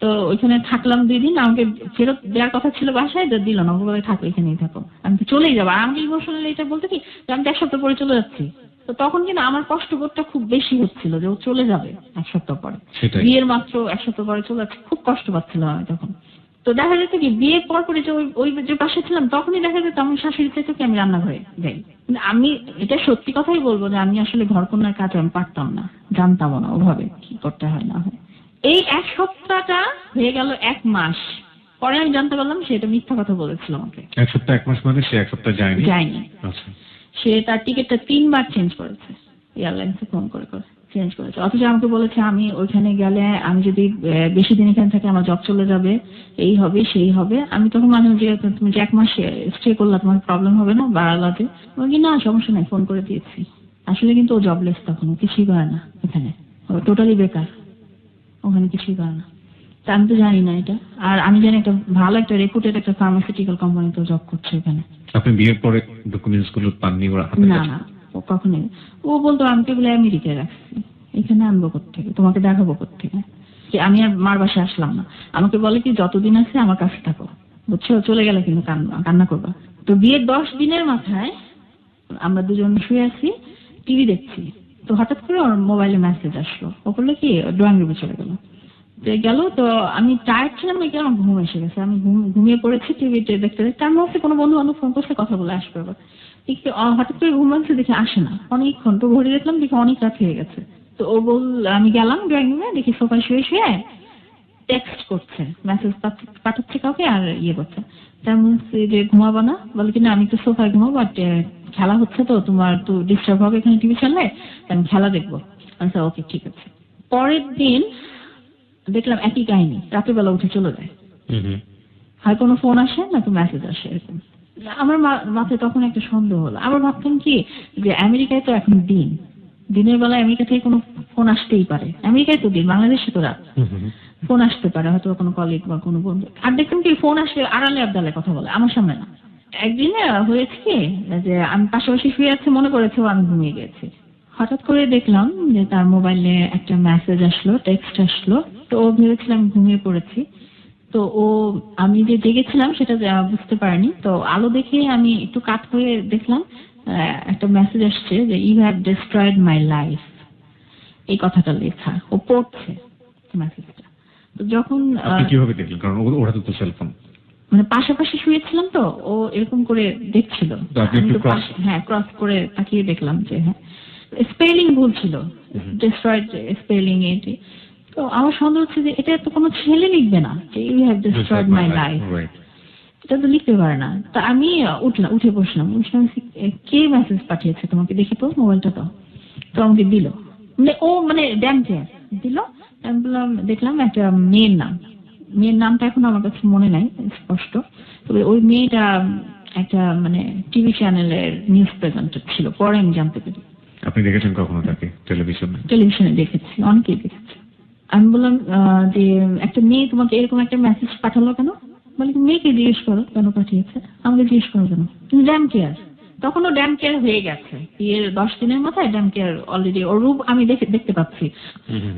তো ওইখানে থাকলাম 2 দিন, আমাকে ফেরত দেওয়ার কথা ছিল বাসায়, দিল না, বলে থাকো এখানেই থাকো, আমি তো চলেই যাবো। আর আমাকে ইমোশনালি এটা বলতে কি যে আমি 1 সপ্তাহ পরে চলে যাচ্ছি। তো তখন কিন্তু আমার কষ্টবোধটা খুব বেশি হচ্ছিল যে ও চলে যাবে 1 সপ্তাহ পরে, বিয়ের মাত্র 1 সপ্তাহ পরে চলে যাচ্ছে, খুব কষ্ট পাচ্ছিলাম আমি তখন। তো দেখা যেত কি বিয়ের পর পরে যে ওই যে বাসায় ছিলাম তখনই দেখা যেত আমার শাশুড়ি চাইতো কি আমি রান্নাঘরে যাই। আমি এটা সত্যি কথাই বলবো যে আমি আসলে ঘরকন্যার কাজ আমি পারতাম না, জানতাম না ওভাবে কি করতে হয় না হয়। এই 1 সপ্তাহটা হয়ে গেল 1 মাস, পরে আমি জানতে পারলাম সে এটা মিথ্যা কথা বলেছিল আমাকে। 1 সপ্তাহ 1 মাস মানে সে 1 সপ্তাহ যায়নি? আচ্ছা। সে তার টিকিটটা 3 বার চেঞ্জ করেছে, এয়ারলাইন্সে ফোন করে করে চেঞ্জ করেছে। অথচ আমাকে বলেছে আমি ওইখানে গেলে আমি যদি বেশি দিন এখানে থাকি আমার জব চলে যাবে, এই হবে সেই হবে। আমি তখন মাঝে মাঝে তুমি যে 1 মাস স্টে করলা তোমার প্রবলেম হবে না বাড়ালাতে? বলি না সমস্যা নাই, ফোন করে দিয়েছি। আসলে কিন্তু ও জবলেস, তখন কিছুই করে না এখানে, টোটালি বেকার, ওখানে কিছুই করে না। তা আমি তো জানি না এটা। আর আমি জানি একটা ভালো একটা রেপুটেড একটা ফার্মাসিউটিক্যাল কোম্পানিতে জব করছে ওখানে। আপনি বিয়ের পরে ডকুমেন্টস গুলো পাননি ওরা হাতে? না না, ও কখনোই। ও বলতো আমি তো এগুলো আমেরিকায় রাখছি, এখানে আনবো কোত্থেকে, তোমাকে দেখাবো কোত্থেকে। আমি আর মার বাসায় আসলাম না। আমাকে বলে কি যতদিন আছে আমার কাছে থাকো, বুঝছো, চলে গেলে কিন্তু কান্না করবা। তো বিয়ের 10 দিনের মাথায় আমরা দুজন শুয়ে আছি, টিভি দেখছি। তো হঠাৎ করে ওর মোবাইলে মেসেজ আসলো, ও করলো কি ড্রয়িং রুমে চলে গেল। তো আমি টায়ার্ড ছিলাম নাকি আমার ঘুম এসে গেছে, আমি ঘুমিয়ে পড়েছি টিভিতে দেখতে দেখতে। আমি ভাবছি কোনো বন্ধু বান্ধব ফোন করছে, কথা বলে আসবে। হঠাৎ করে ঘুম ভাঙছে, দেখে আসে না অনেকক্ষণ। তো ঘড়ি দেখলাম, দেখি অনেক রাত হয়ে গেছে। তো ও আমি গেলাম ড্রয়িং রুমে, দেখি সোফায় শুয়ে শুয়ে টেক্সট করছে, মেসেজ পাঠাচ্ছে কাউকে আর ইয়ে করছে। তার বলছি যে ঘুমাবো না? বলে কিনা আমি তো সোফায় ঘুমাবো, আর খেলা হচ্ছে তো তোমার তো ডিস্টার্ব হবে এখানে টিভি চাললে, আমি খেলা দেখবো। আচ্ছা ওকে ঠিক আছে। পরের দিন দেখলাম একই কাহিনী, রাতের বেলা উঠে চলে যায়। হয় কোনো ফোন আসে না তো মেসেজ আসে এরকম। আমার মাথায় তখন একটা সন্দেহ হলো। আবার ভাবতাম কি যে আমেরিকায় তো এখন দিনের বেলা আমেরিকা থেকে কোনো ফোন আসতেই পারে, আমেরিকায় তো দিন, বাংলাদেশে তো রাত, ফোন আসতে পারে হয়তো কোনো কলিগ বা কোনো বন্ধু। আর দেখতাম কি ফোন আসলে আড়ালে আবদালে কথা বলে, আমার সামনে না। একদিনে হয়েছে কি যে আমি পাশাপাশি শুয়ে আছি, মনে করেছে আমি ঘুমিয়ে গেছি। হঠাৎ করে দেখলাম যে তার মোবাইলে একটা মেসেজ আসলো, টেক্সট আসলো। তো ও ভেবেছিলাম আমি ঘুমিয়ে পড়েছি। তো আমি যে জেগেছিলাম সেটা বুঝতে পারিনি। তো আলো দেখে আমি একটু কাত হয়ে দেখলাম একটা মেসেজ আসছে যে you have destroyed my life, এই কথাটা লেখা। ও পড়ছে মেসেজটা। তো যখন আপনি কিভাবে দেখলেন? কারণ ওরা তো সেলফোন। মানে পাশাপাশি শুয়েছিলাম তো ও এরকম করে দেখছিল। তো আপনি একটু হ্যাঁ, ক্রস করে তাকিয়ে দেখলাম যে হ্যাঁ স্পেলিং ভুল ছিল, ডিস্ট্রয়েড স্পেলিং এটি। তো আমার সন্দেহ হচ্ছে যে এটা তো কোনো ছেলে লিখবে না যে you have destroyed my life, এটা তো লিখতে পারে না। তা আমি উঠে বসলাম, কে মেসেজ পাঠিয়েছে তোমাকে, দেখি তো মোবাইলটা দাও। তো আমাকে দিল, মানে ড্যাম কেয়ার দিল। আমি বললাম, দেখলাম একটা মেয়ের নামটা এখন আমার কাছে মনে নাই স্পষ্ট, তবে ওই মেয়েটা একটা মানে টিভি চ্যানেলের নিউজ প্রেজেন্টার ছিল, পরে আমি জানতে পারি। আপনি দেখেছেন কখনো তাকে টেলিভিশনে দেখেছি, অনেকেই দেখেছি। আমি বললাম যে একটা মেয়ে তোমাকে এরকম একটা মেসেজ পাঠালো কেন? বলে মেয়েকে জিজ্ঞেস করো কেন পাঠিয়েছে, আমাকে জিজ্ঞেস করো কেন? তুমি ড্যাম কেয়ার, তখনও ড্যাম কেয়ার হয়ে গেছে, বিয়ের 10 দিনের মাথায় ড্যাম কেয়ার অলরেডি, ওর রূপ আমি দেখতে পাচ্ছি।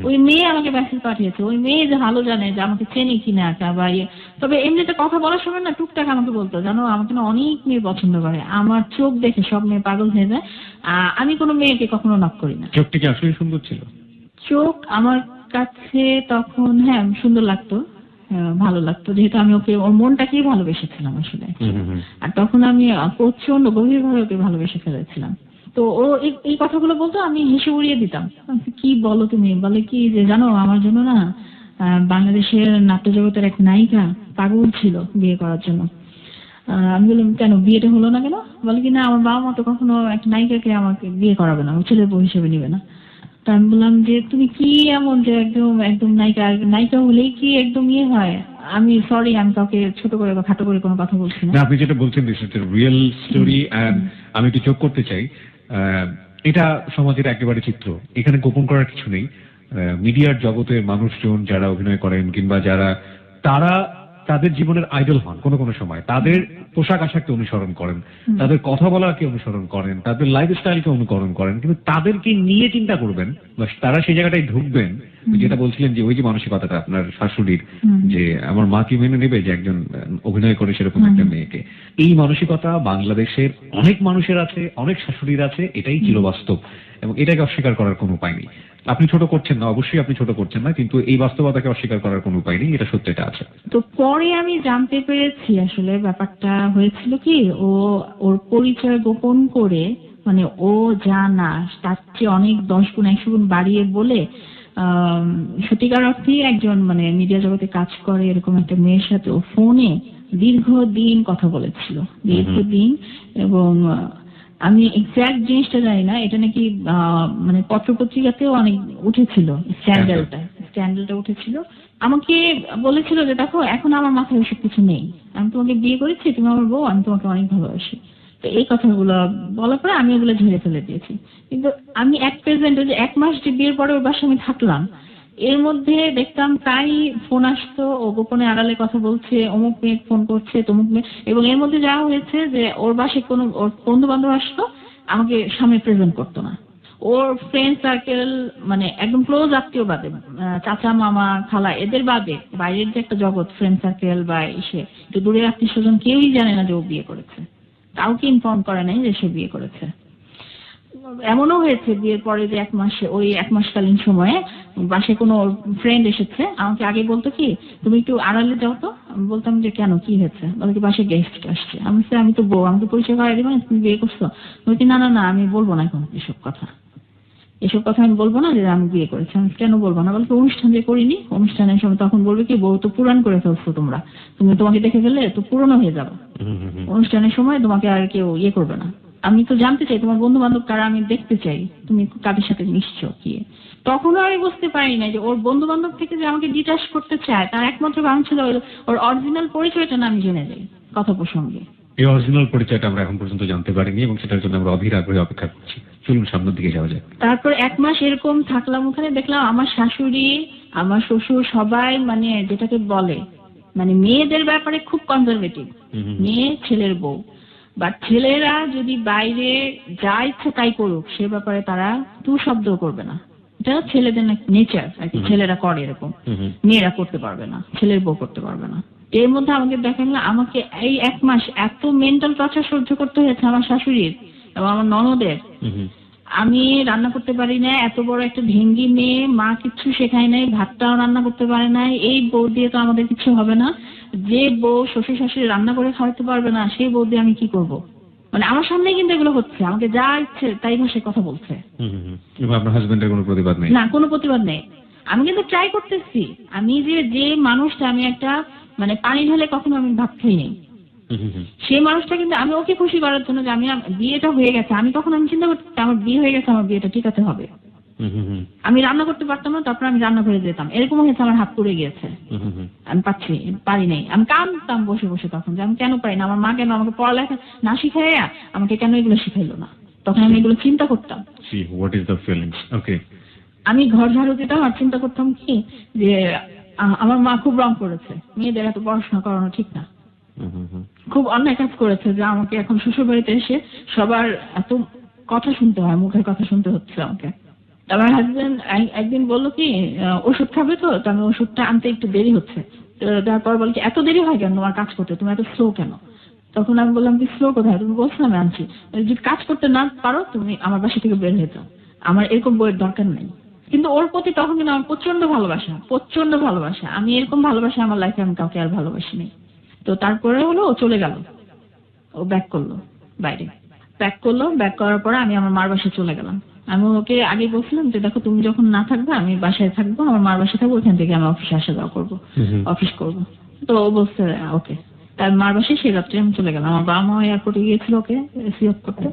ওই মেয়ে আমাকে মেসেজ পাঠিয়েছে, ওই মেয়ে যে ভালো জানে যে আমাকে চেনে কিনা বা তবে এমনিতে কথা বলার সময় না টুকটাক আমাকে বলতো, জানো আমাকে না অনেক মেয়ে পছন্দ করে, আমার চোখ দেখে সব মেয়ে পাগল হয়ে যায়, আমি কোনো মেয়েকে কখনো নক করি না। চোখটি কি আসলে সুন্দর ছিল? চোখ আমার কাছে তখন হ্যাঁ সুন্দর লাগতো, ভালো লাগতো, যেহেতু আমি ওর মনটাকেই ভালোবেসেছিলাম আসলে। আর তখন আমি প্রচন্ড গভীরভাবে ওকে ভালোবেসে ফেলেছিলাম। তো ও এই কথাগুলো বলতো, আমি হেসে উড়িয়ে দিতাম। কি বলো তুমি? বলে কি যে জানো আমার জন্য না বাংলাদেশের নাট্য জগতের এক নায়িকা পাগল ছিল বিয়ে করার জন্য। আমি বললাম কেন, বিয়েটা হলো না কেন? বলে কি না আমার বাবা মা তো কখনো এক নায়িকাকে আমাকে বিয়ে করাবে না, ও ছেলের বউ হিসেবে নিবে না। তা আমি বললাম যে তুমি কি এমন যে একদম নায়িকা হলেই কি একদম হয়? আমি সরি, আমি কাউকে ছোট করে বা খাটো করে কোনো কথা বলছি না। আপনি যেটা বলছেন দিস ইজ রিয়েল স্টোরি। আমি একটু যোগ করতে চাই, এটা সমাজের একেবারে চিত্র, এখানে গোপন করার কিছু নেই। মিডিয়ার জগতের মানুষজন যারা অভিনয় করেন কিংবা যারা তারা তাদের জীবনের আইডল হন, কোনো কোনো সময় তাদের পোশাক আশাককে অনুসরণ করেন, তাদের কথা বলাকে অনুসরণ করেন, তাদের লাইফস্টাইলকে অনুকরণ করেন, কিন্তু তাদেরকে নিয়ে চিন্তা করবেন বা তারা সেই জায়গাটায় ঢুকবেন। যেটা বলছিলেন যে ওই যে মানসিকতাটা আপনার শাশুড়ির, যে আমার মা কি মেনে নেবে যে একজন অভিনয় করে সেরকম একটা মেয়েকে, এই মানসিকতা বাংলাদেশের অনেক মানুষের আছে, অনেক শাশুড়ির আছে, এটাই চিরবাস্তব এবং এটাকে অস্বীকার করার কোনো উপায় নেই। আপনি ছোট করছেন না, অবশ্যই আপনি ছোট করছেন না, কিন্তু এই বাস্তবতাকে অস্বীকার করার কোনো উপায় নেই, এটা সত্যিটা আছে। তো পরে আমি জানতে পেরেছি আসলে ব্যাপারটা হয়েছিল কি, ওর পরিচয় গোপন করে, মানে ও যা না তার চেয়ে অনেক 10 গুণ 100 গুণ বাড়িয়ে বলে সত্যিকার অর্থে একজন মানে মিডিয়া জগতে কাজ করে এরকম একটা মেয়ের সাথে ও ফোনে দীর্ঘদিন কথা বলেছিল, দীর্ঘদিন। এবং আমি এক্সাক্ট জিনিসটা জানি না, এটা নাকি মানে পত্রপত্রিকাতেও অনেক উঠেছিল, স্ক্যান্ডালটা উঠেছিল। আমাকে বলেছিল যে দেখো এখন আমার মাথায় ওসব কিছু নেই, আমি তোমাকে বিয়ে করেছি, তুমি আমার বউ, আমি তোমাকে অনেক ভালোবাসি। তো এই কথাগুলো বলার পরে আমি ওগুলো ঝেড়ে ফেলে দিয়েছি। কিন্তু আমি যে 1 মাস যে বিয়ের পরে ওর বাসায় আমি থাকলাম, এর মধ্যে দেখতাম তাই ফোন আসতো, ও গোপনে আড়ালে কথা বলছে, অমুক মেয়ে ফোন করছে, তমুক মেয়ে। এবং এর মধ্যে যা হয়েছে যে ওর বাসায় কোনো ওর বন্ধু বান্ধব আসতো, আমাকে সামনে প্রেজেন্ট করতো না। ওর ফ্রেন্ড সার্কেল মানে একদম ক্লোজ আত্মীয় বাদে, চাচা মামা খালা এদের বাদে বাইরের যে একটা জগৎ ফ্রেন্ড সার্কেল বা একটু দূরের আত্মীয় স্বজন কেউই জানে না যে ও বিয়ে করেছে, কাউকে ইনফর্ম করে নাই যে সে বিয়ে করেছে। এমনও হয়েছে বিয়ের পরে যে 1 মাসে ওই 1 মাসকালীন সময়ে বাসায় কোনো ফ্রেন্ড এসেছে, আমাকে আগে বলতো কি তুমি একটু আড়ালে যাও তো। আমি বলতাম যে কেন, কি হয়েছে? বলে কি বাসায় গেস্ট আসছে। আমি তো বউ, আমাকে পরিচয় করাই দিবে না, তুমি বিয়ে করছো? বলছি না আমি বলবো না এখন এসব কথা আমি বলবো না যে আমি বিয়ে করেছি। আমি কেন বলবো না? বলতে অনুষ্ঠান যে করিনি, অনুষ্ঠানের সময় তখন বলবে কি বউ তো পুরান করে ফেলছো তোমাকে দেখে ফেললে তো পুরনো হয়ে যাবে, অনুষ্ঠানের সময় তোমাকে আর কেউ করবে না। আমি তো জানতে চাই তোমার বন্ধু বান্ধব কারা, আমি দেখতে চাই তুমি কাদের সাথে মিশছো কি। তখনও আমি বুঝতে পারি না যে ওর বন্ধু বান্ধব থেকে যে আমাকে ডিটাচ করতে চায় তার একমাত্র কারণ ছিল ওর অরিজিনাল পরিচয়টা না আমি জেনে যাই কথা প্রসঙ্গে। এই অরিজিনাল পরিচয়টা আমরা এখন পর্যন্ত জানতে পারিনি এবং সেটার জন্য আমরা অধীর আগ্রহে অপেক্ষা করছি। চলুন সামনের দিকে যাওয়া যায়। তারপর 1 মাস এরকম থাকলাম ওখানে, দেখলাম আমার শাশুড়ি আমার শ্বশুর সবাই মানে যেটাকে বলে মানে মেয়েদের ব্যাপারে খুব কনজারভেটিভ। মেয়ে ছেলের বউ, বাট ছেলেরা যদি বাইরে যা ইচ্ছে তাই করুক সে ব্যাপারে তারা তু শব্দ করবে না। এটা ছেলেদের নেচার আর কি, ছেলেরা করে এরকম, মেয়েরা করতে পারবে না, ছেলের বউ করতে পারবে না। এর মধ্যে আমাকে দেখা গেল আমাকে এই 1 মাস এত মেন্টাল টর্চার সহ্য করতে হয়েছে আমার শাশুড়ির এবং আমার ননদের। আমি রান্না করতে পারি না, এত বড় একটা ঢেঙ্গি মেয়ে, মা কিচ্ছু শেখায় নাই, ভাতটাও রান্না করতে পারে না, এই বউ দিয়ে তো আমাদের কিছু হবে না। যে বউ শ্বশুর শাশুড়ি রান্না করে খাওয়াতে পারবে না সেই বউ দিয়ে আমি কি করব? মানে আমার সামনেই কিন্তু এগুলো হচ্ছে, আমাকে যা ইচ্ছে তাই ভাষায় কথা বলছে। এবং আপনার হাজবেন্ডের কোনো প্রতিবাদ নেই? না, কোনো প্রতিবাদ নেই। আমি কিন্তু ট্রাই করতেছি। আমি যে মানুষটা আমি একটা মানে পানি ঢালে কখনো আমি ভাত খাই নাই, সেই মানুষটা কিন্তু আমি ওকে খুশি করার জন্য যে আমি বিয়েটা হয়ে গেছে, আমি তখন আমি চিন্তা করতে আমার বিয়ে হয়ে গেছে, আমার বিয়েটা ঠিকাতে হবে। আমি রান্না করতে পারতাম না, তারপর আমি রান্না করে যেতাম, এরকম হয়েছে আমার হাত পুড়ে গিয়েছে, আমি পারি নাই। আমি কাঁদতাম বসে বসে তখন যে আমি কেন পারি না, আমার মা কেন আমাকে পড়ালেখা না শিখাইয়া আমাকে কেন এগুলো শিখাইলো না। তখন আমি এগুলো চিন্তা করতাম। আমি ঘর ঝাড়ু দিতাম আর চিন্তা করতাম কি যে আমার মা খুব রং করেছে, মেয়েদের এত পড়াশোনা করানো ঠিক না, খুব অন্যায় কাজ করেছে যে আমাকে এখন শ্বশুর বাড়িতে এসে সবার এত কথা শুনতে হয়, মুখের কথা শুনতে হচ্ছে আমাকে। আমার হাজবেন্ড একদিন বললো কি ওষুধ খাবে, তো আমি ওষুধটা আনতে একটু দেরি হচ্ছে। তারপর বল কি এত দেরি হয় কেন তোমার কাজ করতে, তুমি এত স্লো কেন? তখন আমি বললাম কি স্লো কোথায়, তুমি বলছো আমি আনছি, যদি কাজ করতে না পারো তুমি আমার বাসা থেকে বের হয়ে যাও, আমার এরকম বইয়ের দরকার নেই। কিন্তু ওর প্রতি তখন কিন্তু আমার প্রচন্ড ভালোবাসা, আমি এরকম ভালোবাসা আমার লাইফে আমি কাউকে আর ভালোবাসিনি। তো তারপরে হলো ও চলে গেল, ও ব্যাক করলো বাইরে, ব্যাক করার পরে আমি আমার মার বাসায় চলে গেলাম। আমি ওকে আগে বলছিলাম যে দেখো তুমি যখন না থাকবে আমি বাসায় থাকবো, আমার মার বাসায় থাকবো, ওখান থেকে আমি অফিসে আসা যাওয়া করবো, অফিস করবো। তো ও বলছে ওকে। তার মার বাসায় সেই রাত্রে আমি চলে গেলাম, আমার বাবা মা এয়ারপোর্টে গিয়েছিল ওকে রিসিভ করতে।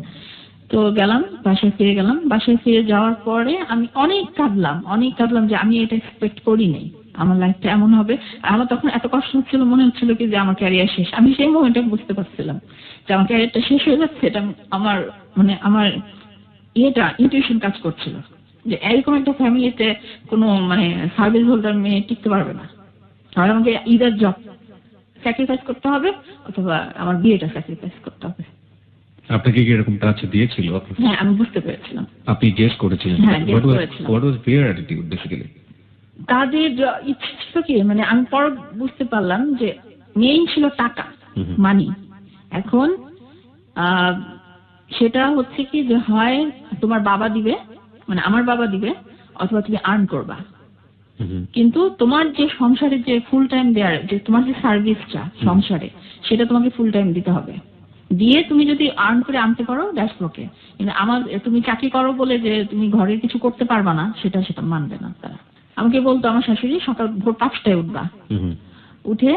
তো গেলাম, বাসায় ফিরে গেলাম। বাসায় ফিরে যাওয়ার পরে আমি অনেক কাঁদলাম যে আমি এটা এক্সপেক্ট করি নাই আমার লাইফটা এমন হবে। আমার তখন এত কষ্ট হচ্ছিল, মনে হচ্ছিল কি যে আমার ক্যারিয়ার শেষ। আমি সেই মোমেন্টে বুঝতে পারছিলাম যে আমার ক্যারিয়ারটা শেষ হয়ে যাচ্ছে। এটা আমার ইনটিউশন কাজ করছিল যে এরকম একটা ফ্যামিলিতে কোনো সার্ভিস হোল্ডার মেয়ে টিকতে পারবে না, আর আমাকে ইদার জব স্যাক্রিফাইস করতে হবে অথবা আমার বিয়েটা স্যাক্রিফাইস করতে হবে। আপনাকে কি এরকম টাচ দিয়েছিল? হ্যাঁ, আমি বুঝতে পেরেছিলাম। আপনি গেস করেছিলেন? হ্যাঁ, গেস করেছিলাম। What was their attitude basically? তাদের ইচ্ছে ছিল কি আমি পর বুঝতে পারলাম যে মেইন ছিল টাকা, মানি। এখন সেটা হচ্ছে কি যে হয় তোমার বাবা দিবে, আমার বাবা দিবে, অথবা তুমি আর্ন করবা। কিন্তু তোমার যে সংসারে যে ফুল টাইম দেয়ার যে তোমার যে সার্ভিসটা সংসারে, সেটা তোমাকে ফুল টাইম দিতে হবে। দিয়ে তুমি যদি আর্ন করে আনতে পারো দ্যাটস ওকে। কিন্তু তুমি চাকরি করো বলে যে তুমি ঘরের কিছু করতে পারবা না, সেটা মানবে না তারা। আমাকে বলতো আমার শাশুড়ি সকাল ভোর 5টায় উঠবা, উঠে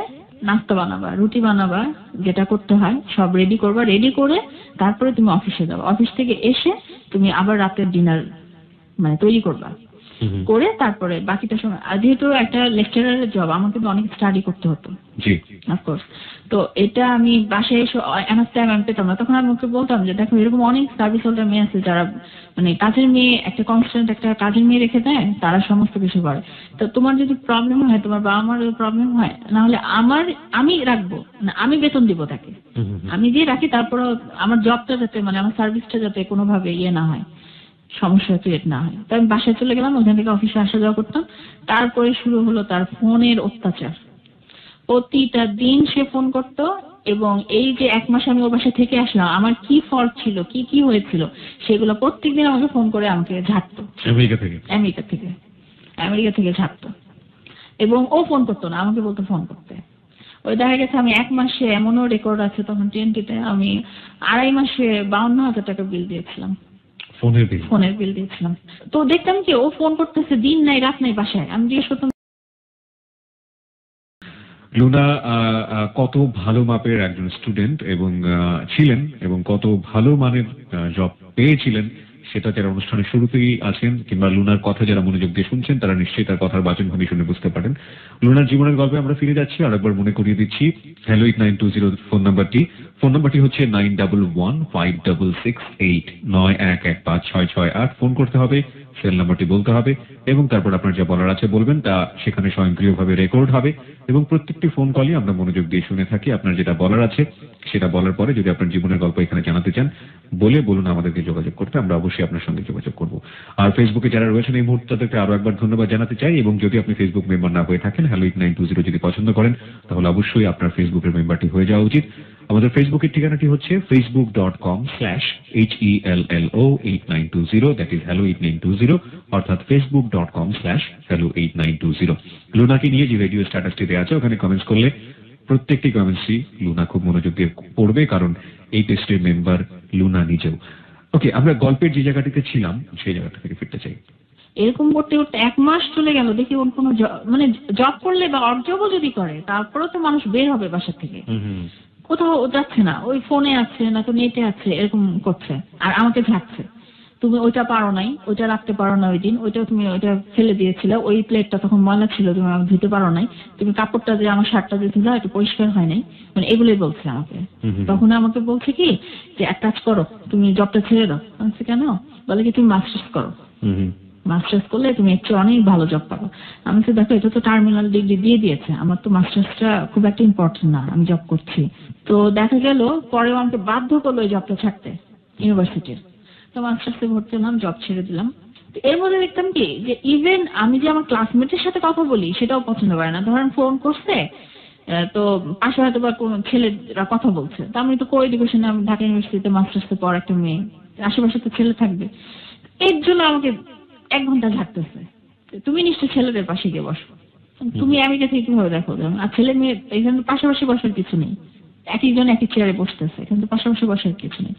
নাস্তা বানাবা, রুটি বানাবা, যেটা করতে হয় সব রেডি করবা, রেডি করে তারপরে তুমি অফিসে যাবা, অফিস থেকে এসে তুমি আবার রাতের ডিনার তৈরি করবা, করে তারপরে বাকিটা সময়, যেহেতু একটা লেকচারারের জব আমাকে তো অনেক স্টাডি করতে হতো অফকোর্স। তো এটা আমি বাসায় এসে এনাফ টাইম আমি পেতাম না। তখন আমি ওকে বলতাম যে দেখো এরকম অনেক সার্ভিস হোল্ডার মেয়ে আছে যারা কাজের মেয়ে একটা কনস্ট্যান্ট একটা কাজের মেয়ে রেখে দেয়, তারা সমস্ত কিছু করে। তো তোমার যদি প্রবলেম হয়, তোমার বাবা মার প্রবলেম হয়, না হলে আমি রাখবো, আমি বেতন দিব তাকে, আমি দিয়ে রাখি, তারপরে আমার জবটা যাতে আমার সার্ভিসটা যাতে কোনোভাবে না হয়, সমস্যা ক্রিয়েট না হয়। তো আমি বাসায় চলে গেলাম, ওখান থেকে অফিসে আসা যাওয়া করতাম। তারপরে শুরু হলো তার ফোনের অত্যাচার। প্রতিটা দিন সে ফোন করতো, এবং এই যে 1 মাস আমি ওর বাসা থেকে আসলাম, আমার কি ফল্ট ছিল, কি হয়েছিল, সেগুলো প্রত্যেকদিন আমাকে ফোন করে আমাকে ঝাড়তো। আমেরিকা থেকে ঝাড়তো। এবং ও ফোন করতো না, আমাকে বলতো ফোন করতে। ওই দেখা গেছে আমি 1 মাসে, এমনও রেকর্ড আছে তখন TNT-তে, আমি 2.5 মাসে 52,000 টাকা বিল দিয়েছিলাম, ফোনের বিল দিয়েছিলাম। তো দেখতাম কি ও ফোন করতেছে দিন নাই রাত নাই বাসায়। আমি জিজ্ঞেস করতাম লুনা কত ভালো মাপের একজন স্টুডেন্ট এবং ছিলেন এবং কত ভালো মানের জব পেয়েছিলেন সেটা যারা অনুষ্ঠানের শুরুতেই আছেন কিংবা লুনার কথা যারা মনোযোগ দিয়ে শুনছেন তারা নিশ্চয়ই তার কথার বাচনভঙ্গি শুনে বুঝতে পারেন। লুনার জীবনের গল্পে আমরা ফিরে যাচ্ছি, আর একবার মনে করিয়ে দিচ্ছি হ্যালো 8920 ফোন নাম্বারটি হচ্ছে 91156689115668। ফোন করতে হবে, সেল নাম্বারটি বলতে হবে এবং তারপর আপনার যা বলার আছে বলবেন, তা সেখানে স্বয়ংক্রিয়ভাবে রেকর্ড হবে এবং প্রত্যেকটি ফোন কলই আমরা মনোযোগ দিয়ে শুনে থাকি। আপনার যেটা বলার আছে সেটা বলার পরে যদি আপনার জীবনের গল্প এখানে জানাতে চান বলুন আমাদেরকে যোগাযোগ করতে, আমরা অবশ্যই আপনার সঙ্গে যোগাযোগ করব। আর ফেসবুকে যারা রয়েছেন এই মুহূর্তে তাদেরকে আরো একবার ধন্যবাদ জানাতে চাই, এবং যদি আপনি ফেসবুক মেম্বার না হয়ে থাকেন হ্যালো 8920 যদি পছন্দ করেন তাহলে অবশ্যই আপনার ফেসবুকের মেম্বারটি হয়ে যাওয়া উচিত। আমাদের ফেসবুকের ঠিকানাটি হচ্ছে facebook.com/HELLO8920, দ্যাট ইজ হ্যালো 8920, অর্থাৎ facebook.com/hello8920। লুনাকে নিয়ে যে রেডিও স্ট্যাটাসটি দেওয়া আছে ওখানে কমেন্টস করলে প্রত্যেকটি কমেন্টসই লুনা খুব মনোযোগ দিয়ে পড়বে, কারণ এই টেস্টের মেম্বার লুনা নিজেও। ওকে, আমরা গল্পের যে জায়গাটিতে ছিলাম সেই জায়গাটা থেকে ফিরতে চাই। এরকম করতে করতে 1 মাস চলে গেল, দেখি ওর কোনো মানে জব করলে বা অর্জবও যদি করে তারপরেও তো মানুষ বের হবে বাসা থেকে, কোথাও যাচ্ছে না, ওই ফোনে আছে না তো নেটে আছে, এরকম করছে আর আমাকে ঝাঁকছে। তুমি ওইটা পারো নাই, ওইটা রাখতে পারো না, ওই দিন তুমি ওইটা ফেলে দিয়েছিলে, ওই প্লেটটা তখন ময়লা ছিল, তুমি আমাকে ধুতে পারো নাই, তুমি কাপড়টা যে আমার শার্টটা যে ধুলা একটু পরিষ্কার হয় নাই, মানে এগুলোই বলছে আমাকে। তখন আমাকে বলছে কি যে এক কাজ করো, তুমি জবটা ছেড়ে দাও। আমি কেন? বলে কি তুমি মাস্টার্স করো, মাস্টার্স করলে তুমি একটু অনেক ভালো জব পাবো। আমি তো দেখো এটা তো টার্মিনাল ডিগ্রি দিয়ে দিয়েছে, আমার তো মাস্টার্সটা খুব একটা ইম্পর্টেন্ট না, আমি জব করছি। তো দেখা গেল পরেও আমাকে বাধ্য করলো এই জবটা ছাড়তে ইউনিভার্সিটির। তো মাস্টার্সে ভর্তি হলাম, জব ছেড়ে দিলাম। তো এর মধ্যে দেখতাম কি যে ইভেন আমি যে আমার ক্লাসমেটের সাথে কথা বলি সেটাও পছন্দ করে না। ধরেন ফোন করছে, তো পাশে হয়তো বা কোনো ছেলেরা কথা বলছে, তো আমি তো কো এডুকেশনে, আমি ঢাকা ইউনিভার্সিটিতে মাস্টার্সে পর একটা মেয়ে, আশেপাশে তো ছেলে থাকবে, এর জন্য আমাকে 1 ঘন্টা ঝাড়তেছে। তুমি নিশ্চয়ই ছেলেদের পাশে গিয়ে বসো, তুমি আমেরিকা থেকে কিভাবে দেখো? আর ছেলে মেয়ে এখানে পাশাপাশি বসার কিছু নেই, এক একজন এক এক চেয়ারে বসতেছে, কিন্তু পাশাপাশি বসার কিছু নেই।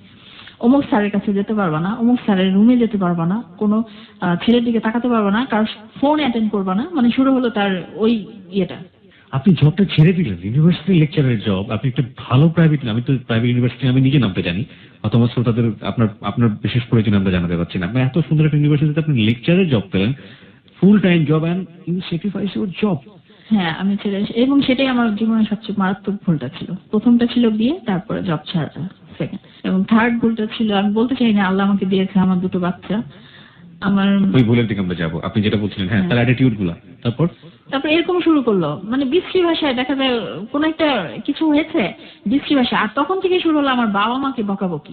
অমুক স্যারের কাছে যেতে পারবা না, অমুক স্যারের রুমে যেতে পারবা না, কোনো ছেলের দিকে তাকাতে পারবা না, কারোর ফোন অ্যাটেন্ড করবা না, মানে শুরু হলো তার ওই ইয়েটা। আপনি জবটা ছেড়ে দিলেন, ইউনিভার্সিটি লেকচারের জব, আপনি একটা ভালো প্রাইভেট, আমি তো প্রাইভেট ইউনিভার্সিটি আমি নিজে নামতে জানি, অথবা শ্রোতাদের আপনার বিশেষ প্রয়োজনে আমরা জানাতে পারছি না, আপনি এত সুন্দর একটা ইউনিভার্সিটিতে আপনি লেকচারের জব পেলেন, full time job, and you sacrifice your job. হ্যাঁ, আমি ছেড়ে, এবং সেটাই আমার জীবনের সবচেয়ে মারাত্মক ভুলটা ছিল। প্রথমটা ছিল বিয়ে, তারপরে জব ছাড়াটা সেকেন্ড, এবং থার্ড ভুলটা ছিল, আমি বলতে চাই না, আল্লাহ আমাকে দিয়েছে আমার 2 বাচ্চা। আমার ওই ভুলের দিকে আমরা যাবো, আপনি যেটা বলছিলেন, হ্যাঁ, তার অ্যাটিটিউড গুলা। তারপর এরকম শুরু করলো, মানে বিশ্রী ভাষায়, দেখা যায় কোন একটা কিছু হয়েছে বিশ্রী ভাষা, আর তখন থেকে শুরু হলো আমার বাবা মাকে বকাবকি।